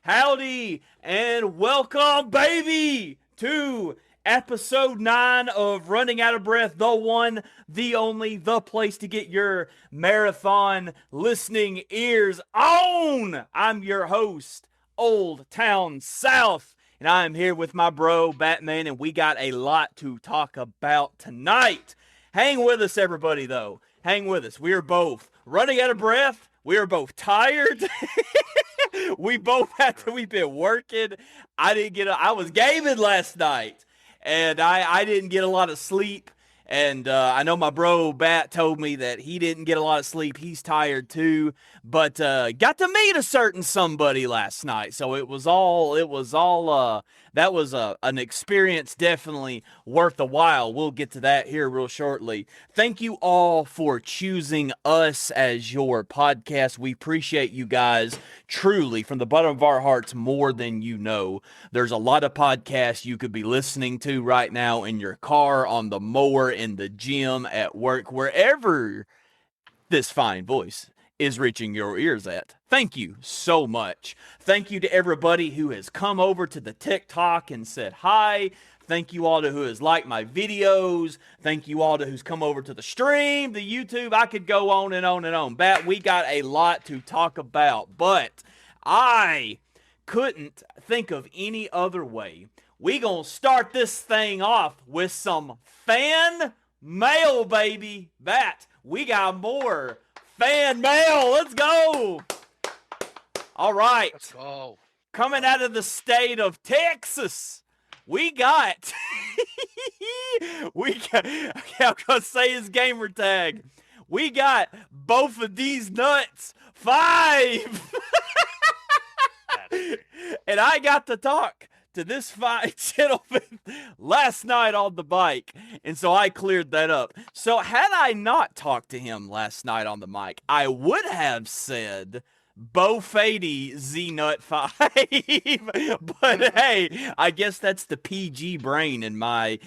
Howdy, and welcome, baby, to episode 9 of Running Out of Breath, the one, the only, the place to get your marathon listening ears on. I'm your host, Old Town South, and I'm here with my bro, Batman, and we got a lot to talk about tonight. Hang with us, everybody, though. Hang with us. We are both running out of breath. We are both tired. We've been working. I was gaming last night, and I didn't get a lot of sleep. And I know my bro Bat told me that he didn't get a lot of sleep. He's tired too, but got to meet a certain somebody last night. So that was an experience definitely worth a while. We'll get to that here real shortly. Thank you all for choosing us as your podcast. We appreciate you guys truly from the bottom of our hearts more than you know. There's a lot of podcasts you could be listening to right now in your car, on the mower, in the gym, at work, wherever this fine voice is reaching your ears at. Thank you so much. Thank you to everybody who has come over to the TikTok and said hi. Thank you all to who has liked my videos. Thank you all to who's come over to the stream, the YouTube. I could go on and on and on. Bat, we got a lot to talk about, but I couldn't think of any other way. We gonna start this thing off with some fan mail, baby. Bat, we got more fan mail. Let's go. All right. Let's go. Coming out of the state of Texas, we got, I'm going to say his gamer tag. We got both of these nuts 5. And I got to talk to this fine gentleman last night on the bike, and so I cleared that up. So had I not talked to him last night on the mic, I would have said Bo Fady Z Nut 5. But hey, I guess that's the PG brain in my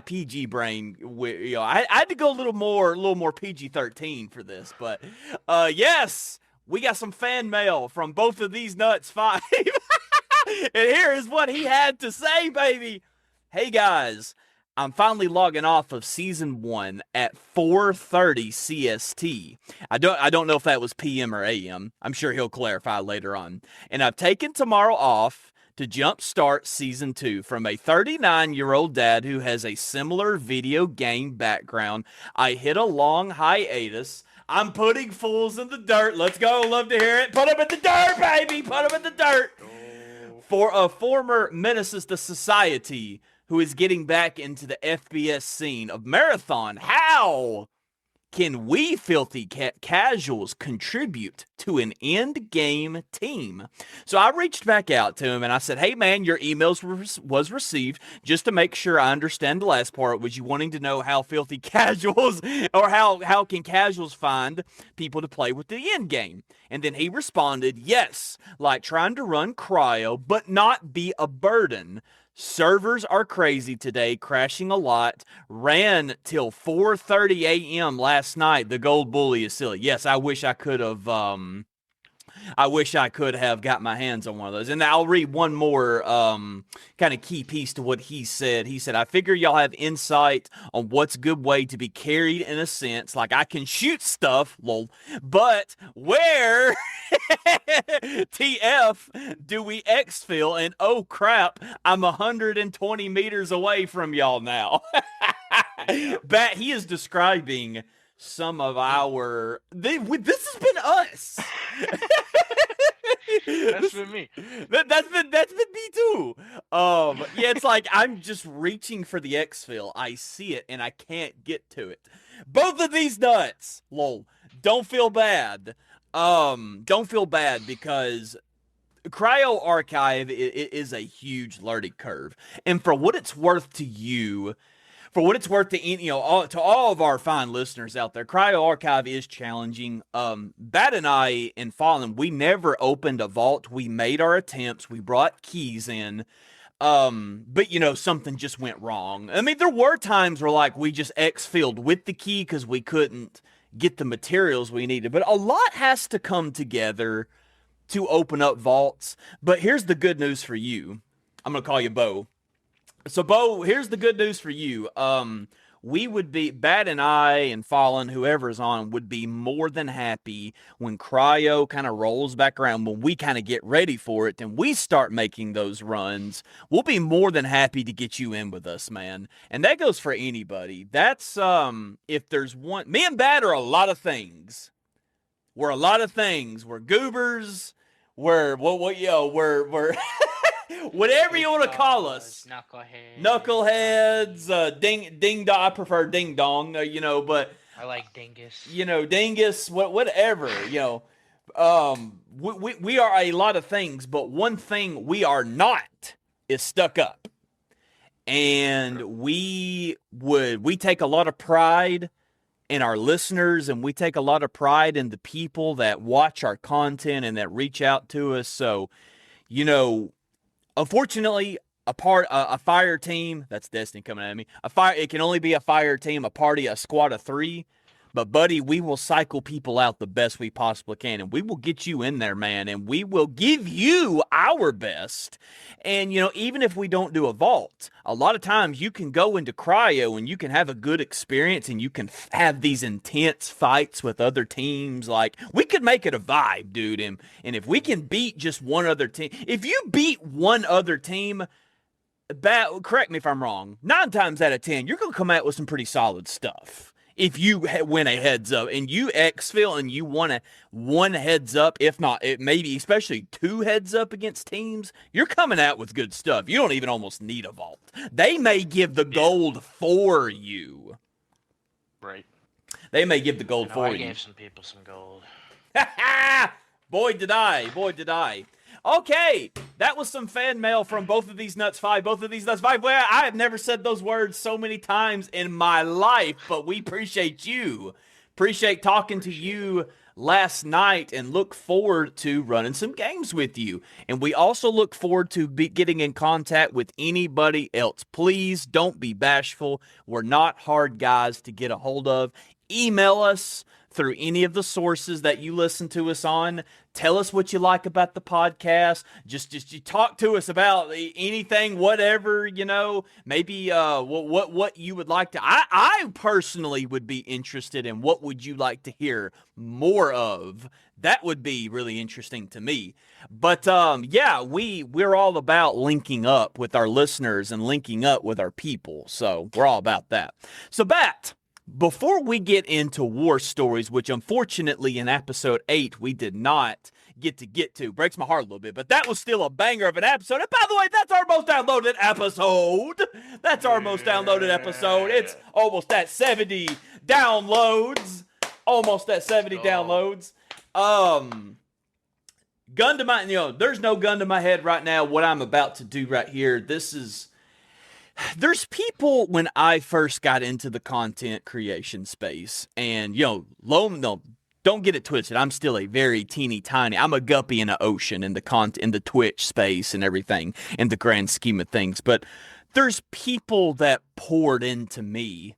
PG brain. I had to go a little more PG-13 for this, but yes, we got some fan mail from both of these nuts 5. And here is what he had to say, baby. Hey guys, I'm finally logging off of season 1 at 4:30 CST. I don't know if that was PM or AM. I'm sure he'll clarify later on. And I've taken tomorrow off to jumpstart season 2 from a 39-year-old dad who has a similar video game background. I hit a long hiatus. I'm putting fools in the dirt. Let's go. Love to hear it. Put them in the dirt, baby. Put them in the dirt. For a former menaces to society who is getting back into the FBS scene of marathon, how can we filthy casuals contribute to an end game team? So I reached back out to him and I said, hey man, your emails was received. Just to make sure I understand the last part, was you wanting to know how filthy casuals, or how can casuals find people to play with the end game? And then he responded, yes, like trying to run cryo, but not be a burden. Servers are crazy today, crashing a lot. Ran till 4:30 a.m. last night. The gold bully is silly. Yes, I wish I could have got my hands on one of those. And I'll read one more kind of key piece to what he said. He said, I figure y'all have insight on what's a good way to be carried in a sense. Like I can shoot stuff, lol, but where TF do we exfil? And oh crap, I'm 120 meters away from y'all now. Bat, he is describing some of our... This has been us. That's been me. That's been me too. Yeah, it's like I'm just reaching for the exfil. I see it and I can't get to it. Both of these nuts, lol. Don't feel bad. Don't feel bad because Cryo Archive is a huge learning curve, and for what it's worth to you. For what it's worth to to all of our fine listeners out there, Cryo Archive is challenging. Bat and I in Fallen, we never opened a vault. We made our attempts. We brought keys in. But something just went wrong. I mean, there were times where like we just exfilled with the key because we couldn't get the materials we needed. But a lot has to come together to open up vaults. But here's the good news for you. I'm gonna call you Bo. So, Bo, here's the good news for you. We would be, Bat and I and Fallen, whoever's on, would be more than happy when Cryo kind of rolls back around, when we kind of get ready for it and we start making those runs. We'll be more than happy to get you in with us, man. And that goes for anybody. That's, if there's one, me and Bat are a lot of things. We're a lot of things. We're goobers. We're, we're whatever you want to call us. Knuckleheads, ding dong. I prefer ding dong, but I like dingus. Dingus, whatever, we are a lot of things, but one thing we are not is stuck up. And we take a lot of pride in our listeners, and we take a lot of pride in the people that watch our content and that reach out to us. So, unfortunately, a fire team, that's Destiny coming at me. It can only be a fire team, a squad of 3. But, buddy, we will cycle people out the best we possibly can, and we will get you in there, man, and we will give you our best. And, even if we don't do a vault, a lot of times you can go into Cryo and you can have a good experience and you can have these intense fights with other teams. Like, we could make it a vibe, dude, and if we can beat just one other team, if you beat one other team, correct me if I'm wrong, 9 times out of 10, you're going to come out with some pretty solid stuff. If you win a heads up and you exfil and you want one heads up, if not, maybe especially 2 heads up against teams, you're coming out with good stuff. You don't even almost need a vault. They may give the gold for you. Right. They may give the gold for you. I gave some people some gold. Boy, did I. Okay, that was some fan mail from both of these Nuts 5. Well, I have never said those words so many times in my life, but we appreciate you. Appreciate talking to you last night and look forward to running some games with you. And we also look forward to getting in contact with anybody else. Please don't be bashful. We're not hard guys to get a hold of. Email us through any of the sources that you listen to us on. Tell us what you like about the podcast. Just you talk to us about anything, whatever, maybe what you would like to. I personally would be interested in what would you like to hear more of. That would be really interesting to me. But we're all about linking up with our listeners and linking up with our people. So we're all about that. So Bat, before we get into war stories, which unfortunately in episode 8 we did not get to, breaks my heart a little bit, but that was still a banger of an episode. And by the way, that's our most downloaded episode. It's almost at 70 downloads. Gun to my, there's no gun to my head right now. What I'm about to do right here, there's people when I first got into the content creation space, and don't get it twisted. I'm still a very teeny tiny. I'm a guppy in the ocean in the Twitch space and everything in the grand scheme of things. But there's people that poured into me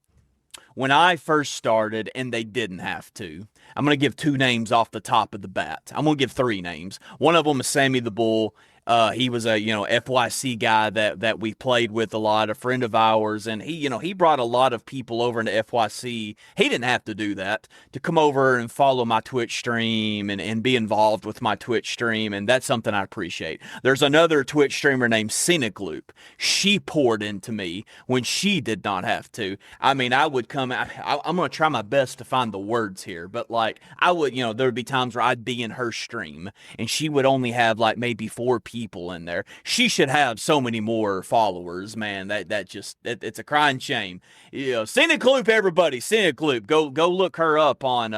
when I first started, and they didn't have to. I'm going to give 2 names off the top of the bat. I'm going to give 3 names. One of them is Sammy the Bull. He was a, FYC guy that we played with a lot, a friend of ours, and he brought a lot of people over into FYC. He didn't have to do that, to come over and follow my Twitch stream and be involved with my Twitch stream, and that's something I appreciate. There's another Twitch streamer named Scenic Loop. She poured into me when she did not have to. I mean, I would come, I'm going to try my best to find the words here, but I would, there would be times where I'd be in her stream, and she would only have maybe 4 people in there. She should have so many more followers, man. It's a crying shame. Scenic Loop, everybody, Scenic Loop. Go look her up on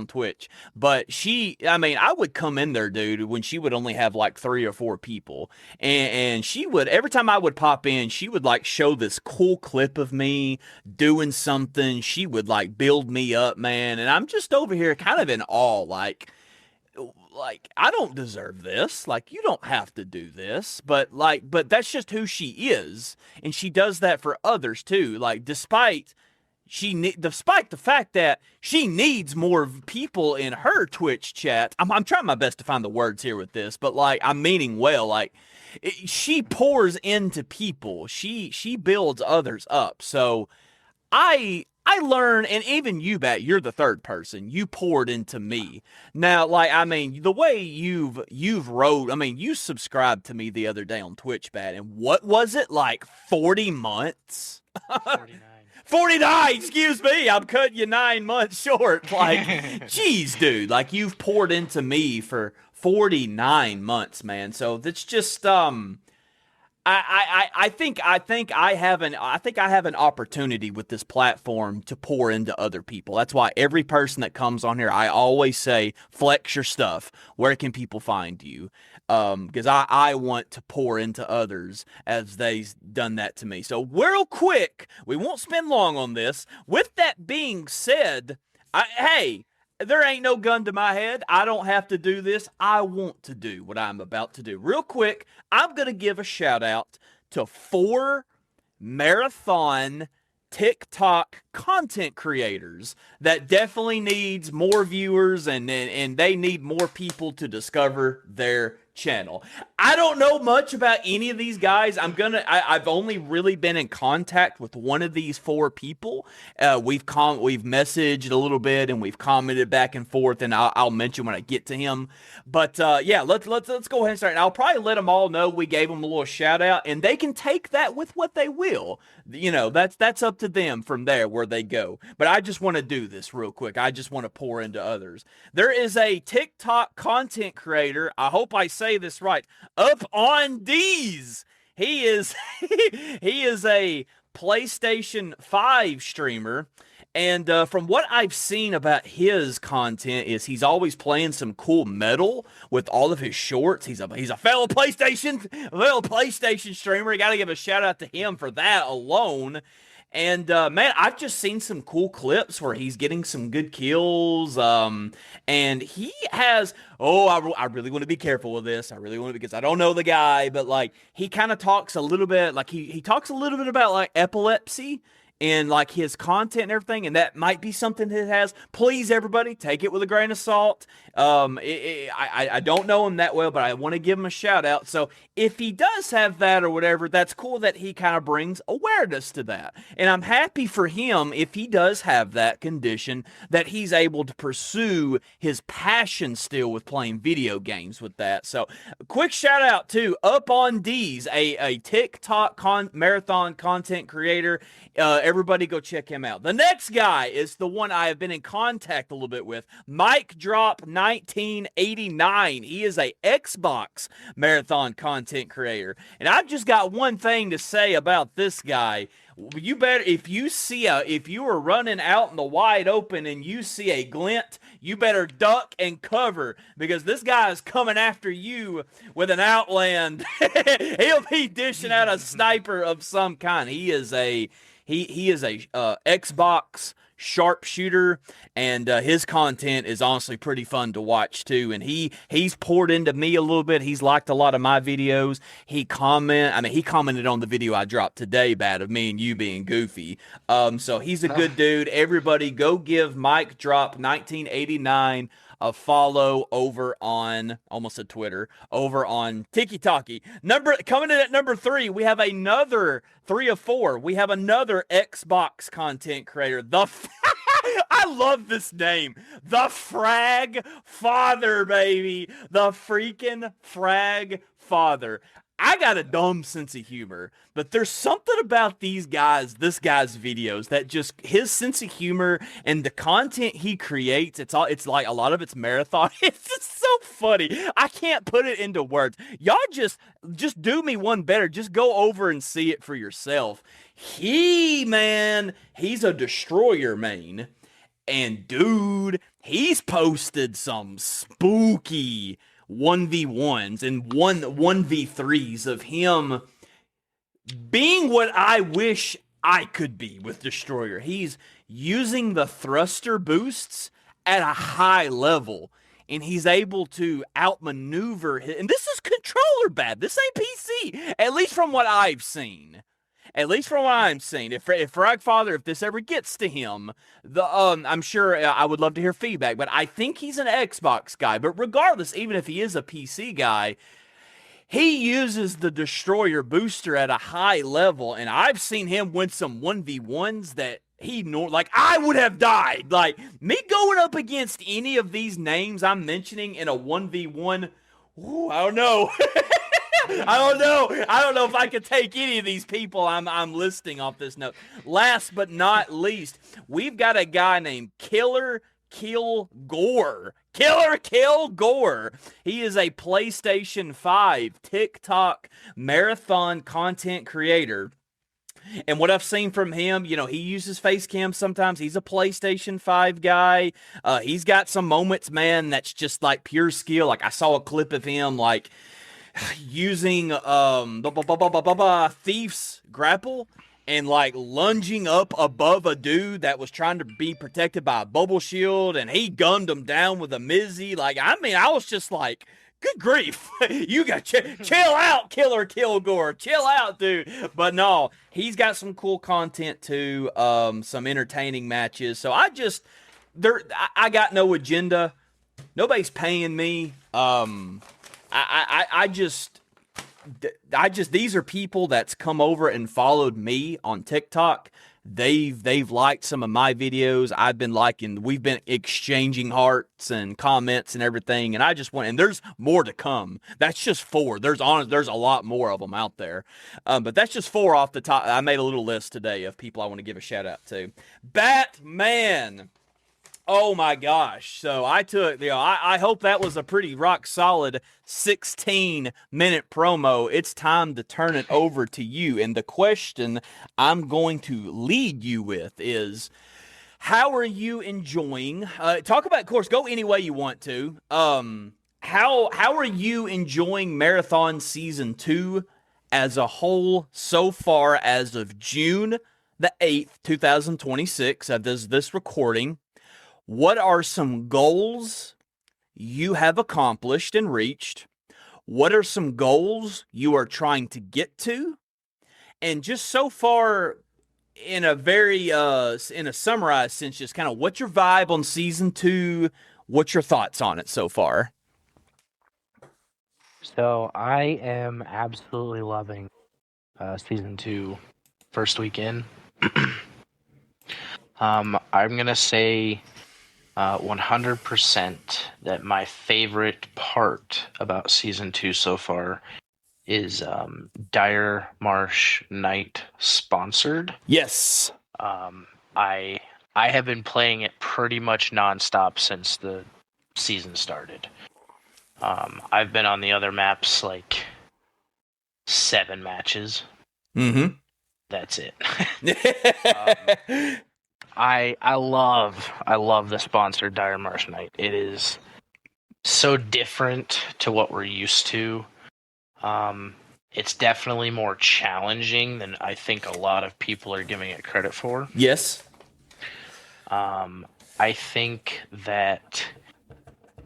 Twitch. But I would come in there, dude, when she would only have 3 or 4 people, and she would, every time I would pop in, she would show this cool clip of me doing something. She would build me up, man, and I'm just over here kind of in awe, I don't deserve this. You don't have to do this. But that's just who she is. And she does that for others too. Despite, despite the fact that she needs more people in her Twitch chat. I'm trying my best to find the words here with this, but like I'm meaning well. Like she pours into people. She builds others up. So I learn, and even you, Bat, you're the third person. You poured into me. Now, like, I mean, the way you've wrote, I mean, you subscribed to me the other day on Twitch, Bat, and what was it, like 40 months? 49. 49, excuse me, I'm cutting you 9 months short. Like, geez, dude, like you've poured into me for 49 months, man. So that's just I have an opportunity with this platform to pour into other people. That's why every person that comes on here, I always say, flex your stuff. Where can people find you? Because I want to pour into others as they've done that to me. So real quick, we won't spend long on this. With that being said, hey, there ain't no gun to my head. I don't have to do this. I want to do what I'm about to do. Real quick, I'm going to give a shout out to 4 marathon TikTok content creators that definitely needs more viewers and they need more people to discover their channel. I don't know much about any of these guys. I've only really been in contact with one of these 4 people. We've messaged a little bit and we've commented back and forth, and I'll mention when I get to him. But yeah, let's go ahead and start. And I'll probably let them all know we gave them a little shout out, and they can take that with what they will. You know, that's up to them from there where they go. But I just want to do this real quick. I just want to pour into others. There is a TikTok content creator. I hope I say this right. Up on D's. He is he is a PlayStation 5 streamer. And from what I've seen about his content is he's always playing some cool metal with all of his shorts. He's a fellow PlayStation streamer. You got to give a shout out to him for that alone. And man, I've just seen some cool clips where he's getting some good kills. And he has, I really want to be careful with this. I really want to, because I don't know the guy, but like he kind of talks a little bit, like he talks a little bit about like epilepsy and like his content and everything, and that might be something that has. Please, everybody, take it with a grain of salt. I don't know him that well, but I want to give him a shout out. So if he does have that or whatever, that's cool that he kind of brings awareness to that. And I'm happy for him if he does have that condition, that he's able to pursue his passion still with playing video games with that. So quick shout out to Up on D's, a TikTok marathon content creator. Everybody go check him out. The next guy is the one I have been in contact a little bit with, Mike Drop 1989. He is a Xbox marathon content creator. And I've just got one thing to say about this guy. You better, if you are running out in the wide open and you see a glint, you better duck and cover, because this guy is coming after you with an Outland. He'll be dishing out a sniper of some kind. He is a Xbox sharpshooter, and his content is honestly pretty fun to watch too. And he's poured into me a little bit. He's liked a lot of my videos. He commented on the video I dropped today, Bat, of me and you being goofy. So he's a good dude. Everybody go give Mike Drop 1989 a follow over on, almost said Twitter, over on TikTok. Coming in at number 3, we have another 3 of 4. We have another Xbox content creator. I love this name. The Frag Father, baby. The freaking Frag Father. I got a dumb sense of humor, but there's something about this guy's videos that just, his sense of humor and the content he creates, it's like a lot of it's marathon. It's just so funny. I can't put it into words. Y'all just do me one better. Just go over and see it for yourself. He's a destroyer main. And dude, he's posted some spooky 1v1s and 1v3s of him being what I wish I could be with Destroyer. He's using the thruster boosts at a high level, and he's able to outmaneuver and this is controller bad. This ain't PC, at least from what I've seen. at least from what I'm seeing, if Fragfather, if this ever gets to him, I'm sure I would love to hear feedback. But I think he's an Xbox guy. But regardless, even if he is a PC guy, he uses the Destroyer booster at a high level, and I've seen him win some 1v1s that like I would have died. Like me going up against any of these names I'm mentioning in a 1v1, I don't know. I don't know if I could take any of these people I'm listing off this note. Last but not least, we've got a guy named Killer Kill Gore. Killer Kill Gore. He is a PlayStation 5 TikTok marathon content creator. And what I've seen from him, he uses face cam sometimes. He's a PlayStation 5 guy. He's got some moments, man, that's just like pure skill. Like I saw a clip of him like using Thief's grapple and like lunging up above a dude that was trying to be protected by a bubble shield, and he gunned him down with a Mizzy. Like, I mean, I was just like, good grief. You got chill out, Killer Kilgore. Chill out, dude. But no, he's got some cool content too, some entertaining matches. So I got no agenda. Nobody's paying me. I just these are people that's come over and followed me on TikTok. They've liked some of my videos. I've been liking. We've been exchanging hearts and comments and everything. And I just want. And there's more to come. That's just 4. There's a lot more of them out there. But that's just 4 off the top. I made a little list today of people I want to give a shout out to. Batman. Oh my gosh. So I took, I hope that was a pretty rock solid 16-minute promo. It's time to turn it over to you. And the question I'm going to lead you with is, how are you enjoying, talk about, of course, go any way you want to. How are you enjoying Marathon Season 2 as a whole so far as of June the 8th, 2026, as this recording? What are some goals you have accomplished and reached? What are some goals you are trying to get to? And just so far, in a very in a summarized sense, just kind of what's your vibe on Season 2? What's your thoughts on it so far? So I am absolutely loving Season 2 first weekend. I'm gonna say 100% that my favorite part about Season 2 so far is Dire Marsh Knight sponsored. Yes. I have been playing it pretty much nonstop since the season started. I've been on the other maps like 7 matches. Mm-hmm. That's it. I love the sponsored Dire Marsh Knight. It is so different to what we're used to. It's definitely more challenging than I think a lot of people are giving it credit for. Yes. I think that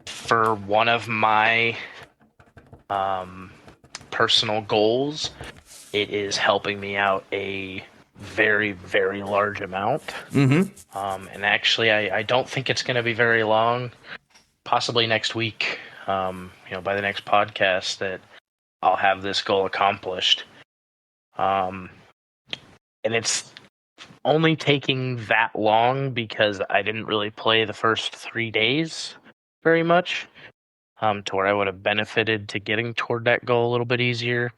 for one of my personal goals, it is helping me out a very, very large amount. Mm-hmm. And actually, I don't think it's going to be very long. Possibly next week, by the next podcast, that I'll have this goal accomplished. And it's only taking that long because I didn't really play the first 3 days very much, to where I would have benefited to getting toward that goal a little bit easier.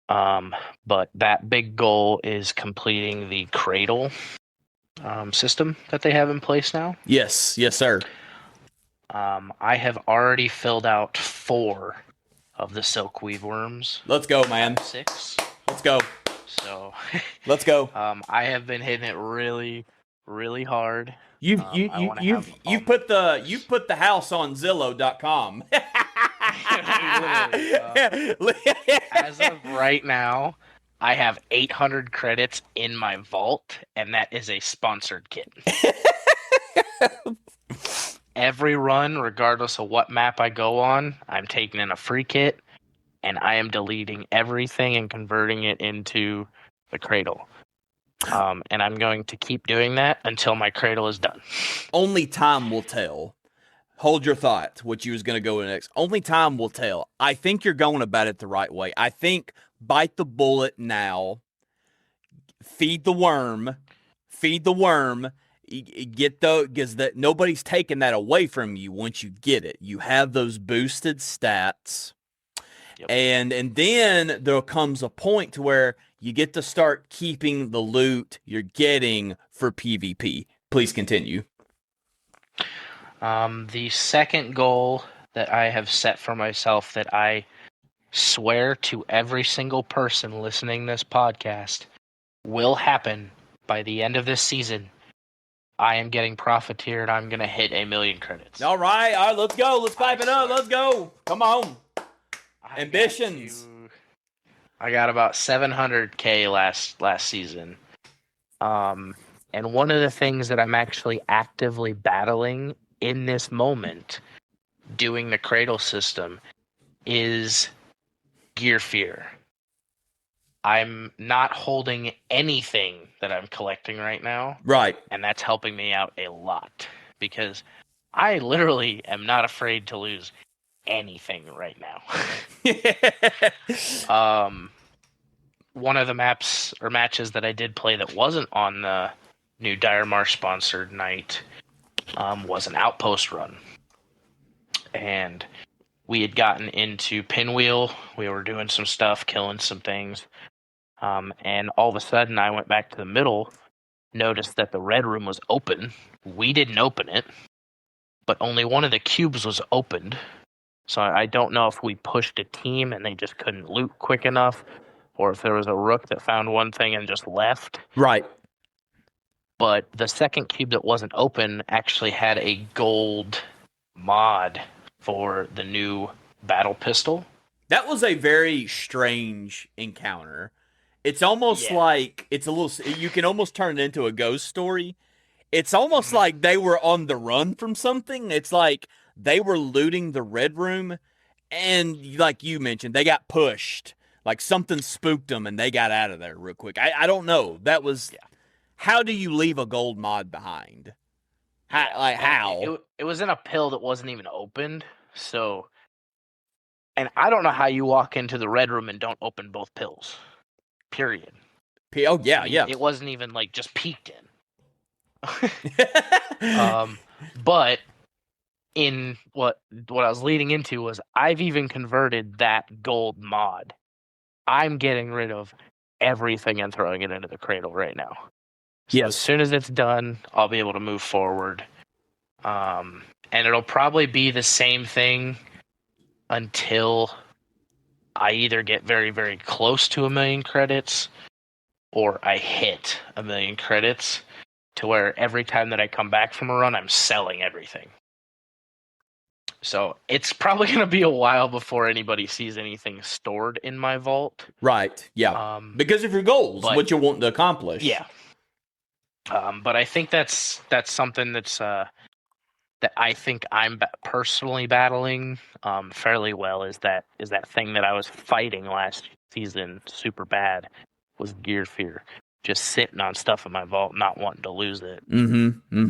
But that big goal is completing the Cradle system that they have in place now. Yes, sir. I have already filled out 4 of the Silkweave worms. Let's go, man. 6. Let's go. So let's go. I have been hitting it really, really hard. You've put the house on Zillow.com. As of right now, I have 800 credits in my vault, and that is a sponsored kit. Every run, regardless of what map I go on, I'm taking in a free kit, and I am deleting everything and converting it into the Cradle. And I'm going to keep doing that until my Cradle is done. Only time will tell. Hold your thought, what you was going to go next. Only time will tell. I think you're going about it the right way. I think bite the bullet now. Feed the worm. Get the because that nobody's taking that away from you once you get it. You have those boosted stats. Yep. And then there comes a point to where you get to start keeping the loot you're getting for PvP. Please continue. The second goal that I have set for myself that I swear to every single person listening to this podcast will happen by the end of this season. I am getting Profiteer and I'm going to hit 1,000,000 credits. All right, let's go. Let's pipe it up. Let's go. Come on. Ambitions. I got about 700K last season. And one of the things that I'm actually actively battling in this moment, doing the Cradle system, is gear fear. I'm not holding anything that I'm collecting right now. Right. And that's helping me out a lot because I literally am not afraid to lose anything right now. One of the matches that I did play that wasn't on the new Dire Marsh sponsored night was an outpost run. And we had gotten into Pinwheel. We were doing some stuff, killing some things. And all of a sudden, I went back to the middle, noticed that the red room was open. We didn't open it, but only one of the cubes was opened. So I don't know if we pushed a team and they just couldn't loot quick enough, or if there was a rook that found one thing and just left. Right. But the second cube that wasn't open actually had a gold mod for the new battle pistol. That was a very strange encounter. It's almost like it's a little. You can almost turn it into a ghost story. It's almost like they were on the run from something. It's like they were looting the red room, and like you mentioned, they got pushed. Like something spooked them, and they got out of there real quick. I don't know. That was. How do you leave a gold mod behind? How? It was in a pill that wasn't even opened. So, and I don't know how you walk into the red room and don't open both pills. Period. Oh yeah, yeah. It wasn't even like just peeked in. But in what I was leading into was I've even converted that gold mod. I'm getting rid of everything and throwing it into the Cradle right now. So as soon as it's done, I'll be able to move forward. And it'll probably be the same thing until I either get very, very close to 1,000,000 credits or I hit 1,000,000 credits to where every time that I come back from a run, I'm selling everything. So it's probably going to be a while before anybody sees anything stored in my vault. Right, yeah. Because of your goals, what you want to accomplish. Yeah. But I think that's something that's that I think I'm personally battling fairly well is that thing that I was fighting last season super bad was gear fear. Just sitting on stuff in my vault, not wanting to lose it.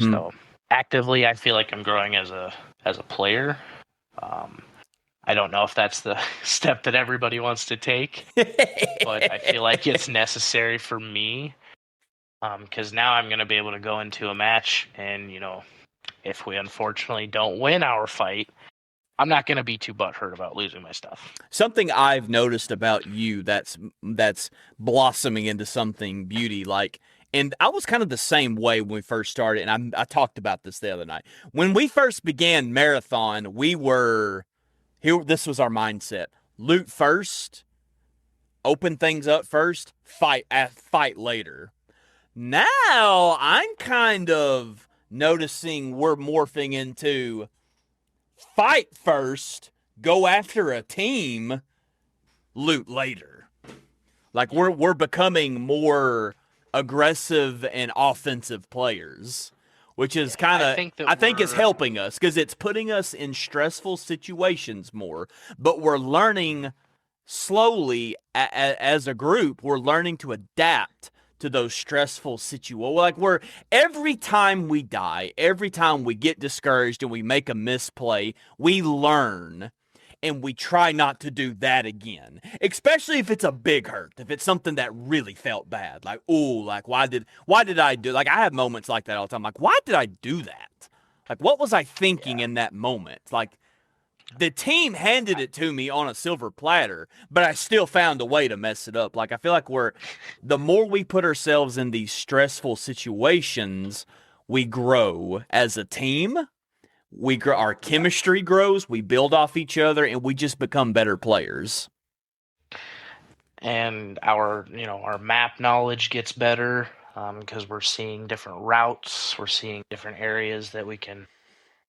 So actively, I feel like I'm growing as a player. I don't know if that's the step that everybody wants to take, but I feel like it's necessary for me. Because now I'm going to be able to go into a match and, if we unfortunately don't win our fight, I'm not going to be too butthurt about losing my stuff. Something I've noticed about you that's blossoming into something beauty, and I was kind of the same way when we first started, and I talked about this the other night. When we first began Marathon, this was our mindset. Loot first, open things up first, fight later. Now, I'm kind of noticing we're morphing into fight first, go after a team, loot later. Like we're becoming more aggressive and offensive players, which is kind of I think is helping us because it's putting us in stressful situations more, but we're learning slowly as a group, we're learning to adapt to those stressful situations. Like we're every time we die, every time we get discouraged and we make a misplay, we learn and we try not to do that again. Especially if it's a big hurt, if it's something that really felt bad. Like, ooh, like why did I do, like I have moments like that all the time. Like, why did I do that? Like, what was I thinking in that moment? Like, the team handed it to me on a silver platter, but I still found a way to mess it up. Like, I feel like the more we put ourselves in these stressful situations, we grow as a team. Our chemistry grows, we build off each other, and we just become better players. And our map knowledge gets better because we're seeing different routes, we're seeing different areas that we can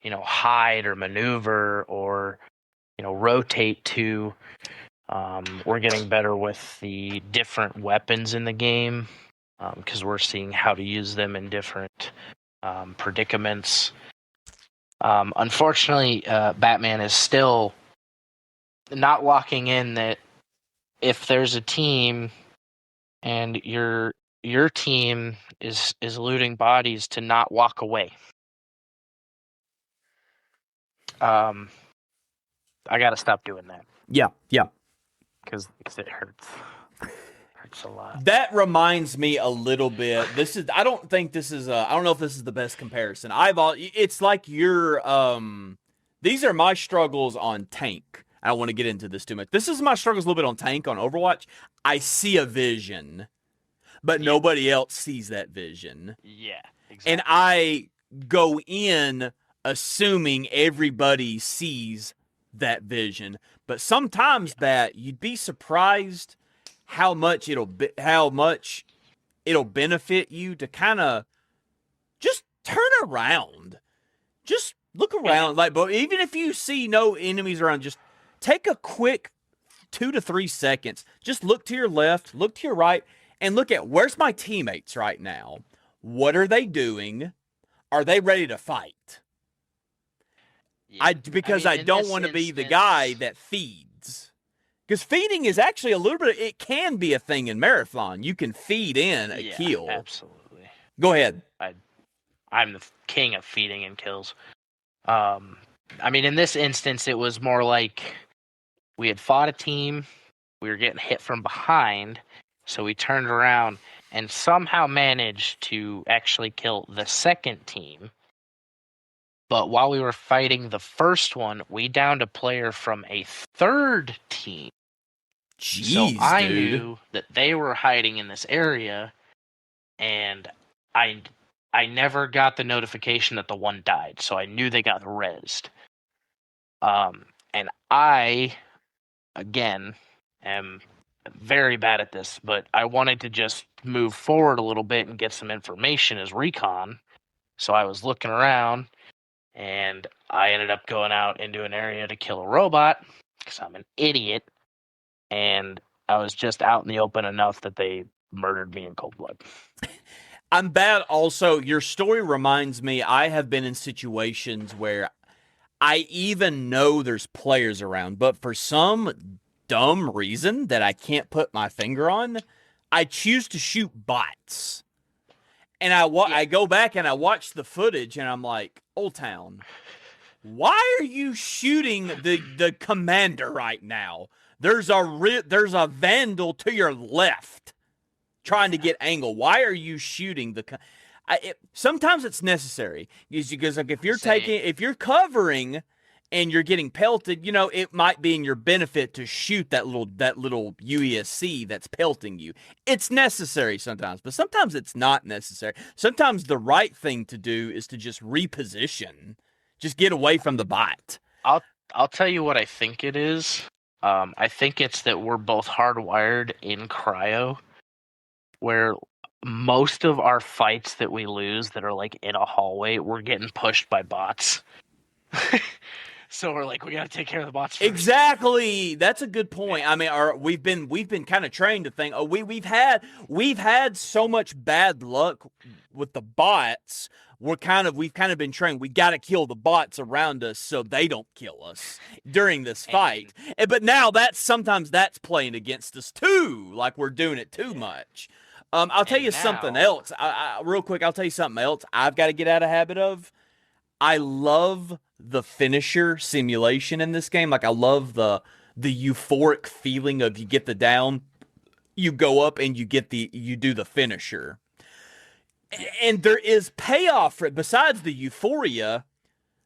hide or maneuver or rotate to. We're getting better with the different weapons in the game because we're seeing how to use them in different predicaments. Unfortunately, Batman is still not locking in that if there's a team and your team is looting bodies, to not walk away. I gotta stop doing that. Yeah, because it hurts. Hurts a lot. That reminds me a little bit. I don't know if this is the best comparison. It's like these are my struggles on tank. I don't want to get into this too much. This is my struggles a little bit on tank on Overwatch. I see a vision, but nobody else sees that vision. Yeah, exactly. And I go in assuming everybody sees that vision. But sometimes you'd be surprised how much it'll benefit you to kind of just turn around. Just look around. But even if you see no enemies around, just take a quick 2 to 3 seconds. Just look to your left, look to your right, and look at where's my teammates right now. What are they doing? Are they ready to fight? Yeah. I don't want to be the guy that feeds. Because feeding is actually it can be a thing in Marathon. You can feed in a kill. Absolutely. Go ahead. I'm the king of feeding in kills. In this instance, it was more like we had fought a team, we were getting hit from behind, so we turned around and somehow managed to actually kill the second team. But while we were fighting the first one, we downed a player from a third team. Jeez, so I knew that they were hiding in this area, and I never got the notification that the one died, so I knew they got rezzed. And I, again, am very bad at this, but I wanted to just move forward a little bit and get some information as recon. So I was looking around, and I ended up going out into an area to kill a robot, because I'm an idiot, and I was just out in the open enough that they murdered me in cold blood. I'm bad also. Your story reminds me, I have been in situations where I even know there's players around, but for some dumb reason that I can't put my finger on, I choose to shoot bots. And I go back and I watch the footage and I'm like, Old Town, why are you shooting the commander right now? There's a vandal to your left trying to get angle. Why are you shooting sometimes it's necessary because like if you're covering and you're getting pelted, it might be in your benefit to shoot that little UESC that's pelting you. It's necessary sometimes, but sometimes it's not necessary. Sometimes the right thing to do is to just reposition, just get away from the bot. I'll tell you what I think it is. I think it's that we're both hardwired in cryo, where most of our fights that we lose that are like in a hallway, we're getting pushed by bots. So we're like, we got to take care of the bots first. Exactly. That's a good point. I mean, we've been kind of trained to think, we've had so much bad luck with the bots. we've kind of been trained. We got to kill the bots around us so they don't kill us during this fight. But now sometimes that's playing against us too, like we're doing it too much. I'll tell you something else. Real quick, I'll tell you something else I've got to get out of habit of. I love the finisher simulation in this game. Like, I love the euphoric feeling of you get the down, you go up, and you do the finisher. And there is payoff for it. Besides the euphoria,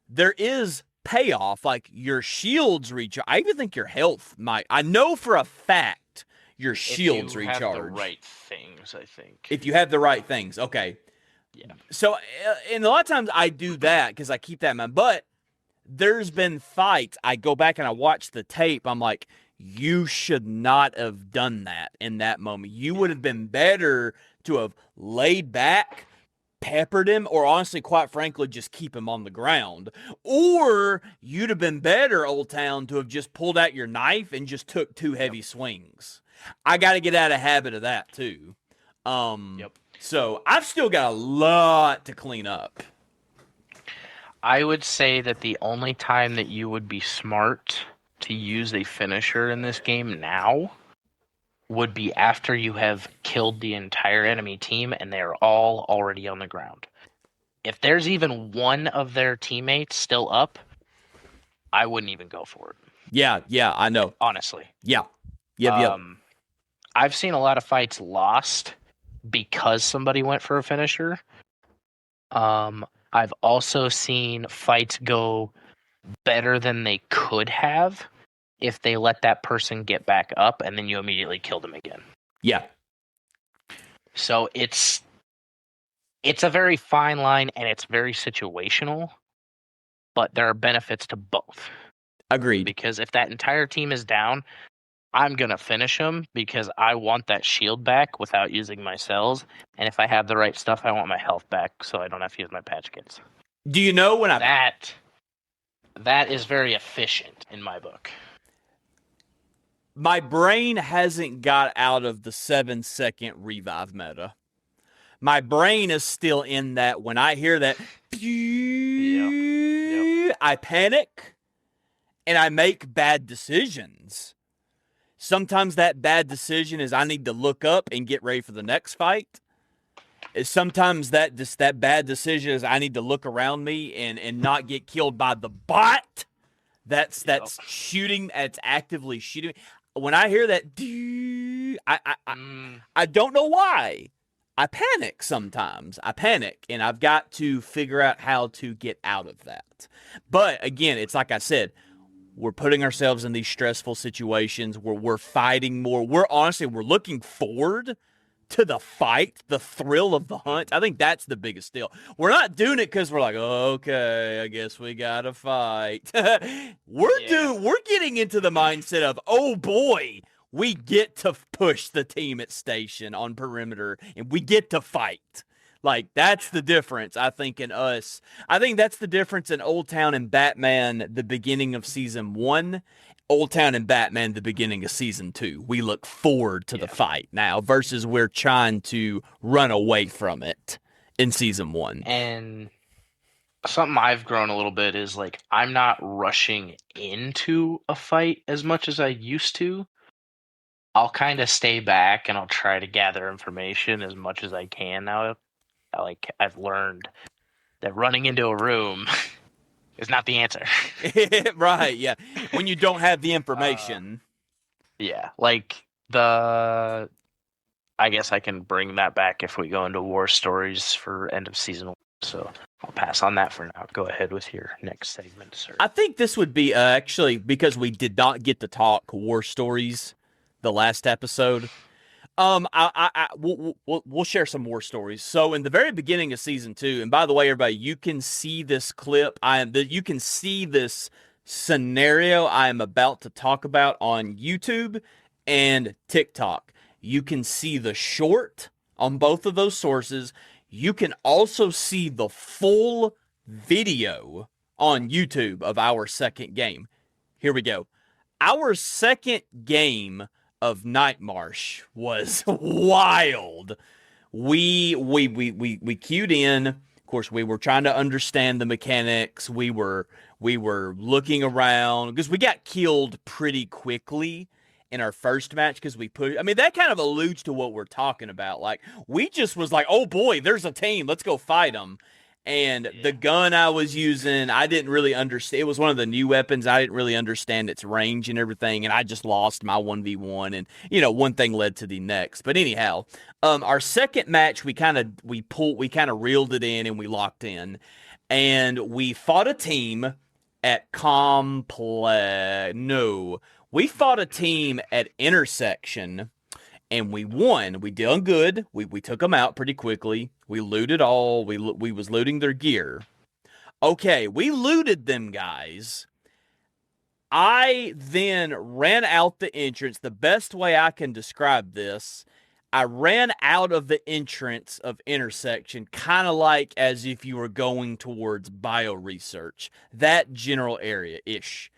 there is payoff. Like, your shields recharge. I even think your health might. I know for a fact your shields recharge. If you have the right things, I think. If you have the right things. Okay. Yeah. So, and a lot of times I do that because I keep that in mind. But there's been fights. I go back and I watch the tape. I'm like, you should not have done that in that moment. You would have been better to have laid back, peppered him, or honestly, quite frankly, just keep him on the ground. Or you'd have been better, Old Town, to have just pulled out your knife and just took 2 heavy swings. I got to get out of habit of that too. So I've still got a lot to clean up. I would say that the only time that you would be smart to use a finisher in this game now would be after you have killed the entire enemy team and they are all already on the ground. If there's even one of their teammates still up, I wouldn't even go for it. Yeah, I know. Honestly. Yeah. Yep. I've seen a lot of fights lost because somebody went for a finisher. I've also seen fights go better than they could have if they let that person get back up and then you immediately kill them again. Yeah. So it's a very fine line and it's very situational, but there are benefits to both. Agreed. Because if that entire team is down, I'm going to finish them because I want that shield back without using my cells. And if I have the right stuff, I want my health back so I don't have to use my patch kits. Do you know when That is very efficient in my book. My brain hasn't got out of the 7-second revive meta. My brain is still in that when I hear that, I panic and I make bad decisions. Sometimes that bad decision is I need to look up and get ready for the next fight. Sometimes that bad decision is I need to look around me and not get killed by the bot that's shooting, that's actively shooting. When I hear that, I don't know why. I panic sometimes. And I've got to figure out how to get out of that. But again, it's like I said, we're putting ourselves in these stressful situations where we're fighting more. We're looking forward to the fight, the thrill of the hunt. I think that's the biggest deal. We're not doing it because we're like, okay, I guess we gotta fight. We're getting into the mindset of, oh boy, we get to push the team at station on perimeter and we get to fight. Like, that's the difference, I think, in us. I think that's the difference in Old Town and Batman, the beginning of Season 1, Old Town and Batman, the beginning of Season 2. We look forward to the fight now versus we're trying to run away from it in Season 1. And something I've grown a little bit is, like, I'm not rushing into a fight as much as I used to. I'll kind of stay back and I'll try to gather information as much as I can now. Like, I've learned that running into a room is not the answer. Right, yeah. When you don't have the information. Like I guess I can bring that back if we go into war stories for end of season 1. So I'll pass on that for now. Go ahead with your next segment, sir. I think this would be actually, because we did not get to talk war stories the last episode. We'll share some more stories. So in the very beginning of Season 2, and by the way, everybody, you can see this clip. You can see this scenario I am about to talk about on YouTube and TikTok. You can see the short on both of those sources. You can also see the full video on YouTube of our second game. Here we go. Our second game of Night Marsh was wild. We queued in. course, we were trying to understand the mechanics. We were looking around because we got killed pretty quickly in our first match because we put. I mean, that kind of alludes to what we're talking about. Like, we just was like, oh boy, there's a team. Let's go fight them. And the gun I was using, I didn't really understand. It was one of the new weapons. I didn't really understand its range and everything. And I just lost my 1v1. And, one thing led to the next. But anyhow, our second match, we kind of reeled it in and we locked in. And we fought a team at Complex. No, we fought a team at Intersection and we won. We done good. We took them out pretty quickly. We looted all. We was looting their gear. Okay, we looted them guys. I then ran out the entrance. The best way I can describe this, I ran out of the entrance of Intersection, kind of like as if you were going towards bioresearch, that general area-ish.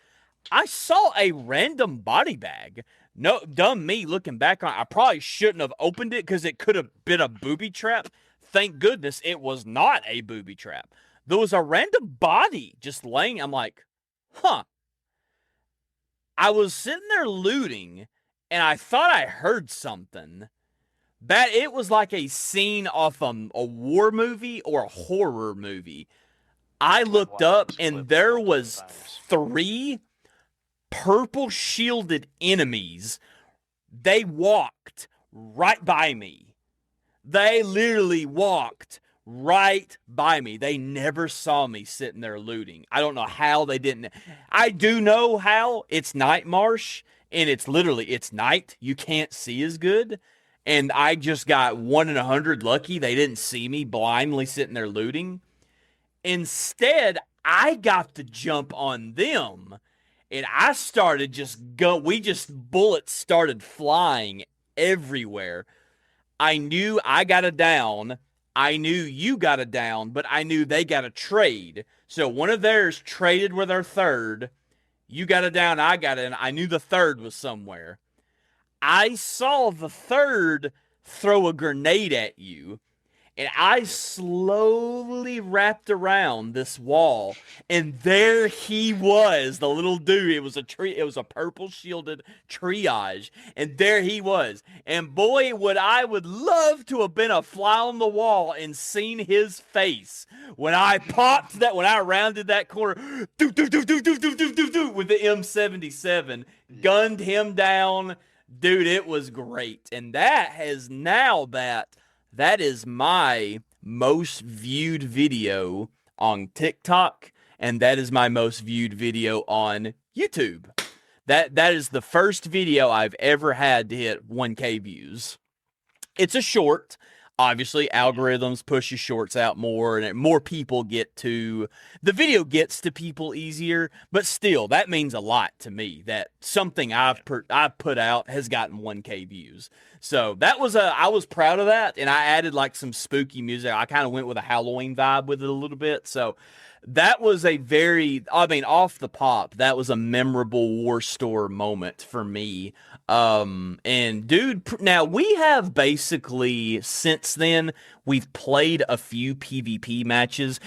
I saw a random body bag. No, dumb me looking back on it. I probably shouldn't have opened it because it could have been a booby trap. Thank goodness it was not a booby trap. There was a random body just laying. I'm like, huh. I was sitting there looting and I thought I heard something. That it was like a scene off a war movie or a horror movie. I looked up and there was 3 purple shielded enemies. They walked right by me. They literally walked right by me. They never saw me sitting there looting. I don't know how they didn't. I do know how. It's night marsh and it's night. You can't see as good. And I just got 1 in 100 lucky. They didn't see me blindly sitting there looting. Instead, I got to jump on them. And I started bullets started flying everywhere. I knew I got a down. I knew you got a down, but I knew they got a trade. So one of theirs traded with our third. You got a down, I got it, and I knew the third was somewhere. I saw the third throw a grenade at you. And I slowly wrapped around this wall, and there he was, the little dude. It was a purple shielded triage, and there he was. And boy, would I love to have been a fly on the wall and seen his face when I rounded that corner, with the M77, gunned him down. Dude, it was great. And that is my most viewed video on TikTok, and that is my most viewed video on YouTube. That is the first video I've ever had to hit 1K views. It's a short. Obviously, algorithms push your shorts out more, and more people the video gets to people easier, but still, that means a lot to me that something I've put out has gotten 1K views. So I was proud of that, and I added like some spooky music. I kind of went with a Halloween vibe with it a little bit. So that was off the pop, that was a memorable War Store moment for me. And dude, now we have basically, since then, we've played a few PvP matches.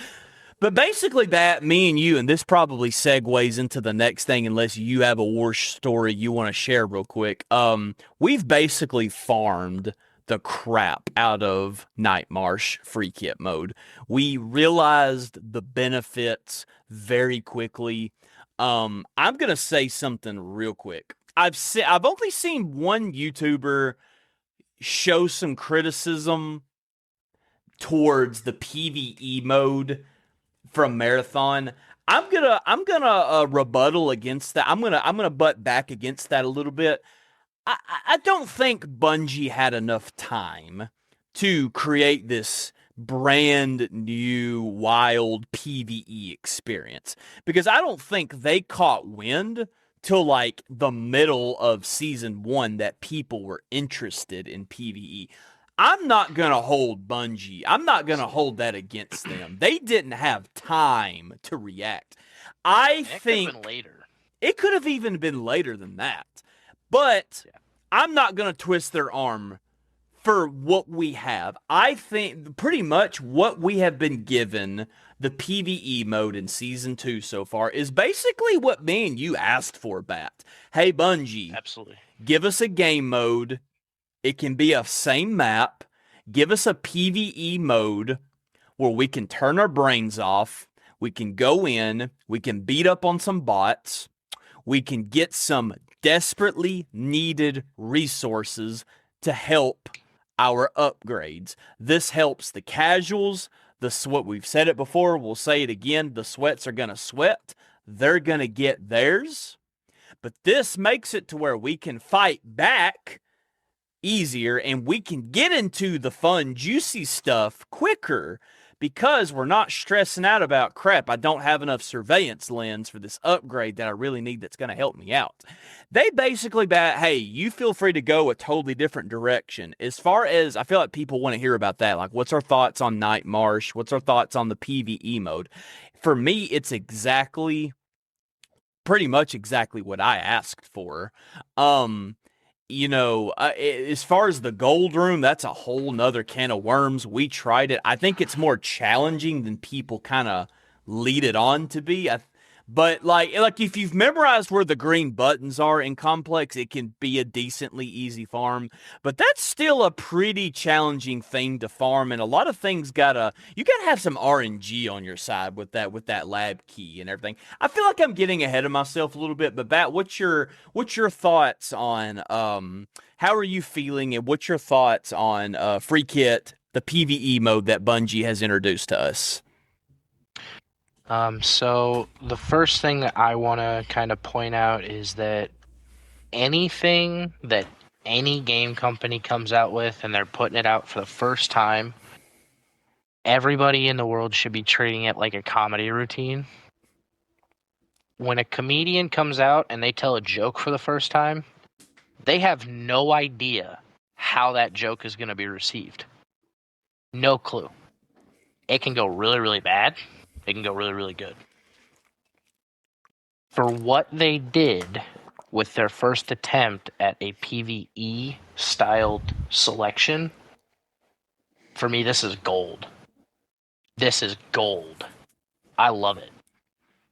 But basically that, me and you, and this probably segues into the next thing unless you have a war story you want to share real quick. We've basically farmed the crap out of Night Marsh free kit mode. We realized the benefits very quickly. I'm going to say something real quick. I've only seen one YouTuber show some criticism towards the PvE mode from Marathon. I'm gonna rebuttal against that. I'm gonna butt back against that a little bit. I don't think Bungie had enough time to create this brand new wild PvE experience, because I don't think they caught wind till like the middle of season 1 that people were interested in PvE. I'm not going to hold Bungie. I'm not going to hold that against them. They didn't have time to react. I think it could have even been later than that. But I'm not going to twist their arm for what we have. I think pretty much what we have been given the PvE mode in season 2 so far is basically what me and you asked for, Bat. Hey, Bungie, Absolutely. give us a game mode. It can be a same map. Give us a PvE mode where we can turn our brains off. We can go in. We can beat up on some bots. We can get some desperately needed resources to help our upgrades. This helps the casuals. The sweat, we've said it before, we'll say it again. The sweats are going to sweat. They're going to get theirs. But this makes it to where we can fight back easier and we can get into the fun, juicy stuff quicker because we're not stressing out about crap. I don't have enough surveillance lens for this upgrade that I really need that's going to help me out. They basically hey, you feel free to go a totally different direction. As far as I feel like people want to hear about that, like what's our thoughts on Night Marsh? What's our thoughts on the PvE mode? For me, it's pretty much exactly what I asked for. As far as the gold room, that's a whole nother can of worms. We tried it. I think it's more challenging than people kind of lead it on to be. But like if you've memorized where the green buttons are in Complex, it can be a decently easy farm. But that's still a pretty challenging thing to farm, and a lot of things you gotta have some RNG on your side with that lab key and everything. I feel like I'm getting ahead of myself a little bit, but Bat, what's your thoughts on how are you feeling, and what's your thoughts on Free Kit, the PvE mode that Bungie has introduced to us? So the first thing that I want to kind of point out is that anything that any game company comes out with and they're putting it out for the first time, everybody in the world should be treating it like a comedy routine. When a comedian comes out and they tell a joke for the first time, they have no idea how that joke is going to be received. No clue. It can go really, really bad. It can go really, really good. For what they did with their first attempt at a PvE styled selection, for me, this is gold. This is gold. I love it.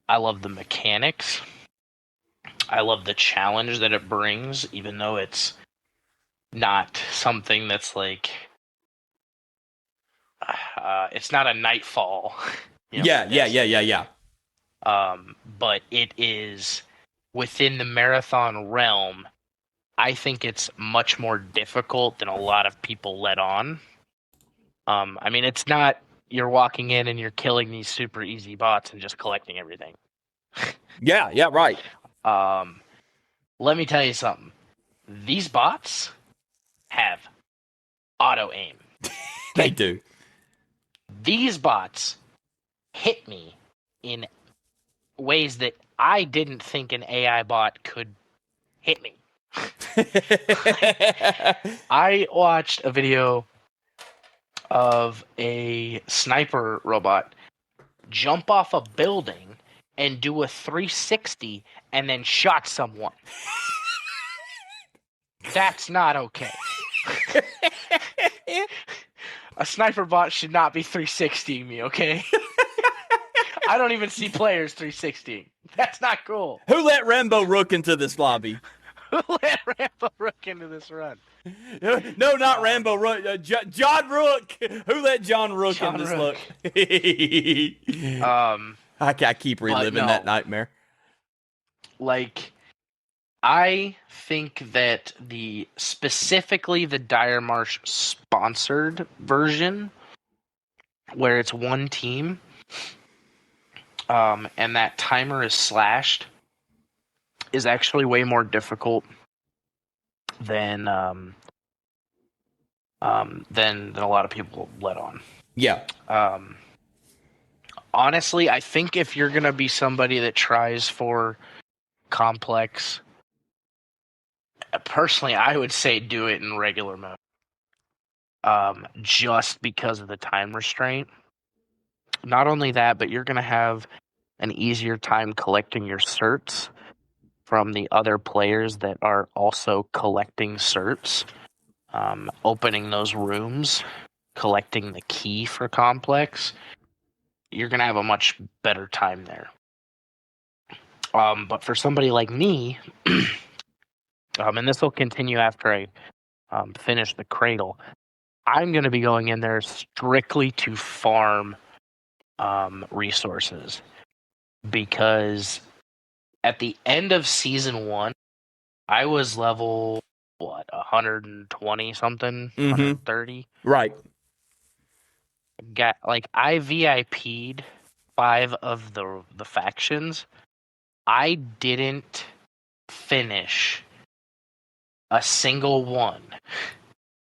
I love the mechanics. I love the challenge that it brings, even though it's not something that's like it's not a Nightfall. Yeah. But it is within the marathon realm. I think it's much more difficult than a lot of people let on. I mean, it's not you're walking in and you're killing these super easy bots and just collecting everything. Yeah, right. Let me tell you something. These bots have auto aim. They do. These bots hit me in ways that I didn't think an AI bot could hit me. I watched a video of a sniper robot jump off a building and do a 360 and then shot someone. That's not okay. A sniper bot should not be 360ing me, okay? I don't even see players 360. That's not cool. Who let Rambo Rook into this lobby? Who let Rambo Rook into this run? No, not Rambo Rook. John Rook. Who let John Rook in this look? I keep reliving that nightmare. Like, I think that specifically the Dire Marsh sponsored version, where it's one team, and that timer is slashed, is actually way more difficult than a lot of people let on. Yeah. Honestly, I think if you're gonna be somebody that tries for complex, personally, I would say do it in regular mode. Just because of the time restraint. Not only that, but you're gonna have an easier time collecting your certs from the other players that are also collecting certs. opening those rooms, collecting the key for Complex, you're going to have a much better time there. But for somebody like me, and this will continue after I finish the Cradle, I'm going to be going in there strictly to farm resources, because at the end of season 1, I was level 120 something, 130. Right. I VIP'd 5 of the factions. I didn't finish a single one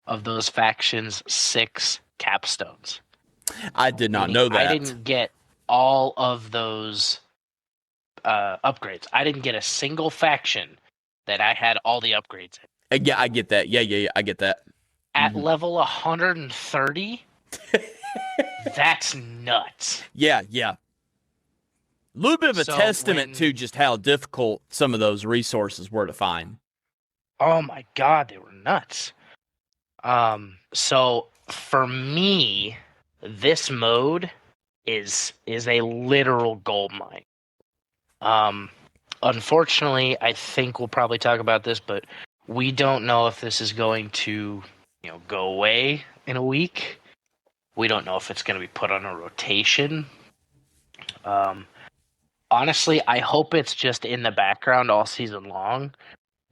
of those factions' 6 capstones. I did not know that. I didn't get all of those upgrades. I didn't get a single faction that I had all the upgrades in. Yeah, I get that. Yeah, I get that. At level 130, that's nuts. Yeah. A little bit of a testament to just how difficult some of those resources were to find. Oh my god, they were nuts. So for me, this mode is a literal gold mine. Unfortunately, I think we'll probably talk about this, but we don't know if this is going to, go away in a week. We don't know if it's going to be put on a rotation. Honestly, I hope it's just in the background all season long.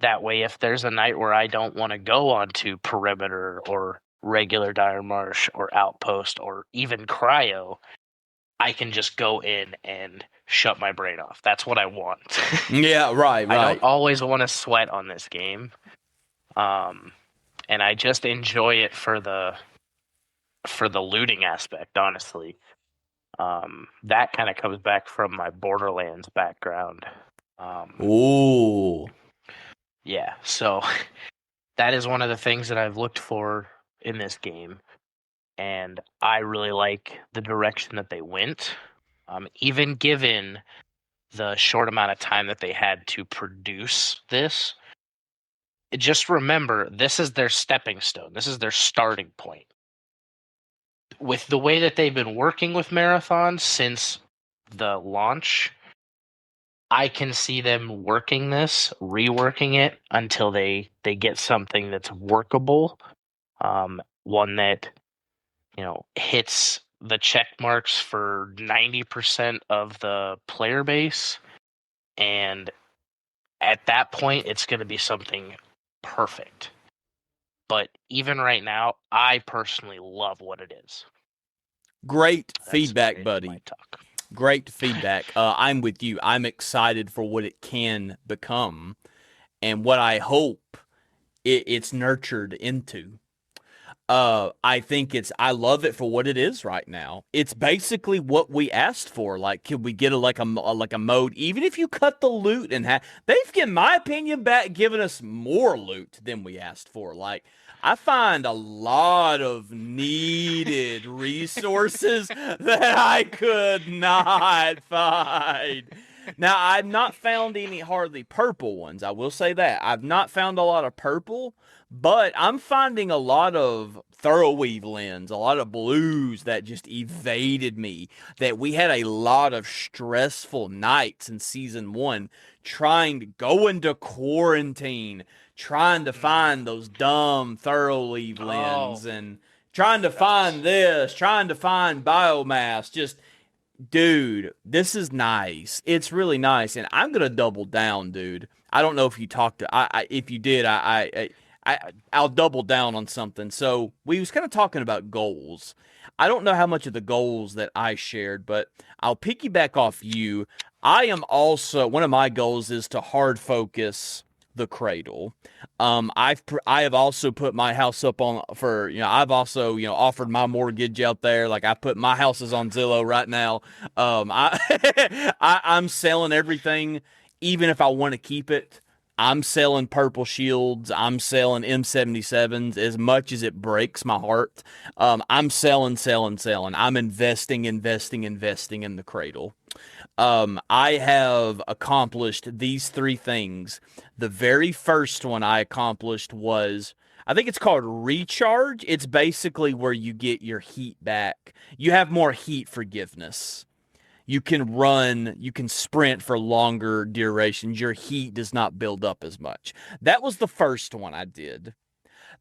That way, if there's a night where I don't want to go onto Perimeter or regular Dire Marsh or Outpost or even Cryo, I can just go in and shut my brain off. That's what I want. Yeah, right. I don't always want to sweat on this game. And I just enjoy it for the looting aspect, honestly. That kind of comes back from my Borderlands background. Ooh. Yeah, so that is one of the things that I've looked for in this game, and I really like the direction that they went, even given the short amount of time that they had to produce this. Just remember, this is their stepping stone. This is their starting point. With the way that they've been working with Marathon since the launch, I can see them working this, reworking it until they get something that's workable, one that hits the check marks for 90% of the player base, and at that point, it's going to be something perfect. But even right now, I personally love what it is. Great feedback, buddy. Great feedback. I'm with you. I'm excited for what it can become and what I hope it's nurtured into. I think I love it for what it is right now. It's basically what we asked for. Like, could we get like a mode? Even if you cut the loot and they've, in my opinion, given us more loot than we asked for. Like, I find a lot of needed resources that I could not find. Now, I've not found any hardly purple ones. I will say that. I've not found a lot of purple, but I'm finding a lot of Thorough-Weave lens, a lot of blues that just evaded me. That we had a lot of stressful nights in Season 1 trying to go into quarantine, trying to find those dumb Thorough-Weave lens, and trying to find this, trying to find biomass. Just, dude, this is nice. It's really nice, and I'm gonna double down, dude. I don't know if you talked to, if you did, I'll double down on something. So we was kind of talking about goals. I don't know how much of the goals that I shared, but I'll piggyback off you. I am also, one of my goals is to hard focus the Cradle. I have also put my house up on for, I've also, offered my mortgage out there. Like, I put my house is on Zillow right now. I'm selling everything, even if I want to keep it. I'm selling purple shields. I'm selling M77s as much as it breaks my heart. I'm selling. I'm investing in the Cradle. I have accomplished these three things. The very first one I accomplished was, I think it's called recharge. It's basically where you get your heat back. You have more heat forgiveness. You can run, you can sprint for longer durations. Your heat does not build up as much. That was the first one I did.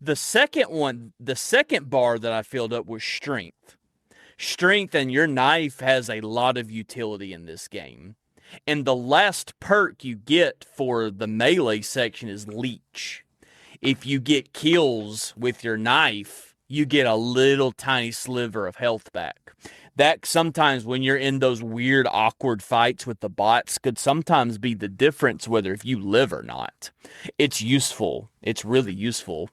The second one, the second bar that I filled up was strength. Strength and your knife has a lot of utility in this game. And the last perk you get for the melee section is leech. If you get kills with your knife, you get a little tiny sliver of health back. That sometimes when you're in those weird, awkward fights with the bots could sometimes be the difference whether if you live or not. It's useful. It's really useful.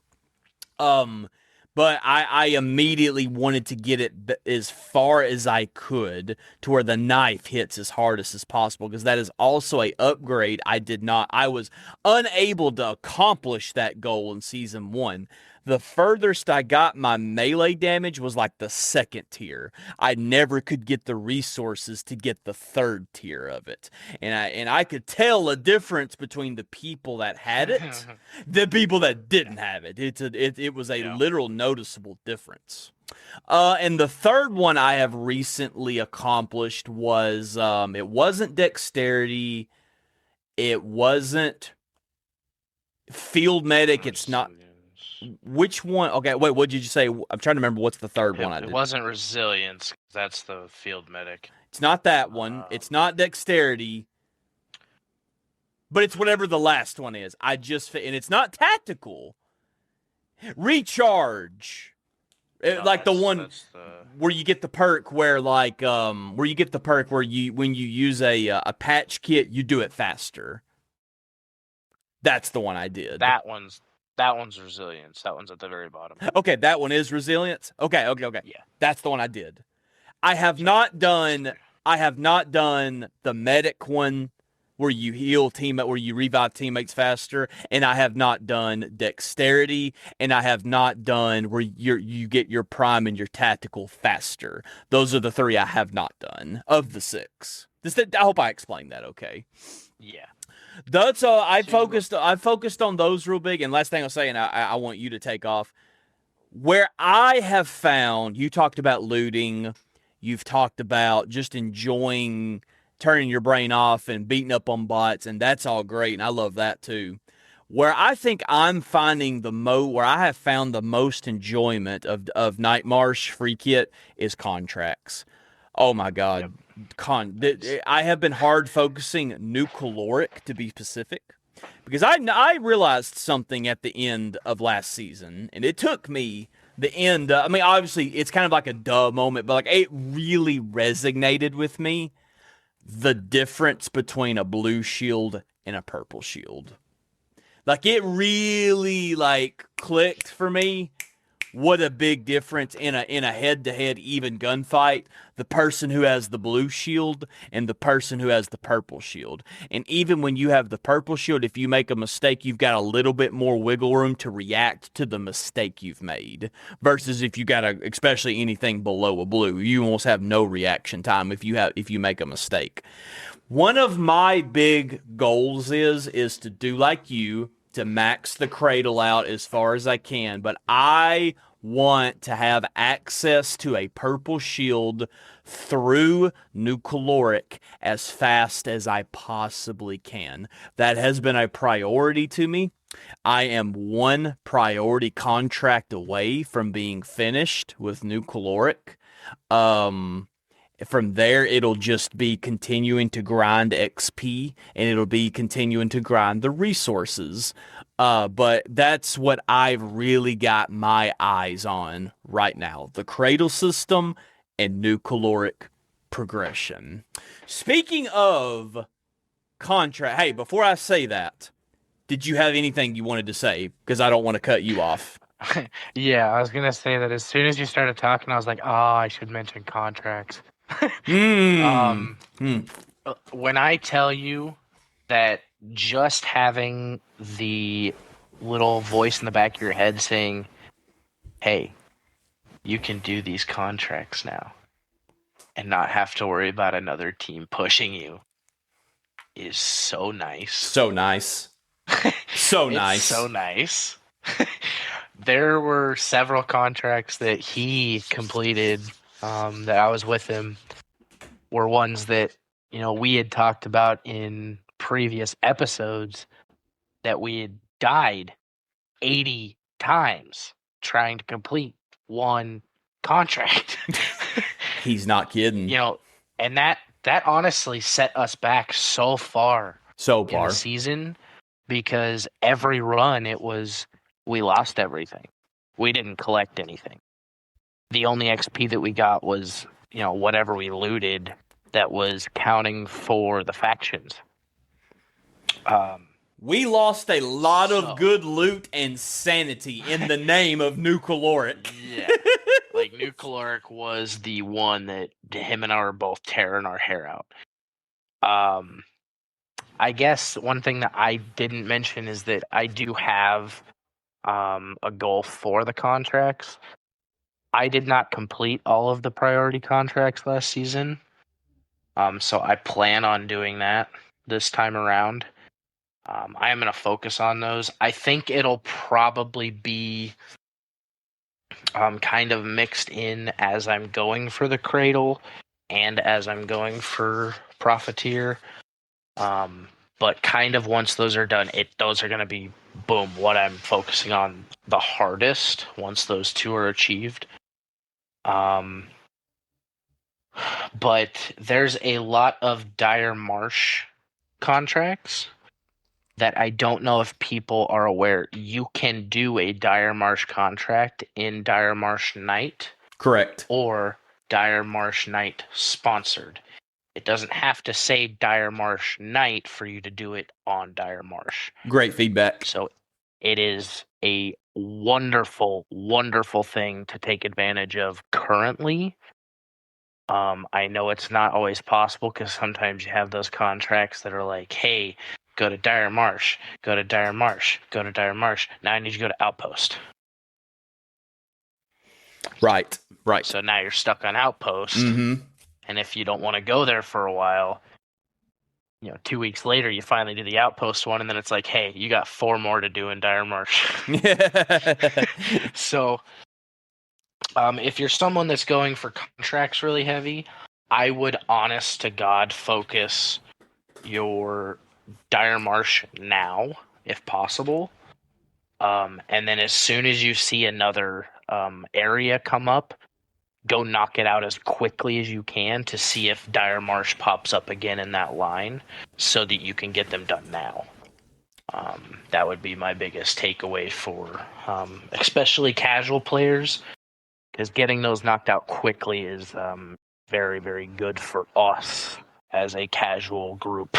Um, but I immediately wanted to get it as far as I could to where the knife hits as hardest as possible because that is also a upgrade I was unable to accomplish that goal in season 1. The furthest I got my melee damage was like the second tier. I never could get the resources to get the third tier of it. And I could tell a difference between the people that had it, the people that didn't have it. It was a Yeah. literal noticeable difference. And the third one I have recently accomplished was it wasn't dexterity, it wasn't field medic, it's not. Which one? Okay, wait, what did you say? I'm trying to remember what's the third one I did. It wasn't resilience. That's the field medic. It's not that one. It's not dexterity. But it's whatever the last one is. And it's not tactical. Recharge. No, like the one the... where you get the perk where you when you use a patch kit, you do it faster. That's the one I did. That one's resilience. That one's at the very bottom. Okay, that one is resilience. Okay. Yeah. That's the one I did. I have not done the medic one where you where you revive teammates faster, and I have not done dexterity, and I have not done where you get your prime and your tactical faster. Those are the three I have not done of the 6. I hope I explained that okay. Yeah. That's all. I focused on those real big. And last thing I'll say, and I want you to take off. Where I have found, you talked about looting, you've talked about just enjoying turning your brain off and beating up on bots, and that's all great, and I love that too. Where I think I'm finding where I have found the most enjoyment of Night Marsh free kit is contracts. Oh my God. Yep. I have been hard focusing new caloric to be specific because I realized something at the end of last season, and it took me the end. I mean, obviously it's kind of like a duh moment, but like it really resonated with me. The difference between a blue shield and a purple shield. Like it really clicked for me. What a big difference in a head-to-head even gunfight. The person who has the blue shield and the person who has the purple shield. And even when you have the purple shield, if you make a mistake, you've got a little bit more wiggle room to react to the mistake you've made. Versus if you got especially anything below a blue, you almost have no reaction time if you make a mistake. One of my big goals is to do like you, to max the Cradle out as far as I can, but I want to have access to a purple shield through new caloric as fast as I possibly can. That has been a priority to me. I am one priority contract away from being finished with new caloric. From there, it'll just be continuing to grind XP, and it'll be continuing to grind the resources. But that's what I've really got my eyes on right now. The Cradle system and new caloric progression. Speaking of contract, hey, before I say that, did you have anything you wanted to say? Because I don't want to cut you off. Yeah, I was going to say that as soon as you started talking, I was like, I should mention contracts. When I tell you that just having the little voice in the back of your head saying, hey, you can do these contracts now. and not have to worry about another team pushing you is so nice. So nice. So It's nice. so nice. There were several contracts that he completed that I was with him were ones that, we had talked about in previous episodes that we had died 80 times trying to complete one contract. He's not kidding. And that honestly set us back so far in the season, because every run we lost everything. We didn't collect anything. The only XP that we got was, whatever we looted that was counting for the factions. We lost a lot of good loot and sanity in the name of New Caloric. Yeah. Like, New Caloric was the one that him and I were both tearing our hair out. I guess one thing that I didn't mention is that I do have a goal for the contracts. I did not complete all of the priority contracts last season. So I plan on doing that this time around. I am going to focus on those. I think it'll probably be kind of mixed in as I'm going for the Cradle and as I'm going for Profiteer. But kind of once those are done, those are going to be, boom, what I'm focusing on the hardest once those two are achieved. But there's a lot of Dire Marsh contracts that I don't know if people are aware. You can do a Dire Marsh contract in Dire Marsh Knight. Correct. Or Dire Marsh Knight sponsored. It doesn't have to say Dire Marsh Knight for you to do it on Dire Marsh. Great feedback. So it is a wonderful, wonderful thing to take advantage of currently. I know it's not always possible because sometimes you have those contracts that are like, hey, go to Dire Marsh, go to Dire Marsh, go to Dire Marsh. Now I need you to go to Outpost. Right. So now you're stuck on Outpost. Mm-hmm. And if you don't want to go there for a while, 2 weeks later, you finally do the Outpost one, and then it's like, hey, you got 4 more to do in Dire Marsh. So, if you're someone that's going for contracts really heavy, I would, honest to God, focus your Dire Marsh now, if possible. And then as soon as you see another area come up, go knock it out as quickly as you can to see if Dire Marsh pops up again in that line so that you can get them done now. That would be my biggest takeaway for especially casual players, because getting those knocked out quickly is very, very good for us as a casual group.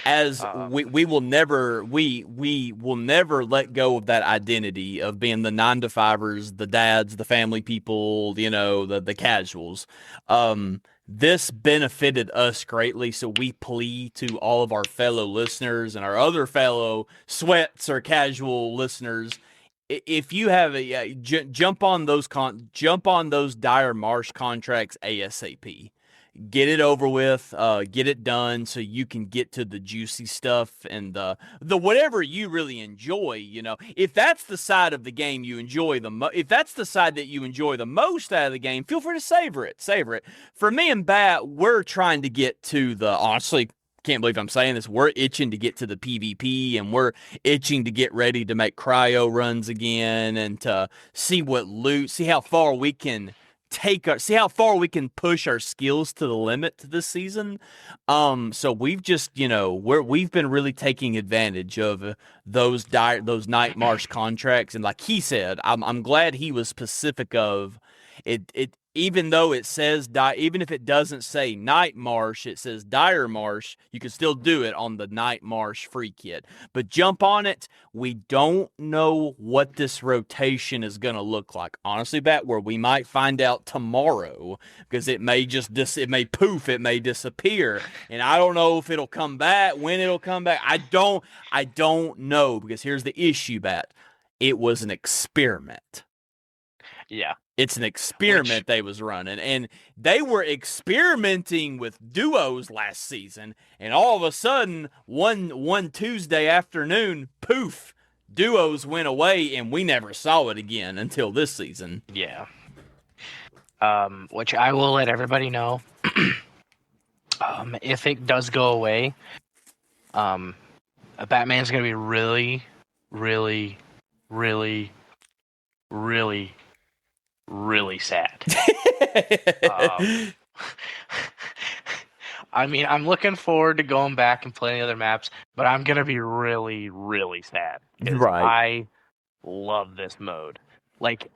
As we will never let go of that identity of being the 9-to-5ers, the dads, the family people, the casuals. This benefited us greatly, so we plea to all of our fellow listeners and our other fellow sweats or casual listeners. If you have jump on those Dire Marsh contracts ASAP. Get it over with, get it done so you can get to the juicy stuff and the whatever you really enjoy. If that's the side of the game you enjoy if that's the side that you enjoy the most out of the game, feel free to savor it. For me and Bat, we're trying to get to honestly, can't believe I'm saying this, we're itching to get to the PvP, and we're itching to get ready to make cryo runs again and to see how far we can see how far we can push our skills to the limit this season. So we've just, we've been really taking advantage of those Night Marsh contracts. And like he said, I'm glad he was specific of it. Even though it says, even if it doesn't say Night Marsh, it says Dire Marsh, you can still do it on the Night Marsh free kit. But jump on it. We don't know what this rotation is going to look like. Honestly, where we might find out tomorrow, because it may it may disappear. And I don't know if it'll come back, when it'll come back. I don't know, because here's the issue, Bat. It was an experiment. Yeah. It's an experiment they was running, and they were experimenting with duos last season, and all of a sudden, one Tuesday afternoon, poof, duos went away, and we never saw it again until this season. Yeah. Which I will let everybody know. If it does go away, Batman's gonna be really, really, really, really, really sad. I mean, I'm looking forward to going back and playing other maps, but I'm gonna be really, really sad because Right. I love this mode. Like,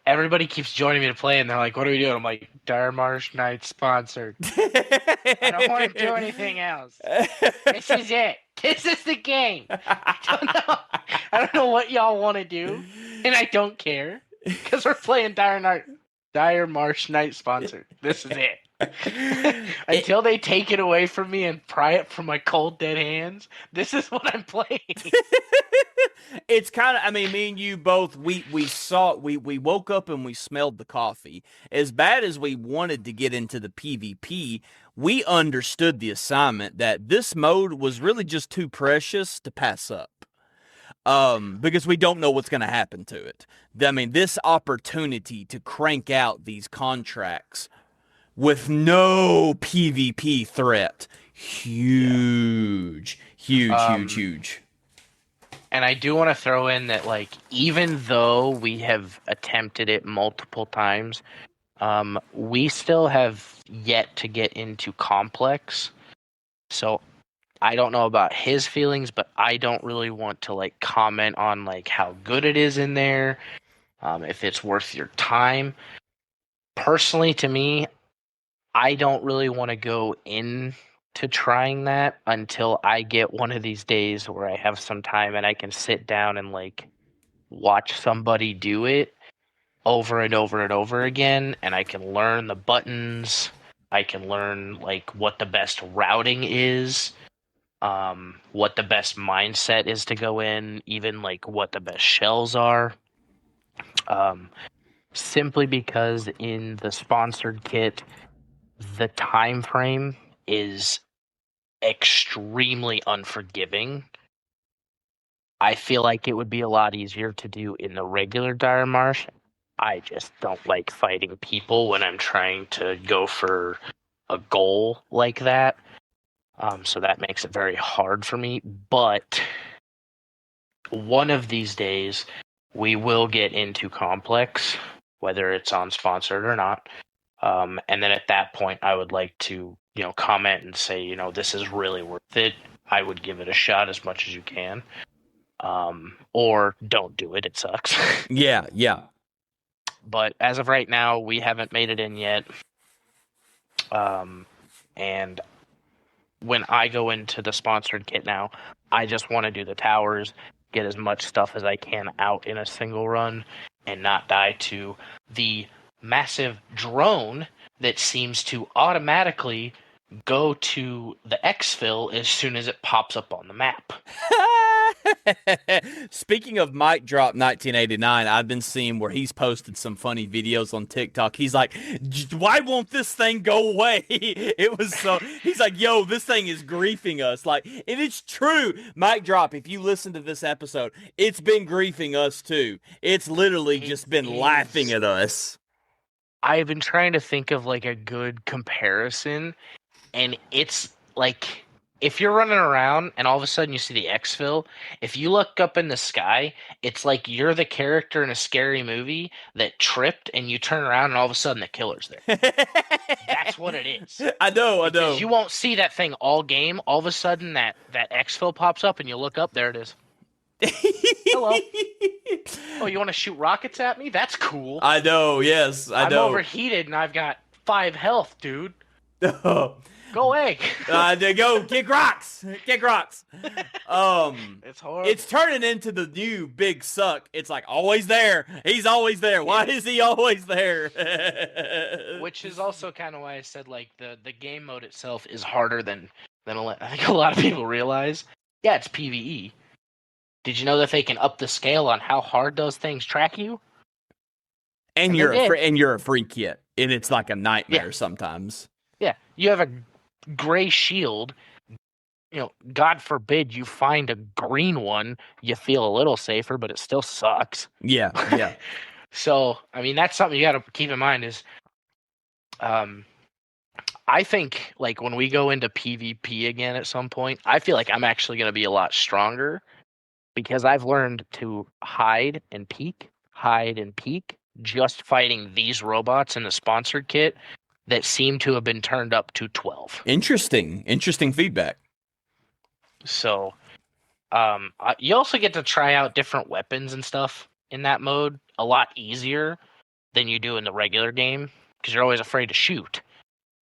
everybody keeps joining me to play, and they're like, "What are we doing?" I'm like, "Dire Marsh Night sponsored." I don't want to do anything else. This is it. This is the game. I don't know what y'all want to do, and I don't care because we're playing Dire Marsh Night sponsored. This is it. Until they take it away from me and pry it from my cold dead hands, this is what I'm playing. It's kind of, I mean, me and you both, we woke up and we smelled the coffee. As bad as we wanted to get into the PvP, we understood the assignment that this mode was really just too precious to pass up. Because we don't know what's going to happen to it. I mean, this opportunity to crank out these contracts with no PvP threat, huge. And I do want to throw in that, like, even though we have attempted it multiple times, we still have yet to get into Complex. So I don't know about his feelings, but I don't really want to, like, comment on, like, how good it is in there, if it's worth your time. Personally, to me, I don't really want to go in to trying that until I get one of these days where I have some time and I can sit down and, like, watch somebody do it over and over and over again, and I can learn the buttons. I can learn, like, what the best routing is, what the best mindset is to go in, even, like, what the best shells are. Simply because in the sponsored kit, the time frame is extremely unforgiving. I feel like it would be a lot easier to do in the regular Dire Marsh. I just don't like fighting people when I'm trying to go for a goal like that. So that makes it very hard for me. But one of these days, we will get into Complex, whether it's on sponsored or not. And then at that point, I would like to, comment and say, this is really worth it. I would give it a shot as much as you can. Or don't do it. It sucks. Yeah. But as of right now, we haven't made it in yet. And when I go into the sponsored kit now, I just want to do the towers, get as much stuff as I can out in a single run, and not die to the massive drone that seems to automatically go to the exfil as soon as it pops up on the map. Speaking of Mike Drop 1989, I've been seeing where he's posted some funny videos on TikTok. He's like, why won't this thing go away? He's like, yo, this thing is griefing us. Like, and it's true. Mike Drop, if you listen to this episode, it's been griefing us too. It's literally just been laughing at us. I've been trying to think of, like, a good comparison, and it's like, if you're running around and all of a sudden you see the exfil, if you look up in the sky, it's like you're the character in a scary movie that tripped and you turn around and all of a sudden the killer's there. That's what it is. I know. Because you won't see that thing all game. All of a sudden that exfil pops up and you look up, there it is. Hello. Oh, you want to shoot rockets at me? That's cool. I know, yes, I know. I'm overheated and I've got 5 health, dude. Go away. Go kick rocks. Kick rocks. It's horrible. It's turning into the new big suck. It's like always there. He's always there. Why is he always there? Which is also kind of why I said, like, the game mode itself is harder than I think a lot of people realize. Yeah, it's PvE. Did you know that they can up the scale on how hard those things track you? And And they did. you're a free kit, and it's like a nightmare Yeah. sometimes. Yeah. You have a gray shield. God forbid you find a green one, you feel a little safer, but it still sucks. Yeah, yeah. So, I mean, that's something you got to keep in mind is, um, I think like when we go into PvP again at some point, I feel like I'm actually going to be a lot stronger because I've learned to hide and peek just fighting these robots in the sponsored kit that seem to have been turned up to 12. Interesting feedback. So, you also get to try out different weapons and stuff in that mode a lot easier than you do in the regular game because you're always afraid to shoot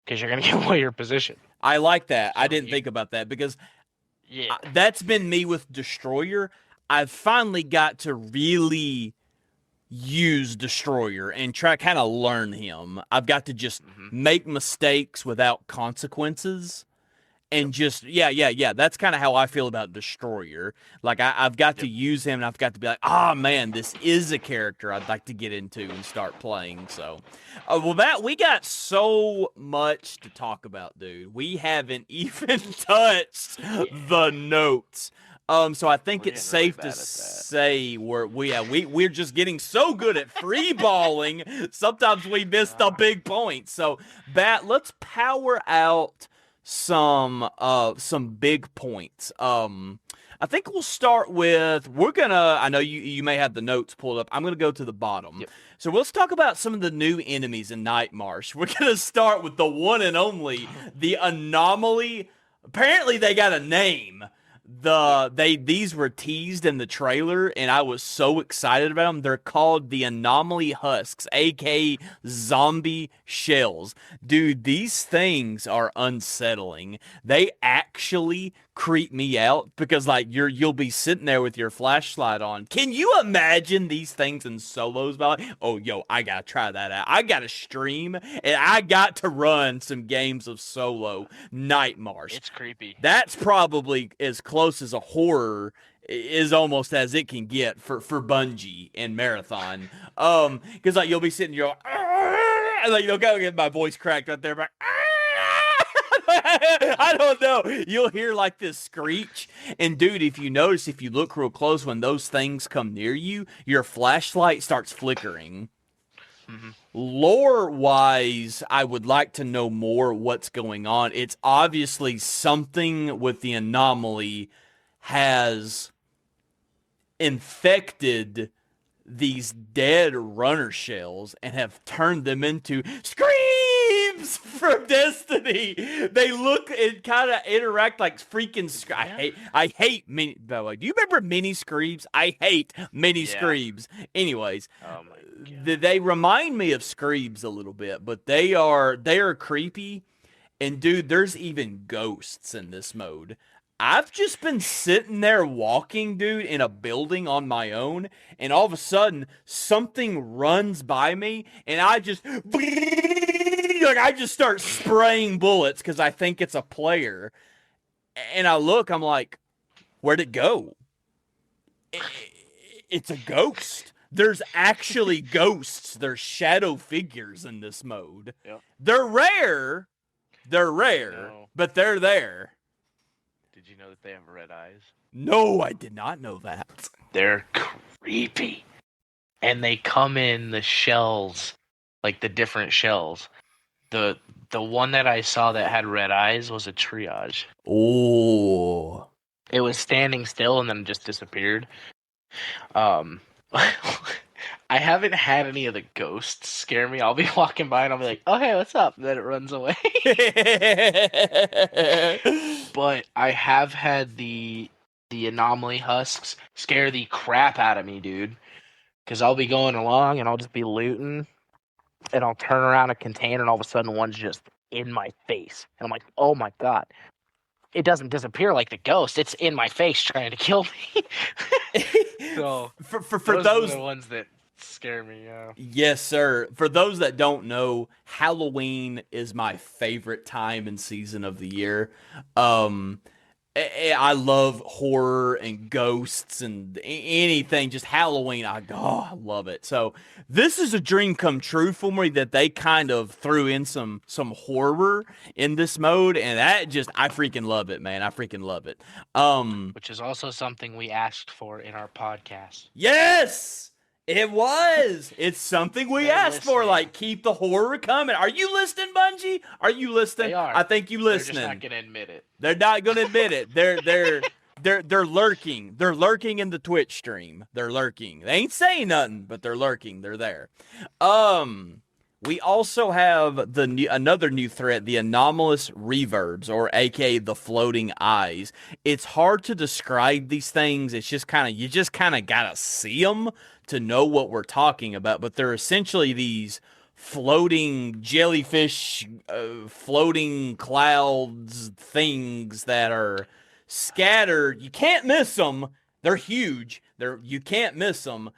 because you're going to give away your position. I like that. So I didn't think about that because yeah. that's been me with Destroyer. I've finally got to really use Destroyer and try kind of learn him. I've got to just make mistakes without consequences. And just yeah. That's kind of how I feel about Destroyer. Like I've got to use him, and I've got to be like, man, this is a character I'd like to get into and start playing. So, well, we got so much to talk about, dude. We haven't even touched the notes. So I think it's safe to say we're just getting so good at free balling. Sometimes we miss the big points. So, let's power out some big points. I think we'll start with I know you may have the notes pulled up. I'm gonna go to the bottom. Yep. So let's talk about some of the new enemies in Night Marsh. We're gonna start with the one and only, the Anomaly. Apparently they got a name. These were teased in the trailer, and I was so excited about them. They're called the Anomaly Husks, aka zombie shells. Dude, these things are unsettling. They actually creep me out because like you'll be sitting there with your flashlight on. Can you imagine these things in solos? Oh, yo, I gotta try that out. I gotta stream and I got to run some games of solo Night Marsh. It's creepy. That's probably as close as a horror is almost as it can get for Bungie and Marathon. Because like you'll be sitting, you're like you'll go get my voice cracked right there, but I don't know. You'll hear like this screech. And dude, if you notice, if you look real close, when those things come near you, your flashlight starts flickering. Lore wise, I would like to know more what's going on. It's obviously something with the Anomaly has infected these dead runner shells and have turned them into screams from Destiny. They look and kind of interact like freaking I hate mini. By the way, do you remember mini screams? I hate mini screams. Anyways, Oh my God. they remind me of screams a little bit, but they are creepy. And dude, there's even ghosts in this mode. I've just been sitting there walking, dude, in a building on my own, and all of a sudden, something runs by me, and I just start spraying bullets because I think it's a player. And I look, I'm like, where'd it go? It's a ghost. There's actually ghosts. There's shadow figures in this mode. Yep. They're rare, but they're there. Did you know that they have red eyes? No, I did not know that. They're creepy. And they come in the shells, like the different shells. The one that I saw that had red eyes was a triage. Oh. It was standing still and then just disappeared. I haven't had any of the ghosts scare me. I'll be walking by and I'll be like, "Oh, hey, what's up?" And then it runs away. But I have had the Anomaly Husks scare the crap out of me, dude. Because I'll be going along and I'll just be looting, and I'll turn around a container and all of a sudden one's just in my face. And I'm like, "Oh my God." It doesn't disappear like the ghost. It's in my face trying to kill me. So for those are the ones that scare me. Yeah. Yes, sir. For those that don't know, Halloween is my favorite time and season of the year. I love horror and ghosts and anything, just Halloween. I love it. So this is a dream come true for me that they kind of threw in some horror in this mode, and that just I freaking love it, man. I freaking love it. Which is also something we asked for in our podcast. Yes, it was. It's something we They're asked for. listening. Like, keep the horror coming. Are you listening, Bungie? Are you listening? They are. I think you listening. They're just not gonna admit it. They're not gonna admit it. They're lurking. They're lurking in the Twitch stream. They're lurking. They ain't saying nothing, but they're lurking. They're there. We also have another new threat, the anomalous reverbs, or aka the floating eyes. It's hard to describe these things. It's just you just kind of gotta see them to know what we're talking about. But they're essentially these floating jellyfish, floating clouds, things that are scattered. You can't miss them. They're huge. You can't miss them.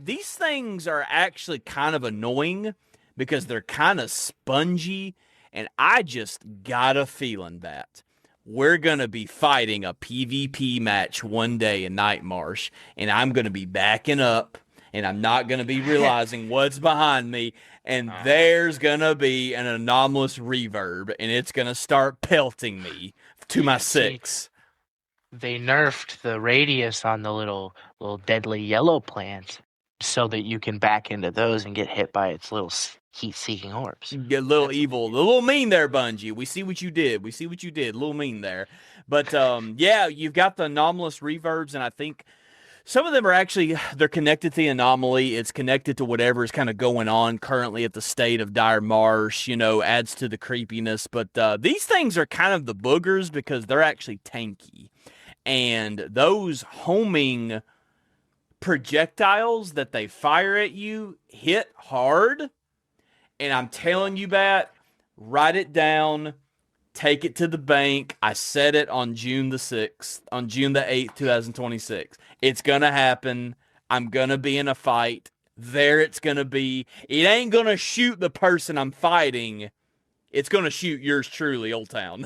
These things are actually kind of annoying because they're kind of spongy, and I just got a feeling that we're going to be fighting a PvP match one day in Nightmarsh, and I'm going to be backing up, and I'm not going to be realizing what's behind me, and there's going to be an anomalous reverb, and it's going to start pelting me to my 6. They nerfed the radius on the little deadly yellow plants so that you can back into those and get hit by its little heat-seeking orbs. Get a little evil, a little mean there, Bungie. We see what you did. A little mean there. But yeah, you've got the anomalous reverbs, and I think some of them are actually, they're connected to the anomaly. It's connected to whatever is kind of going on currently at the state of Dire Marsh, adds to the creepiness. But these things are kind of the boogers because they're actually tanky. And those homing projectiles that they fire at you hit hard. And I'm telling you, Bat, write it down, take it to the bank. I said it on June the 8th, 2026. It's going to happen. I'm going to be in a fight. There it's going to be. It ain't going to shoot the person I'm fighting. It's going to shoot yours truly, Old Town.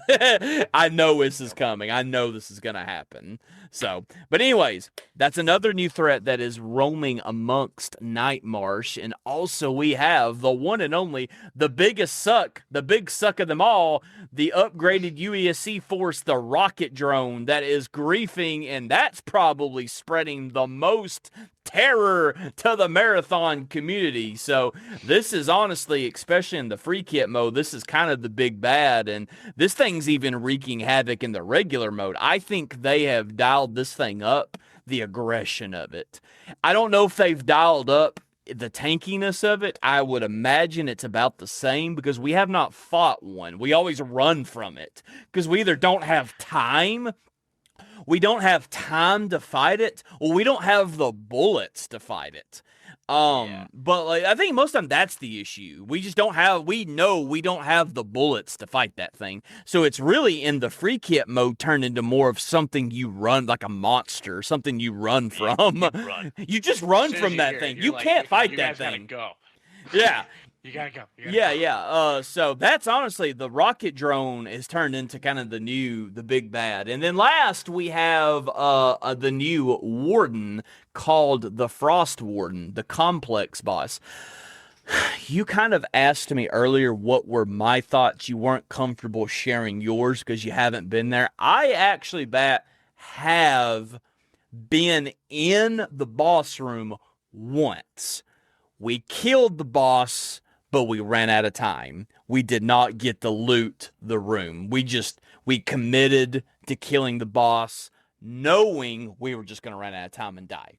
I know this is coming. I know this is going to happen. So, but anyways, that's another new threat that is roaming amongst Nightmarsh. And also we have the one and only, the big suck of them all, the upgraded UESC force, the rocket drone that is griefing, and that's probably spreading the most terror to the marathon community. So this is honestly, especially in the free kit mode, this is kind of the big bad, and this thing's even wreaking havoc in the regular mode. I think they have dialed this thing up, the aggression of it. I don't know if they've dialed up the tankiness of it. I would imagine it's about the same because we have not fought one. We always run from it because we either don't have time, to fight it, or we don't have the bullets to fight it. But like, I think most of the time that's the issue. We know we don't have the bullets to fight that thing. So it's really in the free kit mode turned into more of something you run, like a monster, something you run from. You just run from that thing. You can't fight that thing. Go. Yeah. You gotta go. Yeah. So that's honestly, the rocket drone is turned into kind of the big bad. And then last we have the new warden called the Frost Warden, the complex boss. You kind of asked me earlier what were my thoughts. You weren't comfortable sharing yours because you haven't been there. I actually, have been in the boss room once. We killed the boss, but we ran out of time. We did not get to loot the room. We committed to killing the boss, knowing we were just going to run out of time and die.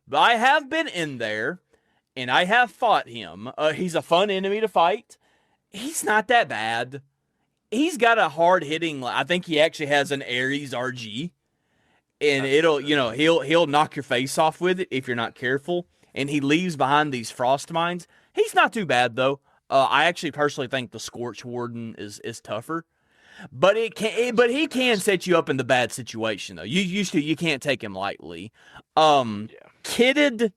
But I have been in there, and I have fought him. He's a fun enemy to fight. He's not that bad. He's got a hard-hitting, I think he actually has an Ares RG. And he'll knock your face off with it if you're not careful. And he leaves behind these frost mines. He's not too bad, though. I actually personally think the Scorch Warden is tougher. But he can set you up in the bad situation, though. You can't take him lightly. Kitted,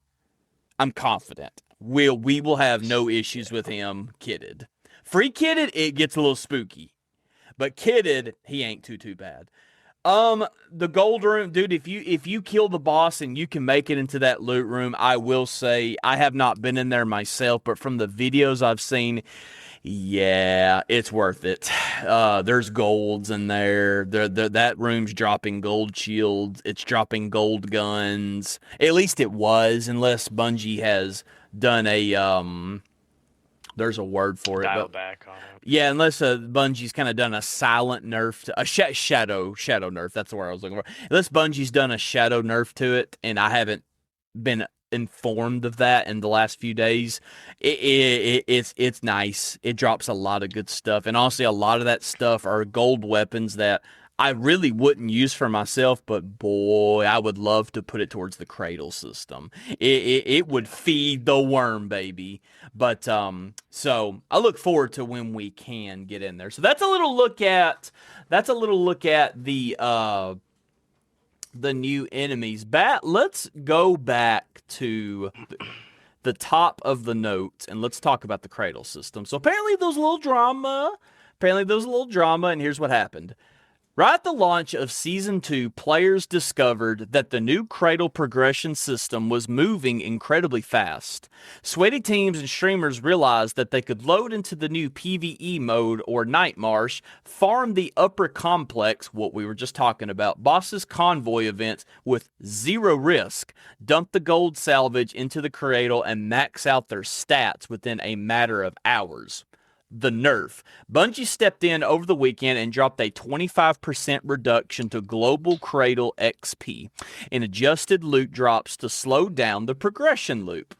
I'm confident. We will have no issues with him kitted. Free kitted, it gets a little spooky. But kitted, he ain't too bad. The gold room, dude, if you kill the boss and you can make it into that loot room, I will say I have not been in there myself, but from the videos I've seen, yeah, it's worth it. There's golds in there. That room's dropping gold shields. It's dropping gold guns. At least it was, unless Bungie has done a there's a word for it, Dial but back on it. yeah, unless Bungie's kind of done a silent nerf to a shadow nerf. That's the word I was looking for. Unless Bungie's done a shadow nerf to it, and I haven't been informed of that in the last few days. It's nice. It drops a lot of good stuff, and honestly, a lot of that stuff are gold weapons that I really wouldn't use for myself, but boy, I would love to put it towards the Cradle system. It would feed the worm, baby. But so I look forward to when we can get in there. So that's a little look at the new enemies. Let's go back to the top of the notes and let's talk about the Cradle system. So apparently there was a little drama. And here's what happened. Right at the launch of Season 2, players discovered that the new Cradle progression system was moving incredibly fast. Sweaty teams and streamers realized that they could load into the new PvE mode or Night Marsh, farm the upper complex, what we were just talking about, bosses convoy events with zero risk, dump the gold salvage into the Cradle, and max out their stats within a matter of hours. The nerf. Bungie stepped in over the weekend and dropped a 25% reduction to global Cradle XP and adjusted loot drops to slow down the progression loop.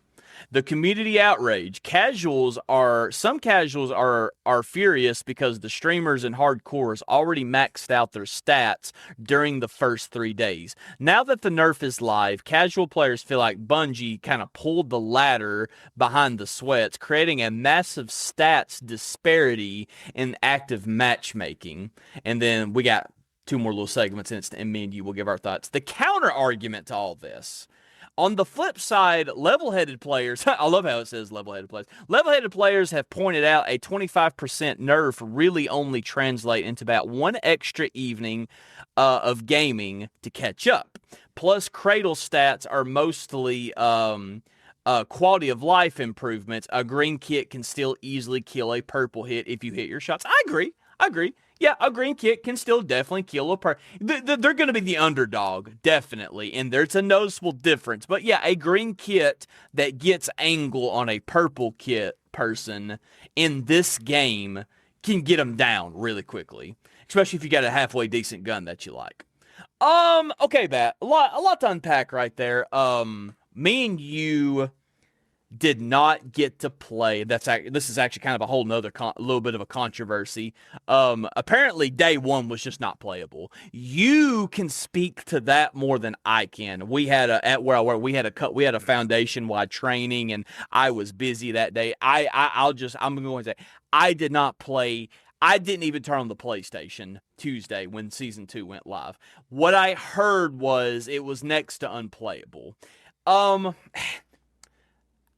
The community outrage. Some casuals are furious because the streamers and hardcores already maxed out their stats during the first 3 days. Now that the nerf is live, casual players feel like Bungie kind of pulled the ladder behind the sweats, creating a massive stats disparity in active matchmaking. And then we got two more little segments and me and you will give our thoughts. The counter argument to all this. On the flip side, level-headed players, I love how it says level-headed players. Level-headed players have pointed out a 25% nerf really only translate into about one extra evening of gaming to catch up. Plus, Cradle stats are mostly quality of life improvements. A green kit can still easily kill a purple hit if you hit your shots. I agree. Yeah, a green kit can still definitely kill a person. They're going to be the underdog, definitely, and there's a noticeable difference. But yeah, a green kit that gets angle on a purple kit person in this game can get them down really quickly, especially if you got a halfway decent gun that you like. Okay, Bat, a lot to unpack right there. Me and you did not get to play. This is actually kind of a whole nother little bit of a controversy. Apparently day one was just not playable. You can speak to that more than I can. We had we had a foundation wide training and I was busy that day. I'm going to say I did not play. I didn't even turn on the PlayStation Tuesday when Season 2 went live. What I heard was it was next to unplayable.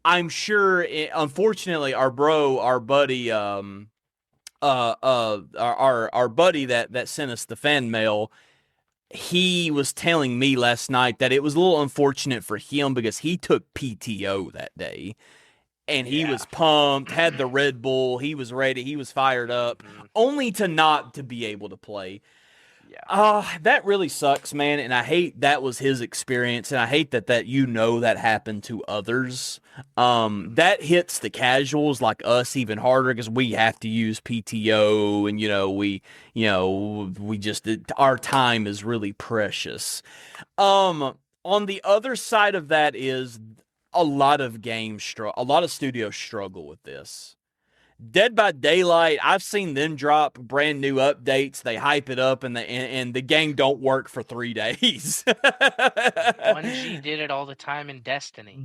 I'm sure, unfortunately, our buddy, our buddy that sent us the fan mail, he was telling me last night that it was a little unfortunate for him because he took PTO that day. And he was pumped, had the Red Bull, he was ready, he was fired up, only to not to be able to play. Yeah. That really sucks, man, and I hate that was his experience, and I hate that that happened to others. That hits the casuals like us even harder because we have to use PTO, and our time is really precious. On the other side of that is a lot of studios struggle with this. Dead by Daylight, I've seen them drop brand new updates. They hype it up, and the game don't work for 3 days. Bungie did it all the time in Destiny.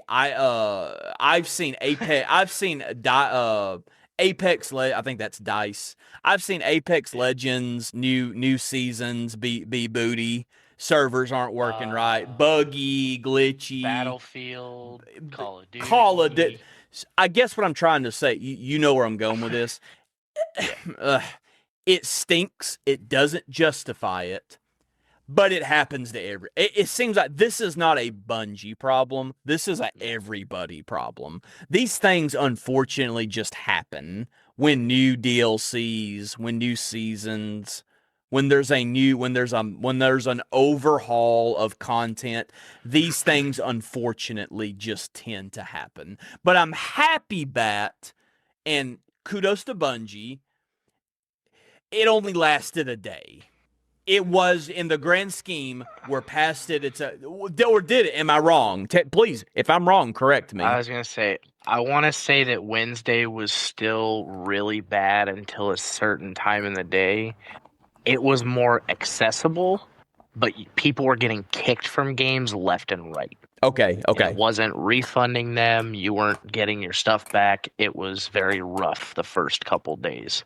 I've seen Apex. Apex. I think that's Dice. I've seen Apex Legends new seasons be booty. Servers aren't working right. Buggy, glitchy. Battlefield, Call of Duty. I guess what I'm trying to say, you know where I'm going with this. It stinks. It doesn't justify it, but it happens to every. It seems like this is not a Bungie problem. This is a everybody problem. These things, unfortunately, just happen when new DLCs, when new seasons, when there's an overhaul of content. These things, unfortunately, just tend to happen. But I'm happy that, and kudos to Bungie, it only lasted a day. It was, in the grand scheme, we're past it. Or did it? Am I wrong? Please, if I'm wrong, correct me. I was gonna say, I want to say that Wednesday was still really bad until a certain time in the day. It was more accessible, but people were getting kicked from games left and right. Okay. And it wasn't refunding them. You weren't getting your stuff back. It was very rough the first couple days.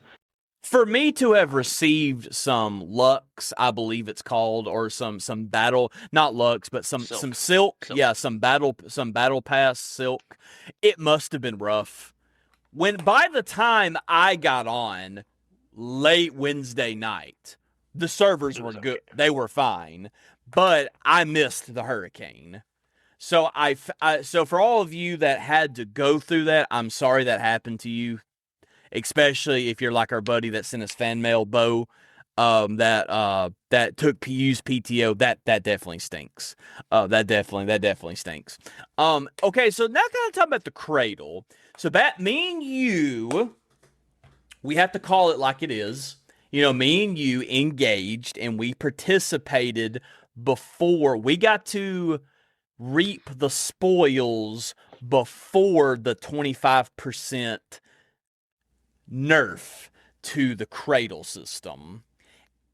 For me to have received some Lux, I believe it's called, or some battle, not Lux, but some silk. Yeah, some battle pass silk. It must have been rough. By the time I got on late Wednesday night, the servers were good. Okay. They were fine, but I missed the hurricane. So so for all of you that had to go through that, I'm sorry that happened to you. Especially if you're like our buddy that sent us fan mail, Bo, that used PTO. That definitely stinks. That definitely stinks. Okay, so now kind of talking about the Cradle. So that, me and you, we have to call it like it is. You know, me and you engaged and we participated before we got to reap the spoils before the 25% nerf to the Cradle system.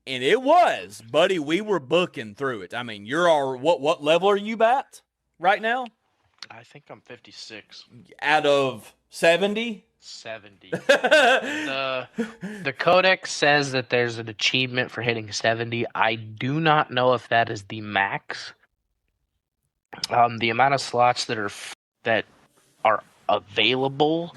And it was, buddy, we were booking through it. I mean, what level are you at right now? I think I'm 56. Out of 70? 70. The codex says that there's an achievement for hitting 70. I do not know if that is the max. The amount of slots that are available,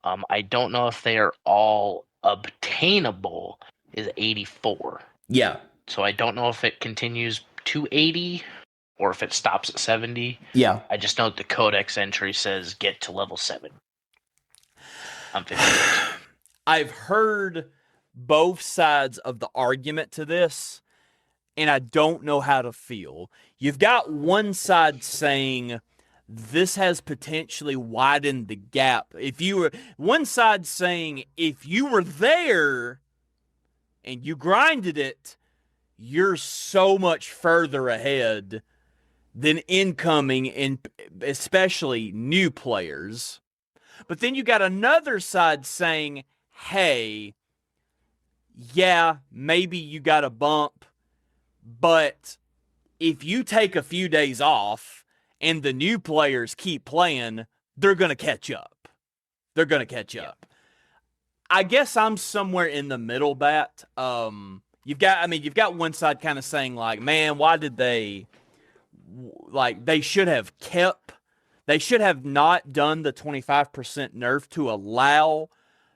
I don't know if they are all obtainable, is 84. Yeah. So I don't know if it continues to 80 or if it stops at 70. Yeah. I just know that the codex entry says get to level 7. I'm 56. I've heard both sides of the argument to this, and I don't know how to feel. You've got one side saying this has potentially widened the gap. One side saying if you were there and you grinded it, you're so much further ahead than incoming and especially new players. But then you got another side saying, hey, yeah, maybe you got a bump, but if you take a few days off and the new players keep playing, they're going to catch up. They're going to catch up. I guess I'm somewhere in the middle, Bat. You've got one side kind of saying like, man, why did they should have not done the 25% nerf to allow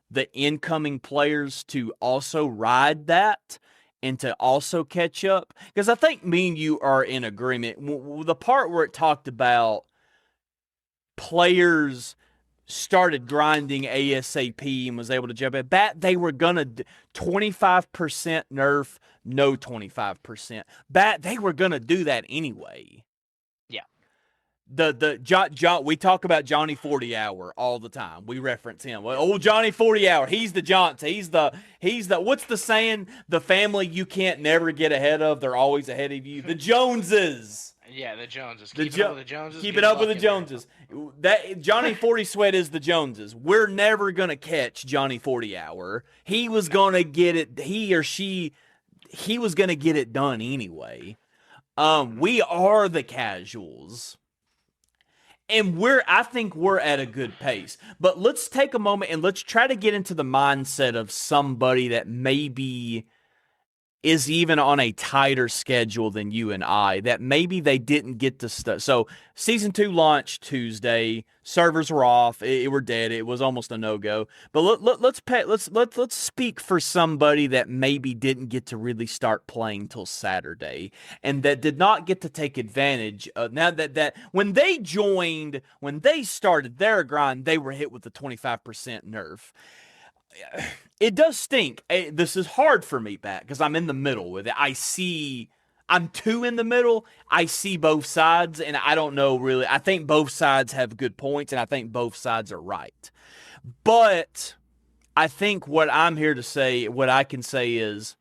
the incoming players to also ride that and to also catch up. Because I think me and you are in agreement. The part where it talked about players started grinding ASAP and was able to jump in, they were going to 25% nerf, no 25%. They were going to do that anyway. We talk about Johnny 40 Hour all the time. We reference him. Well, old Johnny 40 Hour. He's the Johnson. He's the what's the saying? The family you can't never get ahead of. They're always ahead of you. The Joneses. Yeah, the Joneses. Keep it up with the Joneses. Keep it up with the Joneses. That Johnny 40 Sweat is the Joneses. We're never gonna catch Johnny 40 Hour. He was gonna get it. He was gonna get it done anyway. We are the casuals. And I think we're at a good pace. But let's take a moment and let's try to get into the mindset of somebody that maybe is even on a tighter schedule than you and I, that maybe they didn't get to So season 2 launched Tuesday. Servers were off. It were dead. It was almost a no-go. But let's speak for somebody that maybe didn't get to really start playing till Saturday, and that did not get to take advantage of, now that when they started their grind, they were hit with the 25% nerf. It does stink. This is hard for me, Pat, because I'm in the middle with it. I'm too in the middle. I see both sides, and I don't know really. I think both sides have good points, and I think both sides are right. But I think what I can say is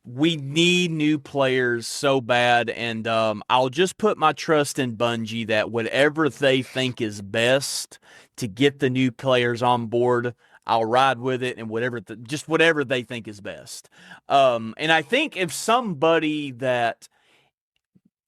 we need new players so bad, and I'll just put my trust in Bungie that whatever they think is best to get the new players on board, I'll ride with it, and whatever they think is best. And I think if somebody that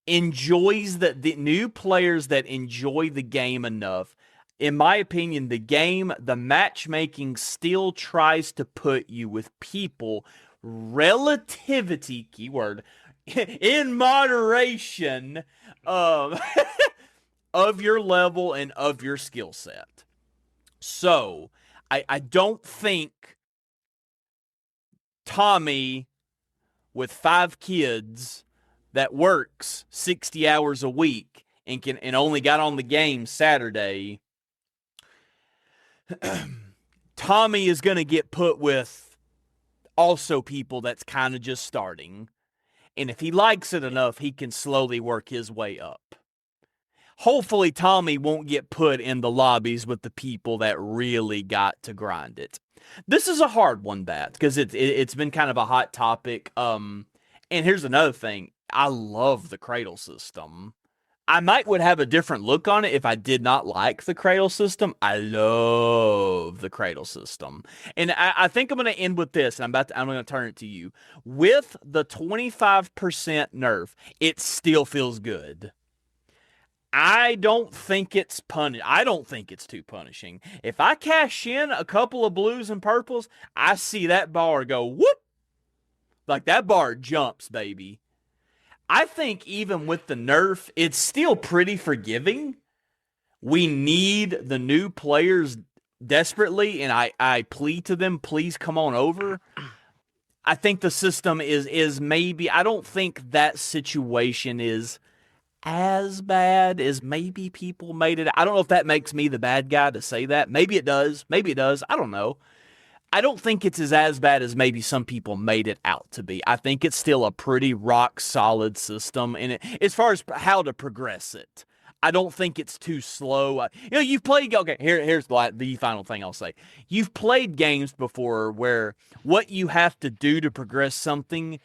enjoys the new players that enjoy the game enough, in my opinion, the matchmaking still tries to put you with people relativity keyword in moderation of of your level and of your skill set. So I don't think Tommy with 5 kids that works 60 hours a week and only got on the game Saturday, Tommy is going to get put with also people that's kind of just starting. And if he likes it enough, he can slowly work his way up. Hopefully, Tommy won't get put in the lobbies with the people that really got to grind it. This is a hard one, Bat, because it's been kind of a hot topic. And here's another thing. I love the Cradle system. I would have a different look on it if I did not like the Cradle system. I love the Cradle system. And I think I'm going to end with this, and I'm going to turn it to you. With the 25% nerf, it still feels good. I don't think it's too punishing. If I cash in a couple of blues and purples, I see that bar go whoop. Like that bar jumps, baby. I think even with the nerf, it's still pretty forgiving. We need the new players desperately, and I plead to them, please come on over. I think the system is maybe, I don't think that situation is as bad as maybe people made it. I don't know if that makes me the bad guy to say that. Maybe it does. Maybe it does. I don't know. I don't think it's as bad as maybe some people made it out to be. I think it's still a pretty rock solid system, and as far as how to progress it, I don't think it's too slow. You've played. Okay, here's the final thing I'll say. You've played games before where what you have to do to progress something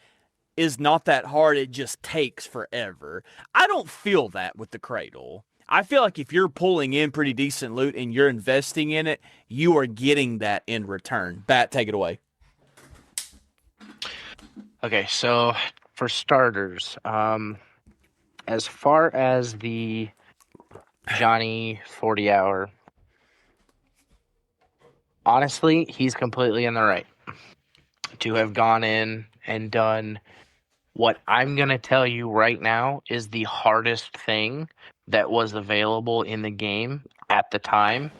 is not that hard. It just takes forever. I don't feel that with the Cradle. I feel like if you're pulling in pretty decent loot and you're investing in it, you are getting that in return. Bat, take it away. Okay, so for starters, as far as the Johnny 40-hour, honestly, he's completely in the right to have gone in and done what I'm going to tell you right now is the hardest thing that was available in the game at the time,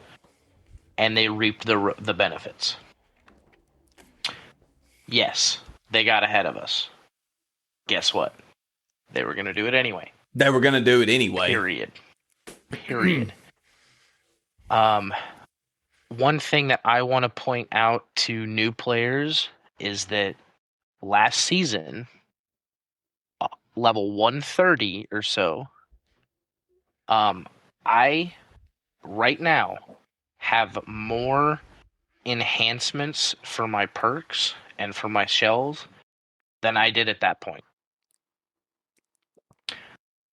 and they reaped the benefits. Yes, they got ahead of us. Guess what? They were going to do it anyway. They were going to do it anyway. Period. One thing that I want to point out to new players is that last season, level 130 or so, I right now have more enhancements for my perks and for my shells than I did at that point.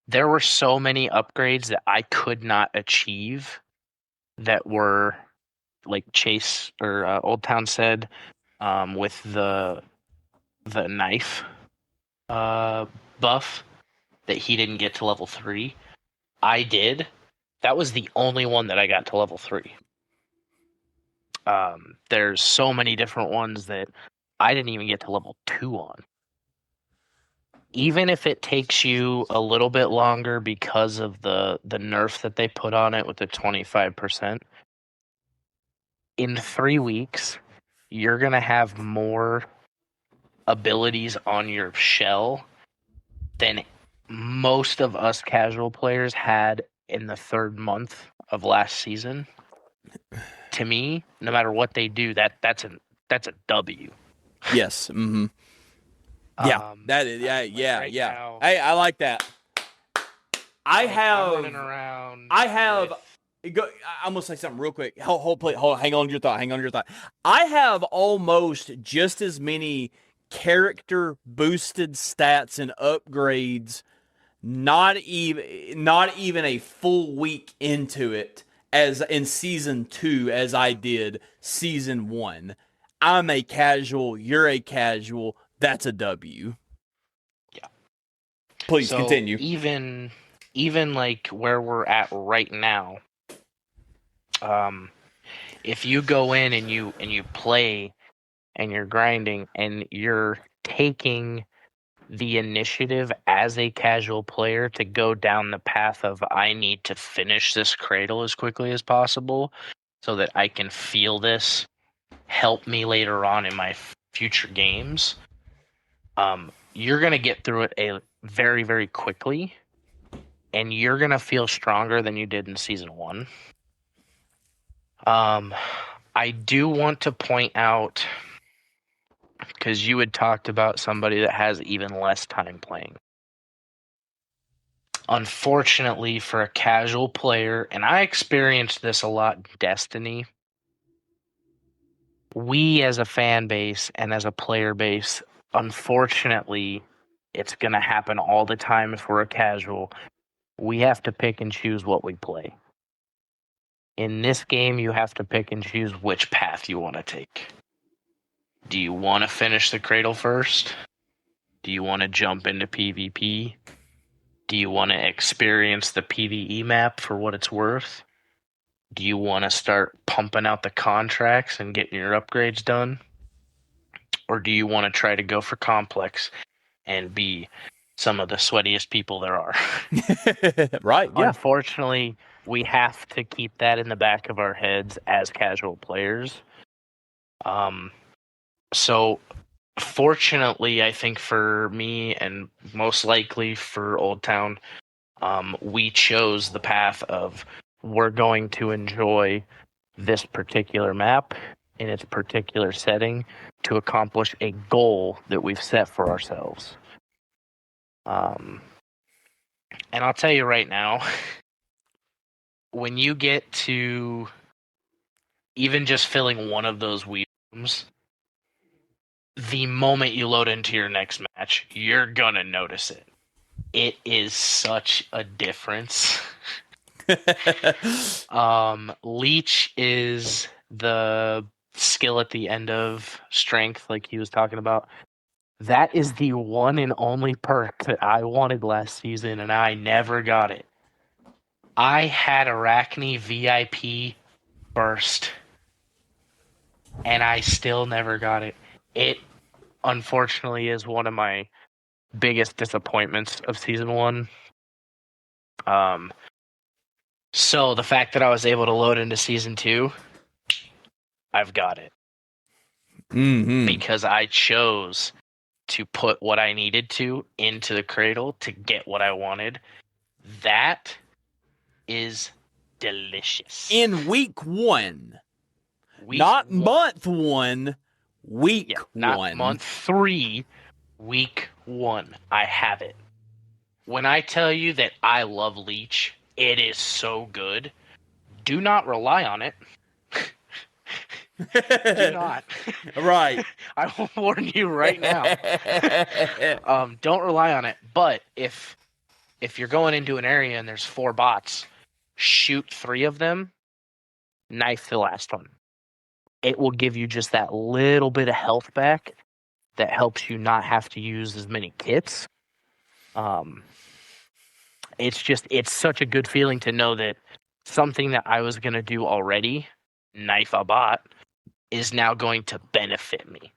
There were so many upgrades that I could not achieve that were, like Chase or Old Town said, with the knife buff that he didn't get to level 3. I did. That was the only one that I got to level 3. There's so many different ones that I didn't even get to level 2 on. even if it takes you a little bit longer because of the nerf that they put on it with the 25%, in 3 weeks, you're going to have more abilities on your shell than most of us casual players had in the 3rd month of last season. To me, no matter what they do, that's a W. Yes. Mm-hmm. Yeah. That is. Yeah. Like Yeah. right Yeah. now, Hey, I like that. I'm running around. I have. I'm gonna say something real quick. Hold. Hang on to your thought. Hang on to your thought. I have almost just as many character boosted stats and upgrades. Not even a full week into it as in season 2 as I did season 1. I'm a casual. You're a casual. That's a W. Yeah. Please So continue. even like where we're at right now, if you go in and you play and you're grinding and you're taking the initiative as a casual player to go down the path of I need to finish this cradle as quickly as possible so that I can feel this help me later on in my future games, you're going to get through it very, very quickly, and you're going to feel stronger than you did in season 1. I do want to point out, because you had talked about somebody that has even less time playing. Unfortunately, for a casual player, and I experienced this a lot in Destiny, we as a fan base and as a player base, unfortunately, it's going to happen all the time if we're a casual. We have to pick and choose what we play. In this game, you have to pick and choose which path you want to take. Do you want to finish the cradle first? Do you want to jump into PvP? Do you want to experience the PvE map for what it's worth? Do you want to start pumping out the contracts and getting your upgrades done? Or do you want to try to go for complex and be some of the sweatiest people there are? Right, yeah. Unfortunately, we have to keep that in the back of our heads as casual players. So fortunately, I think for me and most likely for Old Town, we chose the path of we're going to enjoy this particular map in its particular setting to accomplish a goal that we've set for ourselves. And I'll tell you right now, when you get to even just filling one of those wheel rooms, the moment you load into your next match, you're gonna notice it. It is such a difference. Leech is the skill at the end of strength, like he was talking about. That is the one and only perk that I wanted last season, and I never got it. I had Arachne VIP first, and I still never got it. It, unfortunately, is one of my biggest disappointments of season 1. So the fact that I was able to load into season 2, I've got it. Mm-hmm. Because I chose to put what I needed to into the cradle to get what I wanted. That is delicious. In week 1. Not month 1, week 1. Not month 3, week 1. I have it. When I tell you that I love Leech, it is so good. Do not rely on it. Do not. Right. I will warn you right now. Don't rely on it. But if you're going into an area and there's 4 bots, shoot 3 of them, knife the last one. It will give you just that little bit of health back that helps you not have to use as many kits. It's such a good feeling to know that something that I was going to do already, knife a bot, is now going to benefit me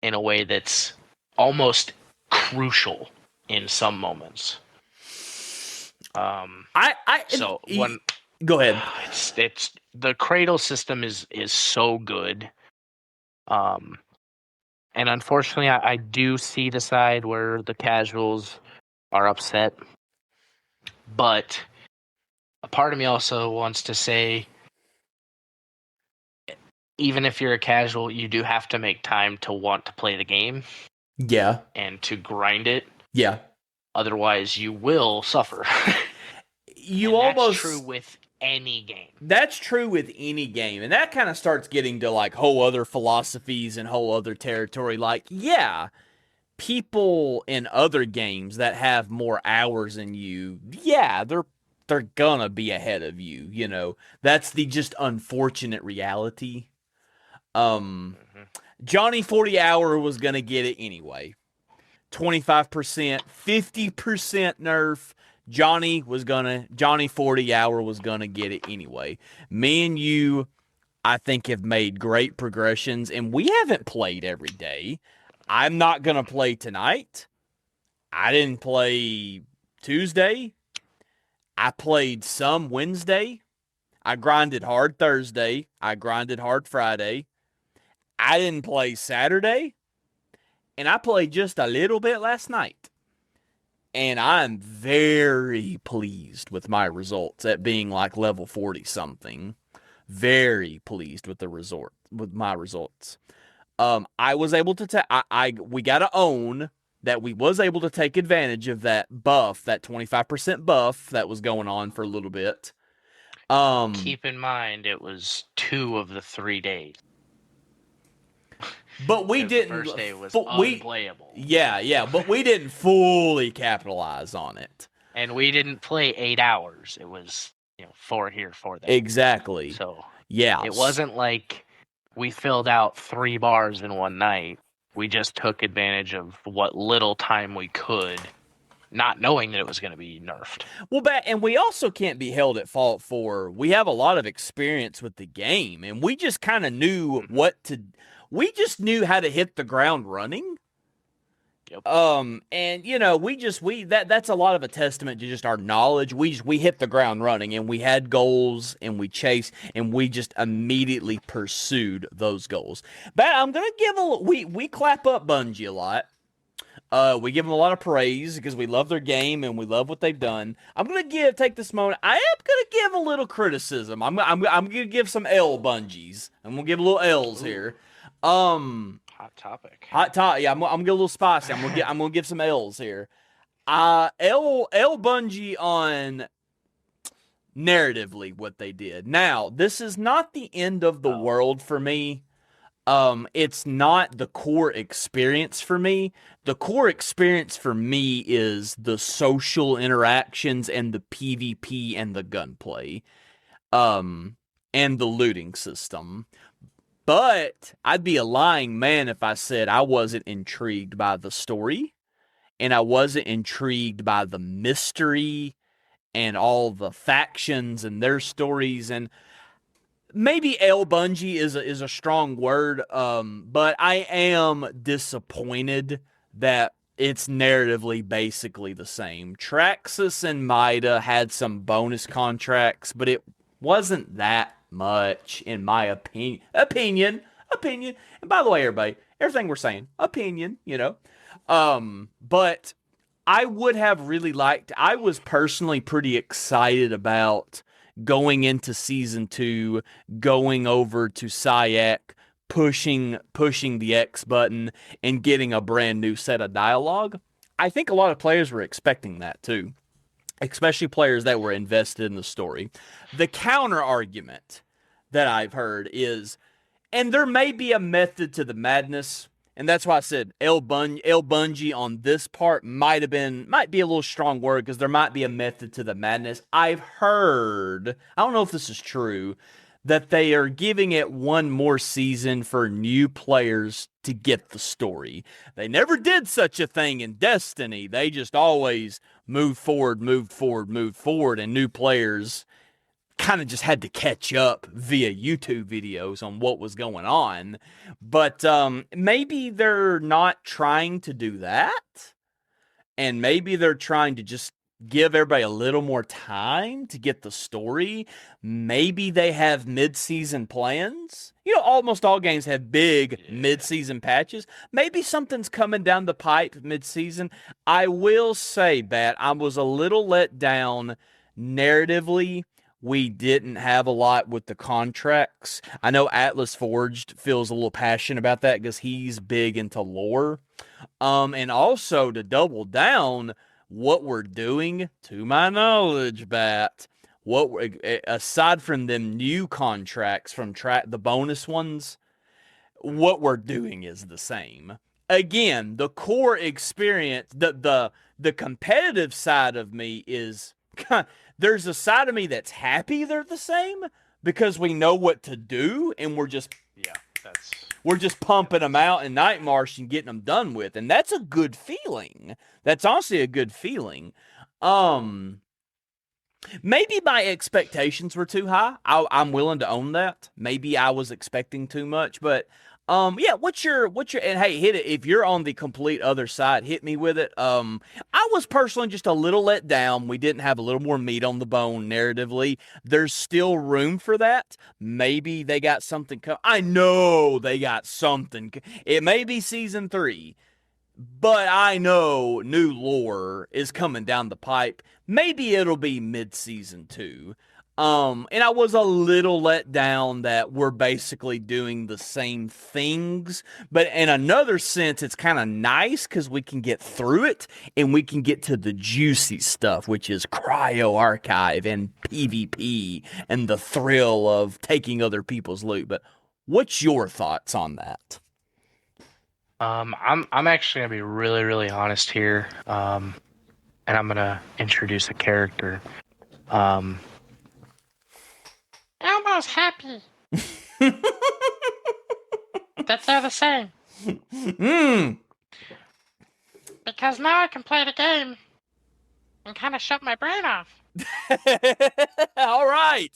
in a way that's almost crucial in some moments. So one, go ahead. it's the Cradle system is so good. And unfortunately, I do see the side where the casuals are upset, but a part of me also wants to say, even if you're a casual, you do have to make time to want to play the game. Yeah. And to grind it. Yeah. Otherwise, you will suffer. That's true with any game. That's true with any game. And that kind of starts getting to like whole other philosophies and whole other territory. Like, yeah, people in other games that have more hours than you, yeah, they're gonna be ahead of you, you know. That's the just unfortunate reality. Johnny 40 Hour was gonna get it anyway. 25%, 50% nerf. Johnny 40 Hour was gonna get it anyway. Me and you, I think, have made great progressions, and we haven't played every day. I'm not gonna play tonight. I didn't play Tuesday. I played some Wednesday. I grinded hard Thursday. I grinded hard Friday. I didn't play Saturday. And I played just a little bit last night. And I'm very pleased with my results at being like level 40 something. Very pleased with my results. I was able to we got to own that we was able to take advantage of that buff, that 25% buff that was going on for a little bit. Keep in mind, it was 2 of the 3 days. But we didn't. The first day was unplayable. Yeah, but we didn't fully capitalize on it. And we didn't play 8 hours. It was 4 here, 4 there. Exactly. So yeah, it wasn't like we filled out 3 bars in one night. We just took advantage of what little time we could, not knowing that it was going to be nerfed. Well, and we also can't be held at fault for, we have a lot of experience with the game, and we just kind of knew we just knew how to hit the ground running. Yep. And that's a lot of a testament to just our knowledge. We hit the ground running, and we had goals, and we chased, and we just immediately pursued those goals. But I'm gonna give we clap up Bungie a lot. We give them a lot of praise because we love their game and we love what they've done. I'm gonna take this moment. I am gonna give a little criticism. I'm gonna give some Bungies. I'm gonna give a little L's here. Hot topic. Yeah, I'm gonna get a little spicy. I'm gonna give some L's here. L Bungie on narratively what they did. Now, this is not the end of the world for me. It's not the core experience for me. The core experience for me is the social interactions and the PvP and the gunplay, and the looting system. But I'd be a lying man if I said I wasn't intrigued by the story, and I wasn't intrigued by the mystery and all the factions and their stories. And maybe L Bungie is a strong word, but I am disappointed that it's narratively basically the same. Traxxas and Mida had some bonus contracts, but it wasn't that much, in my opinion. Opinion. And by the way, everybody, everything we're saying, opinion, But I would have really liked, I was personally pretty excited about going into season 2, going over to Sayek, pushing the X button and getting a brand new set of dialogue. I think a lot of players were expecting that too, especially players that were invested in the story. The counter argument that I've heard is, and there may be a method to the madness, and that's why I said L Bungie on this part might be a little strong word, because there might be a method to the madness. I've heard, I don't know if this is true, that they are giving it one more season for new players to get the story. They never did such a thing in Destiny. They just always moved forward, and new players kind of just had to catch up via YouTube videos on what was going on. But maybe they're not trying to do that. and maybe they're trying to just give everybody a little more time to get the story. Maybe they have mid-season plans. Almost all games have big mid-season patches. Maybe something's coming down the pipe mid-season. I will say that I was a little let down narratively. We didn't have a lot with the contracts. I know Atlas Forged feels a little passionate about that because he's big into lore. And also to double down, what we're doing, to my knowledge, aside from them new contracts from the bonus ones, what we're doing is the same. Again, the core experience, the competitive side of me is there's a side of me that's happy they're the same because we know what to do and that's we're just pumping them out in Night March and getting them done with, and that's a good feeling. That's honestly a good feeling. Maybe my expectations were too high. I'm willing to own that. Maybe I was expecting too much, but yeah. What's your and hey, hit it if you're on the complete other side. Hit me with it. I was personally just a little let down. We didn't have a little more meat on the bone narratively. There's still room for that. Maybe they got something. I know they got something. It may be season 3. But I know new lore is coming down the pipe. Maybe it'll be mid-season 2. And I was a little let down that we're basically doing the same things. But in another sense, it's kind of nice because we can get through it and we can get to the juicy stuff, which is cryo archive and PvP and the thrill of taking other people's loot. But what's your thoughts on that? I'm actually gonna be really, really honest here. And I'm gonna introduce a character. Elmo's happy that they're the same. Because now I can play the game and kind of shut my brain off. All right.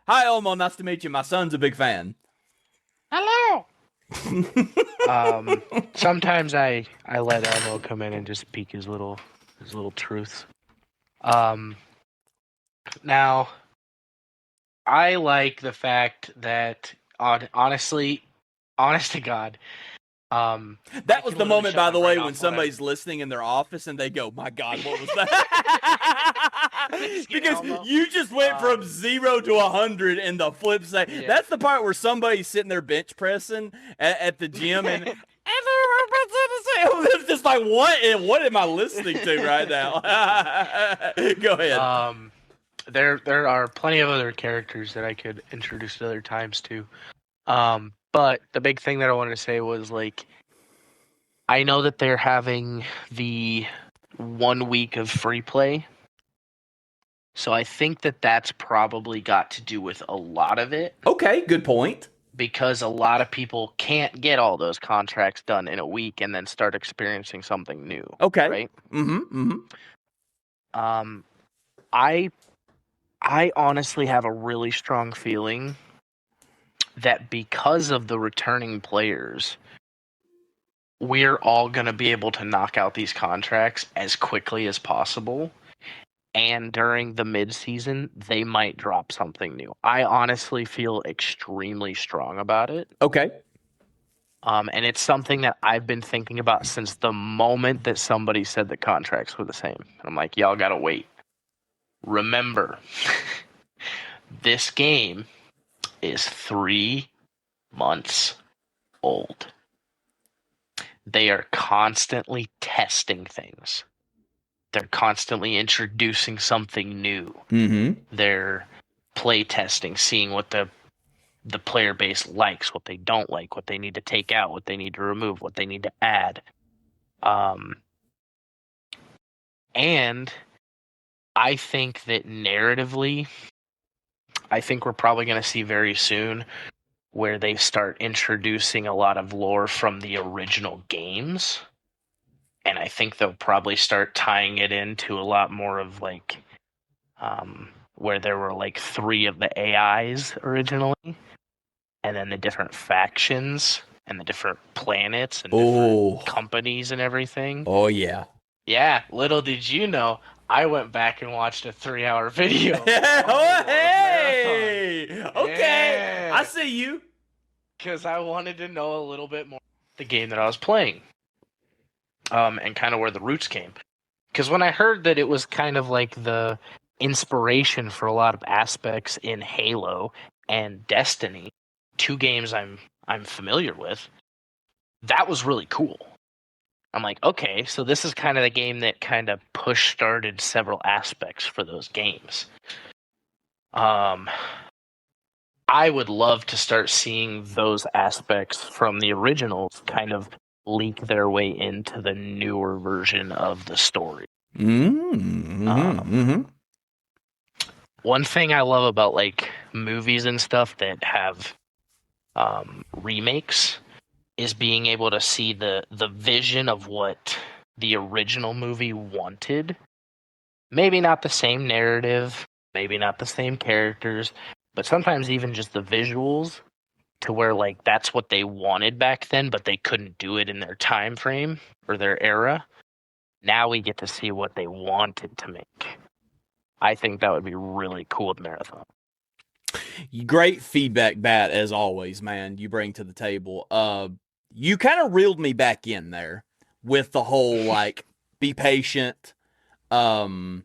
Hi, Elmo. Nice to meet you. My son's a big fan. Hello. Sometimes I let Elmo come in and just speak his little truths. Now, I like the fact that honest to God, that was the moment, by the way, when somebody's listening in their office and they go, "My God, what was that?" Because you just went from 0 to 100 in the flip side. Yeah. That's the part where somebody's sitting there bench pressing at the gym and. It's just like, what am I listening to right now? Go ahead. There are plenty of other characters that I could introduce at other times too. But the big thing that I wanted to say was, like, I know that they're having the 1 week of free play. So I think that that's probably got to do with a lot of it. Okay, good point. Because a lot of people can't get all those contracts done in a week and then start experiencing something new. Okay. Right? Mm-hmm. Mm-hmm. I honestly have a really strong feeling that because of the returning players, we're all going to be able to knock out these contracts as quickly as possible. And during the mid-season, they might drop something new. I honestly feel extremely strong about it. Okay. And it's something that I've been thinking about since the moment that somebody said the contracts were the same. I'm like, y'all got to wait. Remember, this game is 3 months old. They are constantly testing things. They're constantly introducing something new. Mm-hmm. They're play testing, seeing what the player base likes, what they don't like, what they need to take out, what they need to remove, what they need to add. And I think that narratively, I think we're probably going to see very soon where they start introducing a lot of lore from the original games. And I think they'll probably start tying it into a lot more of, like, where there were like 3 of the AIs originally, and then the different factions and the different planets and different companies and everything. Oh, yeah. Yeah, little did you know, I went back and watched a 3-hour video of the God of Oh, War marathon. hey! Okay, I Yeah, see you. because I wanted to know a little bit more the game that I was playing, and kind of where the roots came. Because when I heard that it was kind of like the inspiration for a lot of aspects in Halo and Destiny, two games I'm familiar with, that was really cool. I'm like, okay, so this is kind of the game that kind of push started several aspects for those games. Um, I would love to start seeing those aspects from the originals kind of leak their way into the newer version of the story. Mm-hmm, Um, mm-hmm. One thing I love about like movies and stuff that have remakes is being able to see the vision of what the original movie wanted. Maybe not the same narrative, maybe not the same characters, but sometimes even just the visuals to where like that's what they wanted back then, but they couldn't do it in their time frame or their era. Now we get to see what they wanted to make. I think that would be really cool with Marathon. Great feedback, Bat, as always, man. You bring to the table. You kind of reeled me back in there with the whole like, be patient. Um,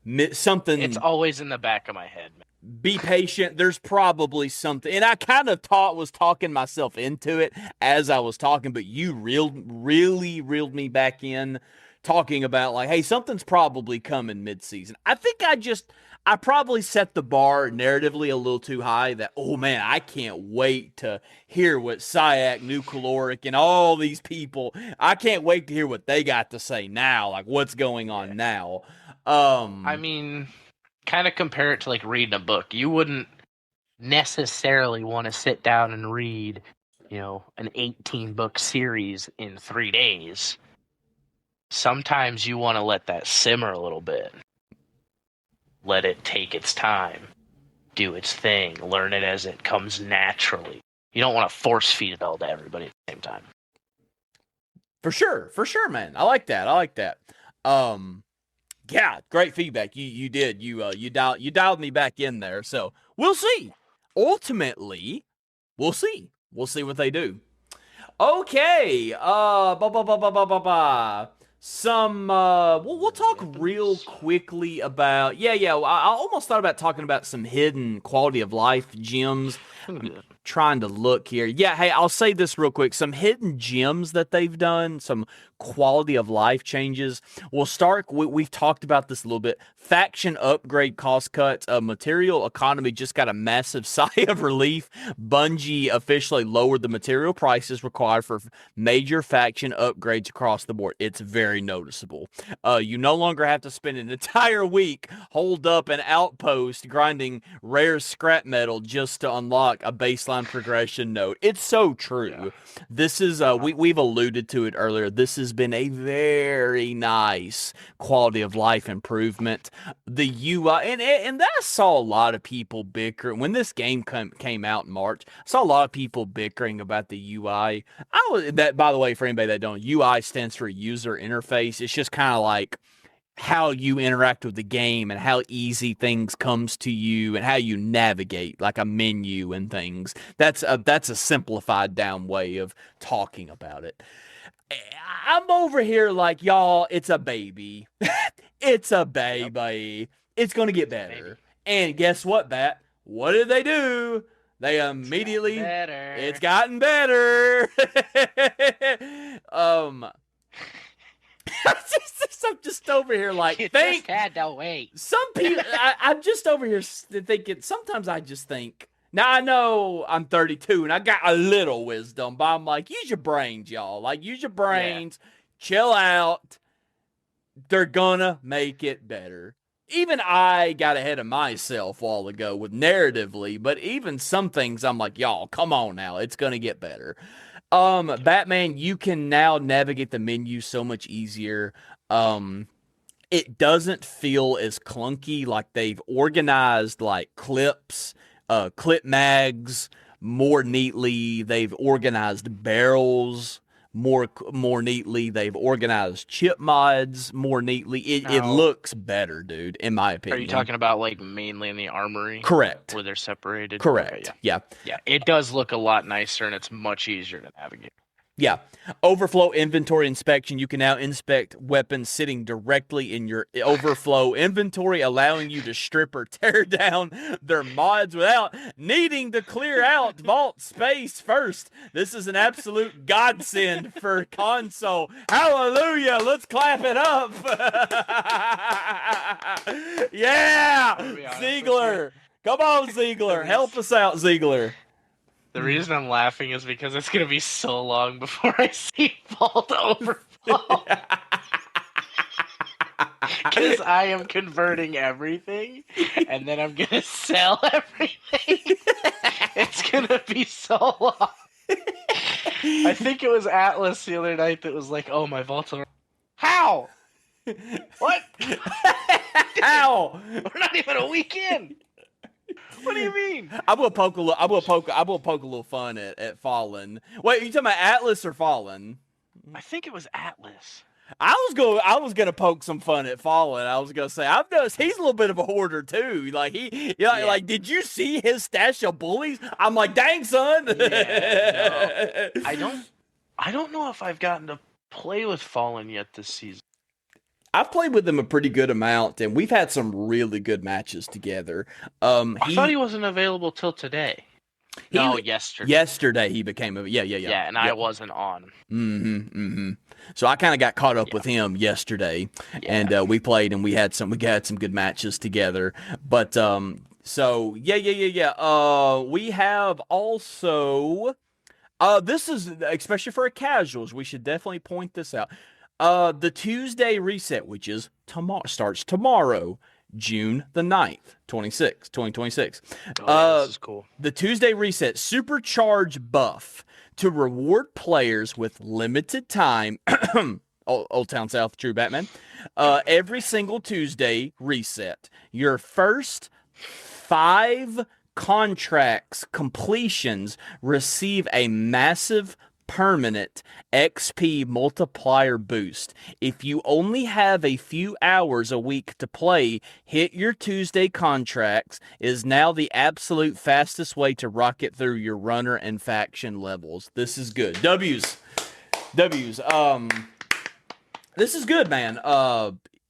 It's something always in the back of my head, man. be patient. There's probably something, and I kind of was talking myself into it as I was talking, but you really reeled me back in, talking about like, hey, something's probably coming mid-season. I probably set the bar narratively a little too high. That, oh man, I can't wait to hear what Syak, New Caloric, and all these people. I can't wait to hear what they got to say now, like what's going Yeah. on now. I mean, kind of compare it to like reading a book. You wouldn't necessarily want to sit down and read, an 18 book series in 3 days. Sometimes you want to let that simmer a little bit, let it take its time, do its thing, learn it as it comes naturally. You don't want to force feed it all to everybody at the same time. For sure, man. I like that. I like that. Um, yeah, great feedback. You did. You dialed me back in there. So we'll see. Ultimately, we'll see. We'll see what they do. Okay. Ba ba ba ba ba ba ba. Some. We'll talk real quickly about. Yeah. I almost thought about talking about some hidden quality of life gems. I'm trying to look here. Yeah. Hey, I'll say this real quick. Some hidden gems that they've done. Some quality of life changes. We'll start. We've talked about this a little bit. Faction upgrade cost cuts. Material economy just got a massive sigh of relief. Bungie officially lowered the material prices required for major faction upgrades across the board. It's very noticeable. You no longer have to spend an entire week holed up an outpost grinding rare scrap metal just to unlock a baseline progression node. It's so true. Yeah. This is we've alluded to it earlier. This has been a very nice quality of life improvement. The UI and I saw a lot of people bicker when this game came out in March. I saw a lot of people bickering about the UI. That, by the way, for anybody that don't, UI stands for user interface. It's just kind of like how you interact with the game and how easy things comes to you and how you navigate like a menu and things. That's a simplified down way of talking about it. I'm over here like, y'all, it's a baby. It's a baby. Yep. It's going to get better. And guess what, Bat? What did they do? They immediately it's gotten better. I'm just over here like, you just had to wait. Some people, I'm just over here thinking. Sometimes I just think. Now I know I'm 32 and I got a little wisdom, but I'm like, use your brains, y'all. Like, use your brains, chill out. They're gonna make it better. Even I got ahead of myself a while ago with narratively, but even some things I'm like, y'all, come on now, it's gonna get better. Batman, you can now navigate the menu so much easier. It doesn't feel as clunky, like they've organized like clips, clip mags more neatly. They've organized barrels more neatly. They've organized chip mods more neatly. It Now, looks better, dude, in my are you opinion. talking about like mainly in the armory Correct. where they're separated? Okay, Correct. Yeah. yeah. It does look a lot nicer and it's much easier to navigate. Yeah. Overflow inventory inspection. You can now inspect weapons sitting directly in your overflow inventory, allowing you to strip or tear down their mods without needing to clear out vault space first. This is an absolute godsend for console. Hallelujah. Let's clap it up. Yeah. Ziegler. Come on, Ziegler. Help us out, Ziegler. The reason I'm laughing is because it's going to be so long before I see Vault Overflow. Because I am converting everything, and then I'm going to sell everything. It's going to be so long. I think it was Atlas the other night that was like, oh, my Vault Overflow. How? What? How? We're not even a week in. What do you mean? I will poke a little fun at Fallen. Wait, are you talking about Atlas or Fallen? I think it was Atlas. I was gonna poke some fun at Fallen. I was gonna say I've noticed he's a little bit of a hoarder too. Like like did you see his stash of bullies? I'm like, dang son. Yeah, no. I don't know if I've gotten to play with Fallen yet this season. I've played with him a pretty good amount, and we've had some really good matches together. I thought he wasn't available till today. No, yesterday. Yesterday he became yeah. Yeah, and I wasn't on. So I kind of got caught up with him yesterday, and we played and we had some good matches together. But so yeah. We have also this is especially for casuals. We should definitely point this out. The Tuesday reset, which is tomorrow, starts tomorrow, June the 9th, 2026. This is cool. The Tuesday reset, supercharge buff to reward players with limited time. Old Town South, true Batman. Every single Tuesday reset, your first 5 contracts completions receive a massive permanent XP multiplier boost. If you only have a few hours a week to play, hit your Tuesday contracts is now the absolute fastest way to rocket through your runner and faction levels. This is good. W's. This is good, man.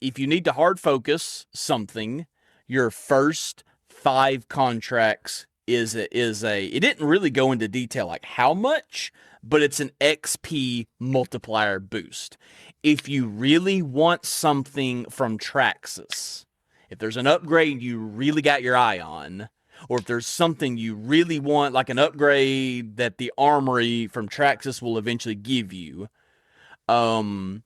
If you need to hard focus something, your first 5 contracts is a it didn't really go into detail like how much, but it's an XP multiplier boost. If you really want something from Traxxas, if there's an upgrade you really got your eye on, or if there's something you really want, like an upgrade that the armory from Traxxas will eventually give you, do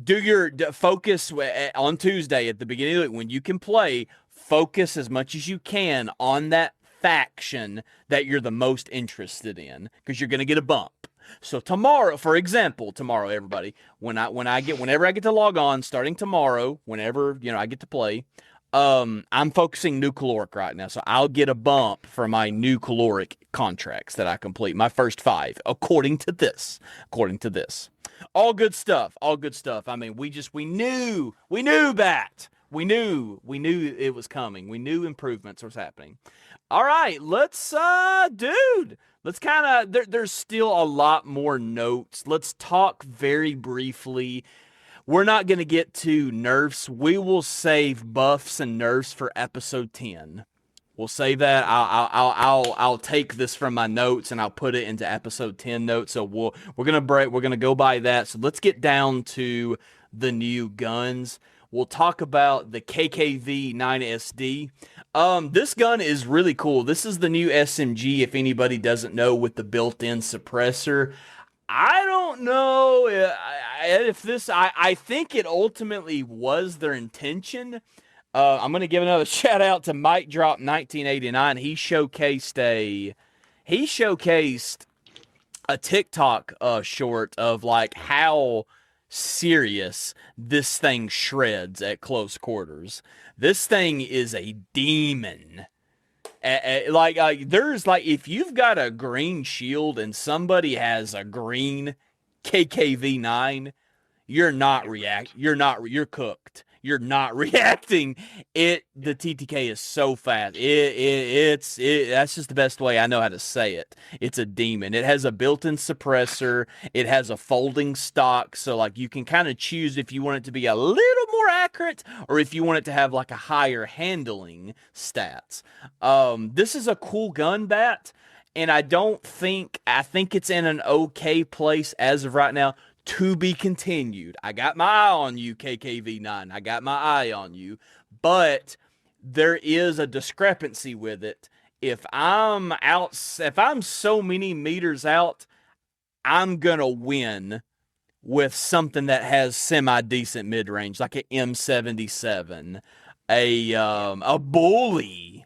your focus on Tuesday at the beginning of it when you can play. Focus as much as you can on that faction that you're the most interested in, because you're going to get a bump. So tomorrow, for example, everybody, whenever I get to log on starting tomorrow, whenever I get to play, I'm focusing new caloric right now, so I'll get a bump for my new caloric contracts that I complete, my first 5 according to this. All good stuff. I mean, we knew that. We knew it was coming. We knew improvements was happening. All right, let's kind of, there's still a lot more notes. Let's talk very briefly. We're not going to get to nerfs. We will save buffs and nerfs for episode 10. We'll save that. I'll take this from my notes and I'll put it into episode 10 notes. So we're gonna go by that. So let's get down to the new guns. We'll talk about the KKV 9SD. This gun is really cool. This is the new SMG, if anybody doesn't know, with the built-in suppressor. I don't know if this, I think it ultimately was their intention. I'm going to give another shout out to Mike Drop 1989. He showcased a TikTok short of like how serious this thing shreds at close quarters. This thing is a demon. There's like, if you've got a green shield and somebody has a green KKV9, you're cooked. You're not reacting. The TTK is so fast. That's just the best way I know how to say it. It's a demon. It has a built-in suppressor. It has a folding stock, so like you can kind of choose if you want it to be a little more accurate or if you want it to have like a higher handling stats. This is a cool gun bat, and I think it's in an okay place as of right now. To be continued. I got my eye on you, KKV9. I got my eye on you. But there is a discrepancy with it. If I'm so many meters out, I'm going to win with something that has semi decent mid range, like an M77, a bully.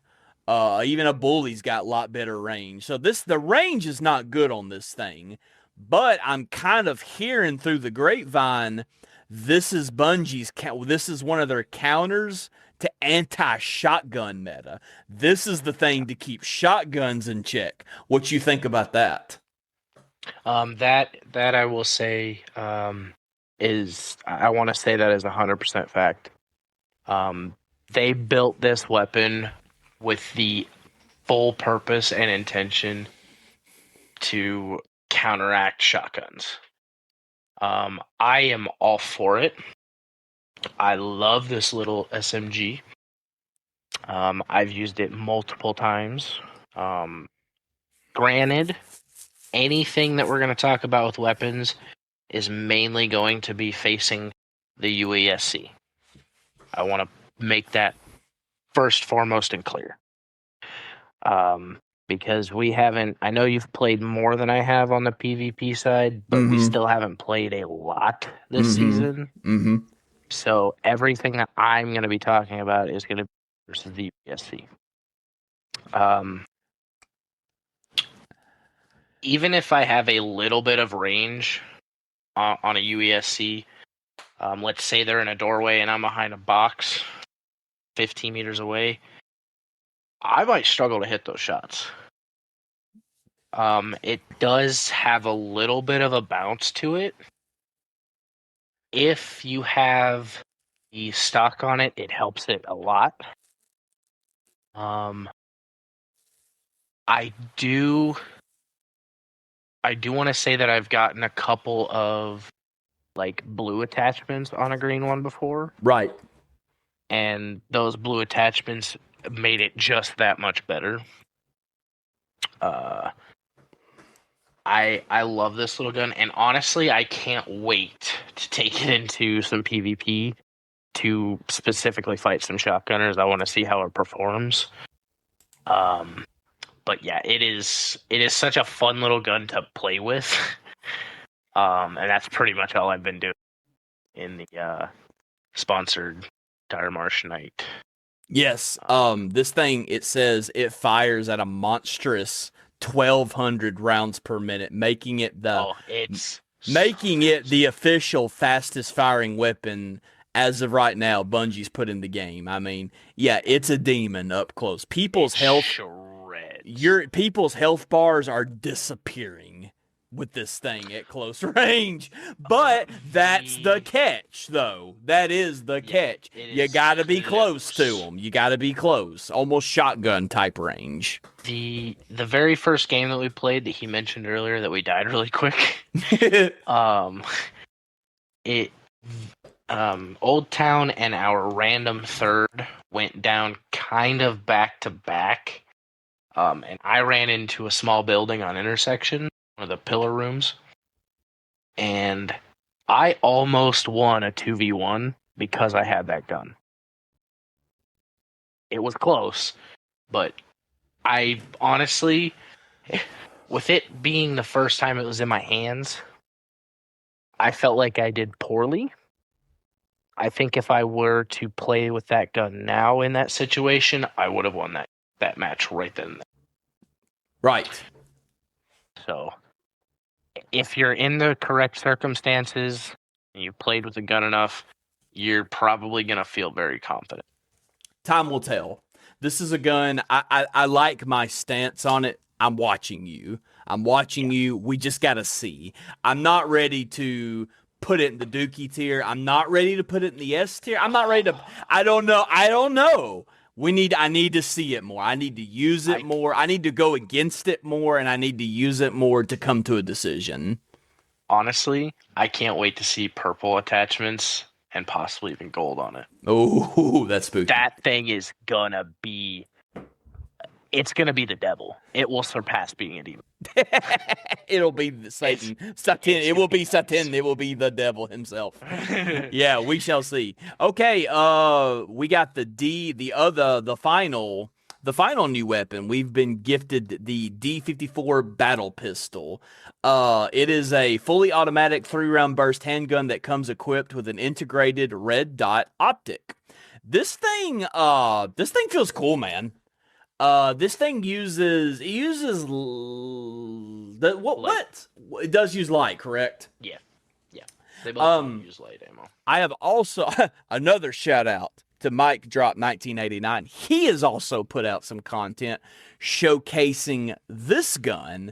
Even a bully's got a lot better range. So the range is not good on this thing, but I'm kind of hearing through the grapevine, this is this is one of their counters to anti-shotgun meta. This is the thing to keep shotguns in check. What you think about that? That I will say is I want to say that is 100% fact. They built this weapon with the full purpose and intention to counteract shotguns. I am all for it. I love this little SMG. I've used it multiple times. Granted, anything that we're going to talk about with weapons is mainly going to be facing the UASC. I want to make that first, foremost, and clear. Because we haven't, I know you've played more than I have on the PvP side, but we still haven't played a lot this season. So everything that I'm going to be talking about is going to be versus the UASC. Even if I have a little bit of range on a UESC, let's say they're in a doorway and I'm behind a box 15 meters away, I might struggle to hit those shots. It does have a little bit of a bounce to it. If you have the stock on it, it helps it a lot. I do want to say that I've gotten a couple of like blue attachments on a green one before. Right. And those blue attachments made it just that much better. I love this little gun, and honestly, I can't wait to take it into some PvP to specifically fight some shotgunners. I want to see how it performs. But yeah, it is such a fun little gun to play with. And that's pretty much all I've been doing in the sponsored Dire Marsh Night. Yes. This thing, it says it fires at a monstrous 1,200 rounds per minute, making it the official fastest firing weapon as of right now. Bungie's put in the game. I mean, yeah, it's a demon up close. People's health bars are disappearing with this thing at close range. But that's the catch, though. That is the catch. You got to be close to them. You got to be close. Almost shotgun type range. The very first game that we played that he mentioned earlier that we died really quick. Old Town and our random third went down kind of back to back. And I ran into a small building on intersection, one of the pillar rooms, and I almost won a 2v1 because I had that gun. It was close, but I honestly, with it being the first time it was in my hands, I felt like I did poorly. I think if I were to play with that gun now in that situation, I would have won that match right then. Right. So, if you're in the correct circumstances and you played with the gun enough, you're probably going to feel very confident. Time will tell. This is a gun. I like my stance on it. I'm watching you. I'm watching you. We just got to see. I'm not ready to put it in the Dookie tier. I'm not ready to put it in the S tier. I'm not ready to. I don't know. I don't know. I need to see it more. I need to use it more. I need to go against it more, and I need to use it more to come to a decision. Honestly, I can't wait to see purple attachments and possibly even gold on it. Oh, that's spooky. That thing is gonna be. It's gonna be the devil. It will surpass being a demon. It'll be Satan. Satan. It will be Satan. It will be the devil himself. Yeah, we shall see. Okay, we got the final new weapon. We've been gifted the D54 battle pistol. It is a fully automatic 3-round burst handgun that comes equipped with an integrated red dot optic. This thing feels cool, man. This thing uses what? It does use light, correct? Yeah. They both use light ammo. I have also another shout out to Mike Drop 1989. He has also put out some content showcasing this gun,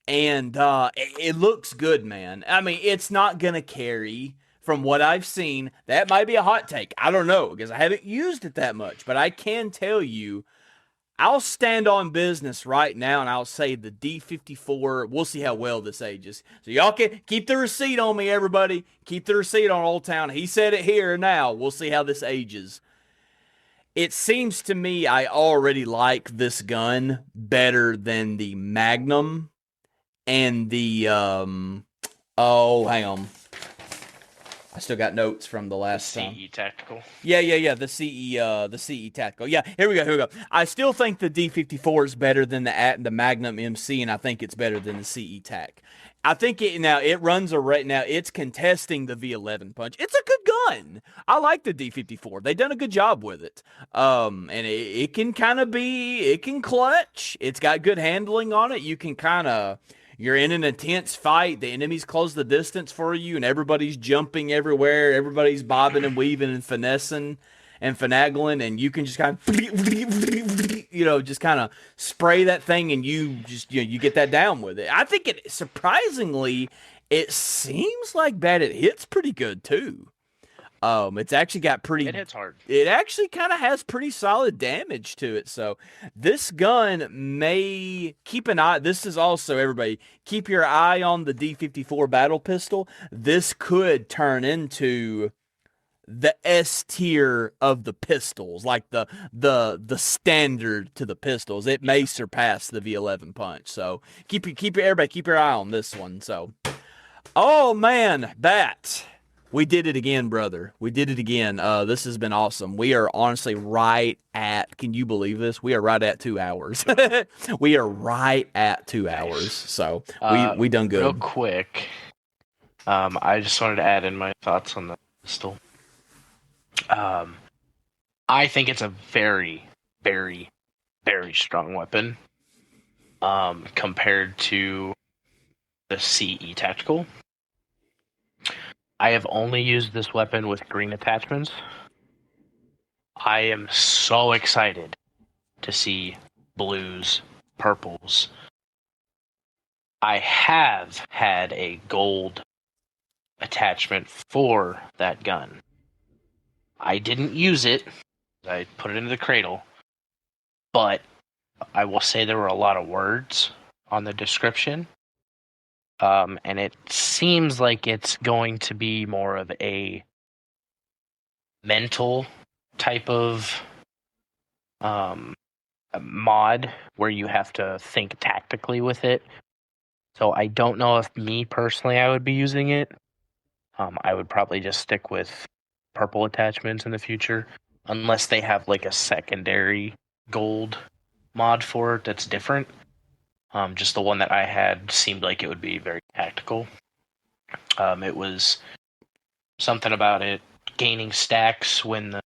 and it looks good, man. I mean, it's not gonna carry. From what I've seen, that might be a hot take. I don't know because I haven't used it that much, but I can tell you. I'll stand on business right now, and I'll say the D54, we'll see how well this ages. So y'all can keep the receipt on me, everybody. Keep the receipt on Old Town. He said it here now. We'll see how this ages. It seems to me I already like this gun better than the Magnum and the, hang on. I still got notes from the last time. CE Tactical. Yeah. The CE Tactical. Yeah, here we go. I still think the D54 is better than the Magnum MC, and I think it's better than the CE Tac. I think it runs now. It's contesting the V11 punch. It's a good gun. I like the D54. They've done a good job with it. And it can it can clutch. It's got good handling on it. You can you're in an intense fight. The enemies close the distance for you, and everybody's jumping everywhere. Everybody's bobbing and weaving and finessing and finagling, and you can just kind of spray that thing, and you get that down with it. I think it seems like it hits pretty good too. It's actually got It hits hard. It actually kind of has pretty solid damage to it. So this gun may keep an eye. This is also, everybody, keep your eye on the D54 battle pistol. This could turn into the S tier of the pistols, like the standard to the pistols. It may surpass the V11 punch. So everybody keep your eye on this one. So, oh man, we did it again, brother. We did it again. This has been awesome. We are honestly right at, can you believe this? We are right at 2 hours. We are right at 2 hours. So we done good. Real quick, I just wanted to add in my thoughts on the pistol. I think it's a very, very, very strong weapon compared to the CE Tactical. I have only used this weapon with green attachments. I am so excited to see blues, purples. I have had a gold attachment for that gun. I didn't use it. I put it into the Cradle. But I will say there were a lot of words on the description. And it seems like it's going to be more of a mental type of mod where you have to think tactically with it. So I don't know if me personally I would be using it. I would probably just stick with purple attachments in the future, unless they have like a secondary gold mod for it that's different. Just the one that I had seemed like it would be very tactical. It was something about it gaining stacks when the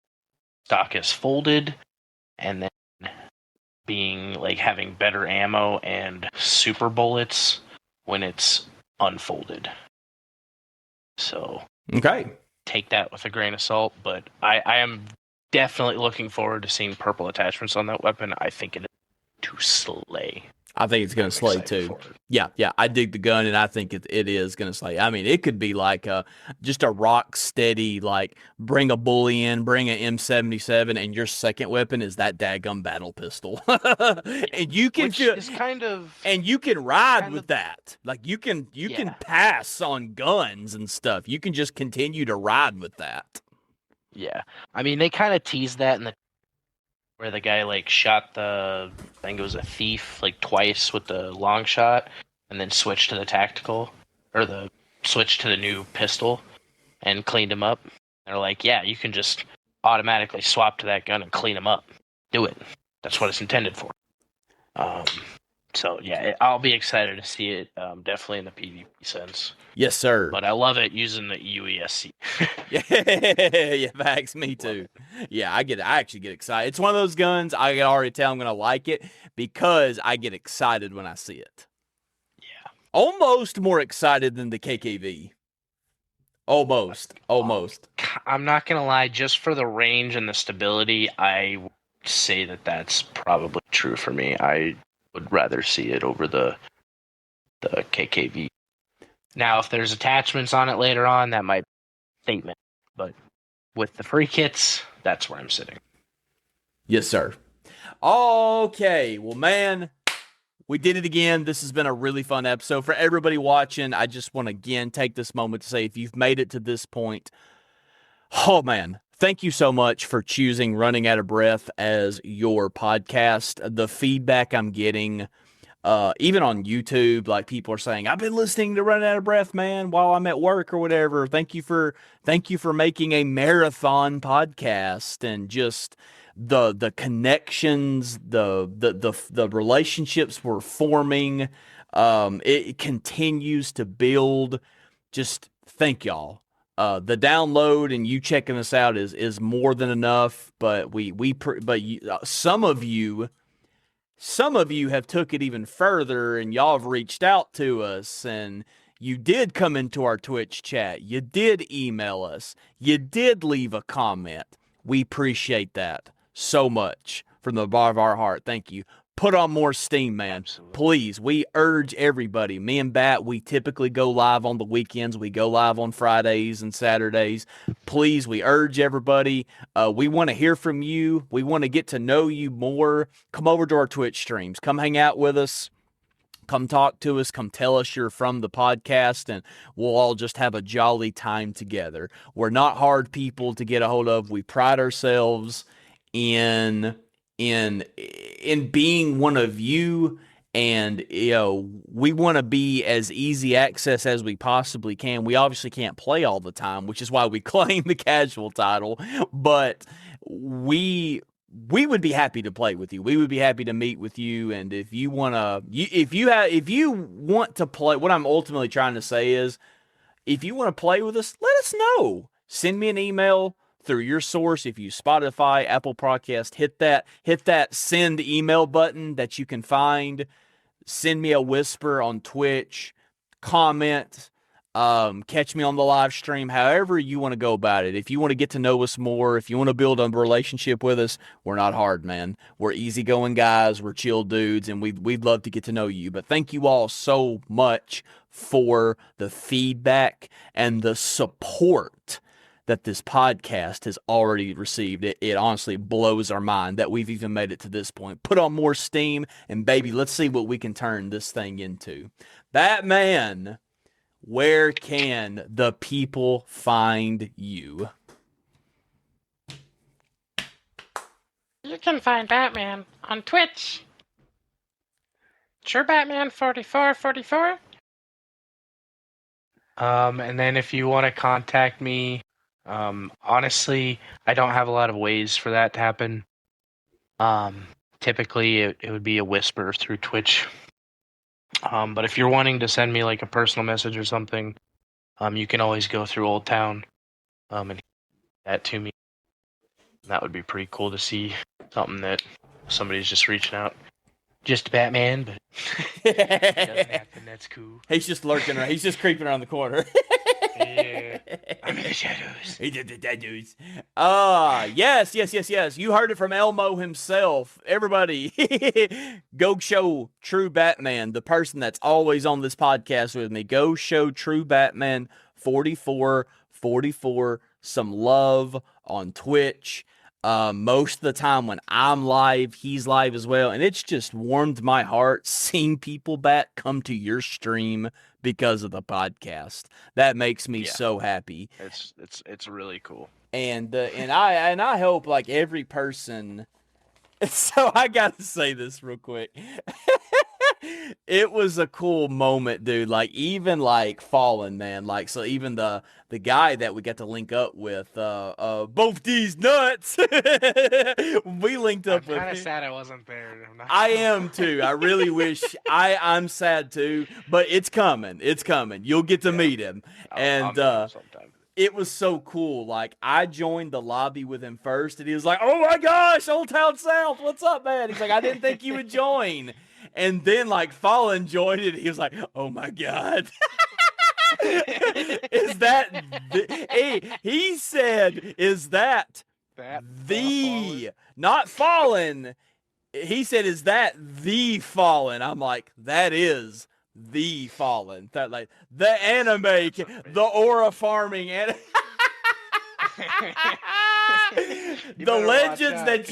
stock is folded, and then being like having better ammo and super bullets when it's unfolded. So okay, take that with a grain of salt, but I am definitely looking forward to seeing purple attachments on that weapon. I think it is to slay. I think it's going I'm to slay excited too. for it. Yeah, I dig the gun, and I think it is going to slay. I mean, it could be like just a rock steady, like bring a bully in, bring an M77, and your second weapon is that daggum battle pistol, Yeah. and you can Which feel, is kind of and you can it's ride kind with of that. Like you can yeah. pass on guns and stuff. You can just continue to ride with that. Yeah. I mean, they kind of teased that in the where the guy like shot the I think it was a thief like twice with the long shot and then switched to the tactical or the switched to the new pistol and cleaned him up. They're like, yeah, you can just automatically swap to that gun and clean him up. Do it. That's what it's intended for. Um, so yeah, I'll be excited to see it. Definitely in the PvP sense. Yes, sir. But I love it using the UESC. Yeah, facts. Me too. Yeah, I get it. I actually get excited. It's one of those guns I can already tell I'm gonna like it because I get excited when I see it. Yeah. Almost more excited than the KKV. Almost. I'm not gonna lie, just for the range and the stability, I would say that that's probably true for me. I would rather see it over the KKV. Now, if there's attachments on it later on, that might be a statement. But with the free kits, that's where I'm sitting. Yes, sir. Okay, well, man, we did it again. This has been a really fun episode. For everybody watching, I just want to again take this moment to say if you've made it to this point, oh man, thank you so much for choosing Running Out of Breath as your podcast. The feedback I'm getting, even on YouTube, like people are saying, I've been listening to Running Out of Breath, man, while I'm at work or whatever. Thank you for making a marathon podcast, and just the connections, the relationships we're forming. It continues to build. Just thank y'all. The download and you checking us out is more than enough, but some of you have took it even further, and y'all have reached out to us, and you did come into our Twitch chat. You did email us. You did leave a comment. We appreciate that so much from the bottom of our heart. Thank you. Put on more steam, man. Absolutely. Please, we urge everybody. Me and Bat, we typically go live on the weekends. We go live on Fridays and Saturdays. Please, we urge everybody. We want to hear from you. We want to get to know you more. Come over to our Twitch streams. Come hang out with us. Come talk to us. Come tell us you're from the podcast, and we'll all just have a jolly time together. We're not hard people to get a hold of. We pride ourselves in being one of you, and we want to be as easy access as we possibly can. We obviously can't play all the time, which is why we claim the casual title, but we would be happy to play with you. We would be happy to meet with you, and if you want to play, what I'm ultimately trying to say is, if you want to play with us, let us know. Send me an email through your source. If you Spotify, Apple Podcast, hit that send email button that you can find. Send me a whisper on Twitch, comment, catch me on the live stream, however you want to go about it. If you want to get to know us more, if you want to build a relationship with us, we're not hard, man. We're easygoing guys, we're chill dudes, and we'd love to get to know you. But thank you all so much for the feedback and the support that this podcast has already received. It honestly blows our mind that we've even made it to this point. Put on more steam, and baby, let's see what we can turn this thing into. Batman, where can the people find you? You can find Batman on Twitch. Sure, Batman 4444. And then if you want to contact me, honestly, I don't have a lot of ways for that to happen. Typically it would be a whisper through Twitch. But if you're wanting to send me like a personal message or something, you can always go through Old Town, and that to me. That would be pretty cool to see something that somebody's just reaching out. Just Batman, but it doesn't happen. That's cool. He's just lurking around. He's just creeping around the corner. Yeah. I'm in the shadows. He did the tattoos. Yes. You heard it from Elmo himself. Everybody, go show True Batman, the person that's always on this podcast with me. Go show True Batman 4444 some love on Twitch. Most of the time when I'm live, he's live as well. And it's just warmed my heart seeing people back come to your stream because of the podcast. That makes me so happy. It's really cool. And I hope like every person. So I gotta say this real quick. It was a cool moment, dude. Like even like Fallen, man. Like so even the guy that we got to link up with, both these nuts. We linked up with. I'm kind of sad I wasn't there. I am too. I really wish. I'm sad too, but it's coming. It's coming. You'll get to meet him. I'll sometime. It was so cool. Like I joined the lobby with him first, and he was like, "Oh my gosh, Old Town South, what's up, man?" He's like, "I didn't think you would join." And then like Fallen joined it. He was like, "Oh my god." Is that he said, "Is that the not Fallen?" He said, "Is that the Fallen?" I'm like, "That is the Fallen." That like the anime, the aura farming and the legends that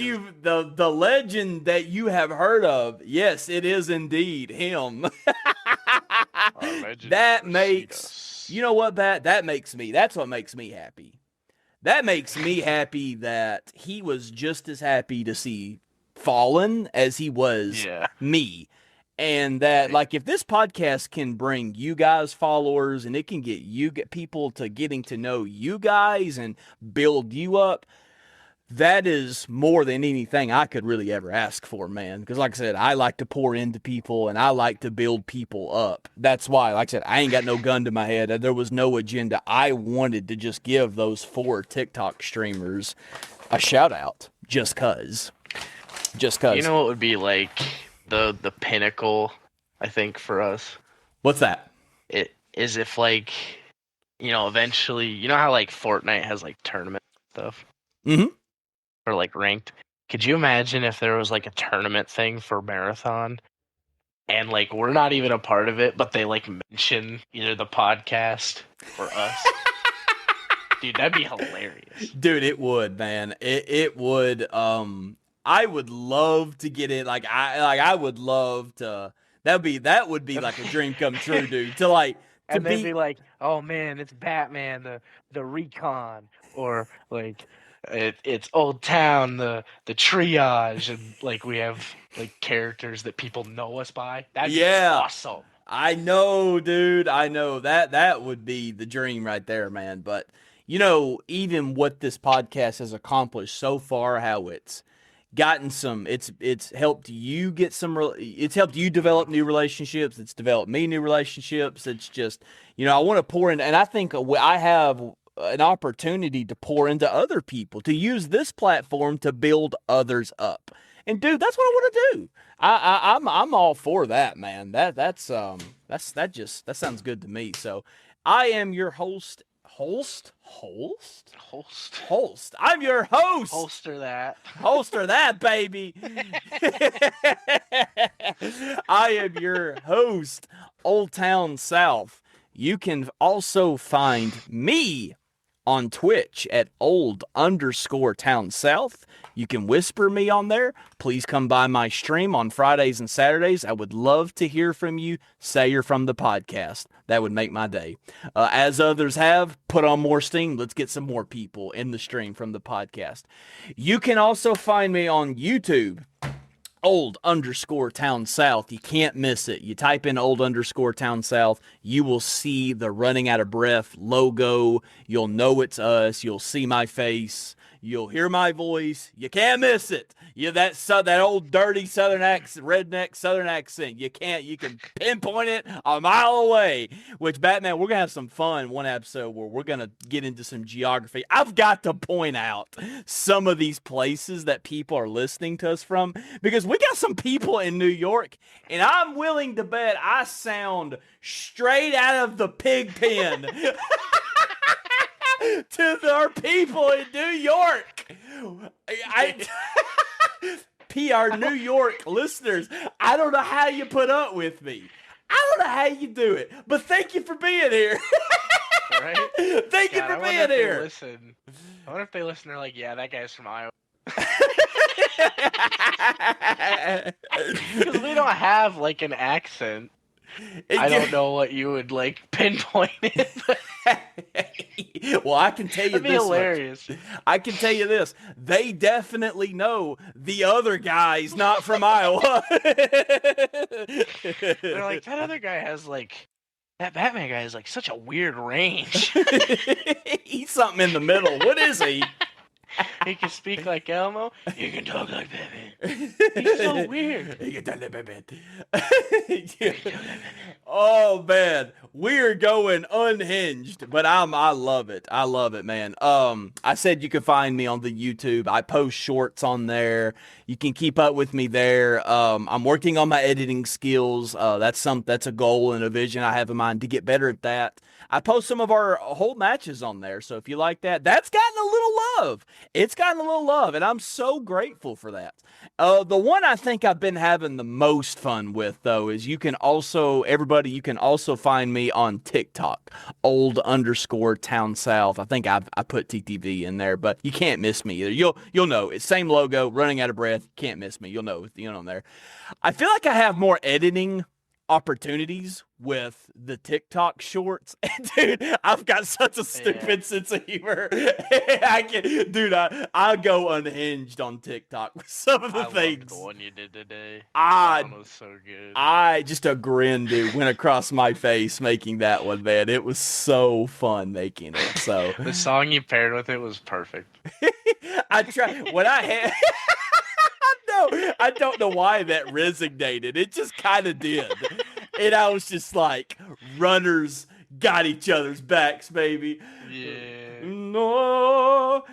the legend that you have heard of. Yes, it is indeed him. That makes you know what that makes me. That's what makes me happy. That makes me happy that he was just as happy to see Fallen as he was me. And that, like, if this podcast can bring you guys followers and it can get people to getting to know you guys and build you up, that is more than anything I could really ever ask for, man. Because, like I said, I like to pour into people and I like to build people up. That's why, like I said, I ain't got no gun to my head. There was no agenda. I wanted to just give those 4 TikTok streamers a shout out just cuz. Just cuz. You know what would be like the pinnacle, I think, for us? What's that? It is if, like, eventually, you know how like Fortnite has like tournament stuff? Mm-hmm. Or like ranked. Could you imagine if there was like a tournament thing for Marathon and like we're not even a part of it, but they like mention either the podcast or us? Dude, that'd be hilarious. Dude, it would, man. It would. I would love to get it. I would love to. That would be like a dream come true, dude. To like to and they'd be like, "Oh man, it's Batman, the recon," or like it's Old Town, the triage, and like we have like characters that people know us by. That'd be awesome. I know, dude. I know that would be the dream right there, man. But even what this podcast has accomplished so far, how it's gotten it's helped you get it's helped you develop new relationships. It's developed me new relationships. It's just, I want to pour in, and I think I have an opportunity to pour into other people, to use this platform to build others up. And dude, that's what I want to do. I'm all for that, man. That sounds good to me. So I am your host. I'm your host. Holster that, baby. I am your host, Old Town South. You can also find me on Twitch at old_town south. You can whisper me on there. Please come by my stream on Fridays and Saturdays. I would love to hear from you. Say you're from the podcast. That would make my day. As others have, put on more steam. Let's get some more people in the stream from the podcast. You can also find me on YouTube. Old_town south. You can't miss it. You type in old_town south. You will see the running out of breath logo. You'll know it's us. You'll see my face. You'll hear my voice. You can't miss it. That old dirty southern accent, redneck southern accent. You can pinpoint it a mile away. Which, Batman, we're going to have some fun one episode where we're going to get into some geography. I've got to point out some of these places that people are listening to us from, because we got some people in New York, and I'm willing to bet I sound straight out of the pig pen. to our people in New York. PR New York listeners, I don't know how you put up with me. I don't know how you do it, but thank you for being here. Right? Thank you for being here. Listen. I wonder if they listen. They're like, yeah, that guy's from Iowa. Because we don't have like an accent. I don't know what you would like pinpoint it. Well, I can tell you That'd be this hilarious. much. I can tell you this. They definitely know the other guy's not from Iowa. They're like, that other guy has like, that Batman guy has like such a weird range. He's something in the middle. What is he? He can speak like Elmo. He can talk like Batman. He's so weird. He can talk like Batman. Oh man, we're going unhinged, but I love it. I love it, man. I said you could find me on the YouTube. I post shorts on there. You can keep up with me there. I'm working on my editing skills. That's a goal and a vision I have in mind to get better at that. I post some of our whole matches on there, so if you like that, that's gotten a little love. It's gotten a little love, and I'm so grateful for that. The one I think I've been having the most fun with, though, is you can also find me on TikTok, old_town south. I think I put TTV in there, but you can't miss me either. You'll know. It's same logo, running out of breath. Can't miss me. You'll know on there. I feel like I have more editing opportunities with the TikTok shorts. Dude, I've got such a stupid sense of humor. I'll go unhinged on TikTok with some of the things. Loved the one you did today. That one was so good. Just a grin, dude, went across my face making that one, man. It was so fun making it. So the song you paired with it was perfect. I tried when I had I don't know why that resonated. It just kind of did. And I was just like, runners got each other's backs, baby. Yeah. No.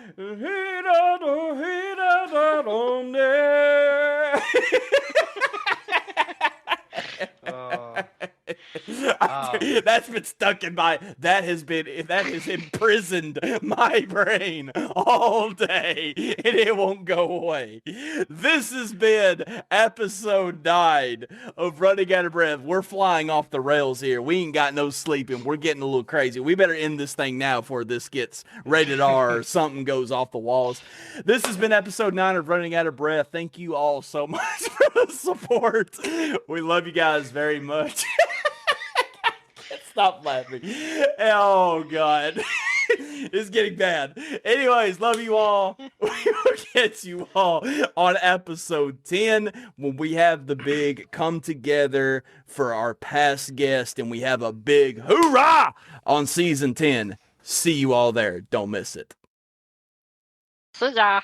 That's been stuck in that has imprisoned my brain all day, and it won't go away. This has been episode 9 of Running Out of Breath. We're flying off the rails here. We ain't got no sleeping. We're getting a little crazy. We better end this thing now before this gets rated R or something goes off the walls. This has been episode 9 of Running Out of Breath. Thank you all so much for the support. We love you guys very much. Stop laughing. Oh, God. It's getting bad. Anyways, love you all. We will catch you all on episode 10 when we have the big come together for our past guest, and we have a big hoorah on season 10. See you all there. Don't miss it. See ya.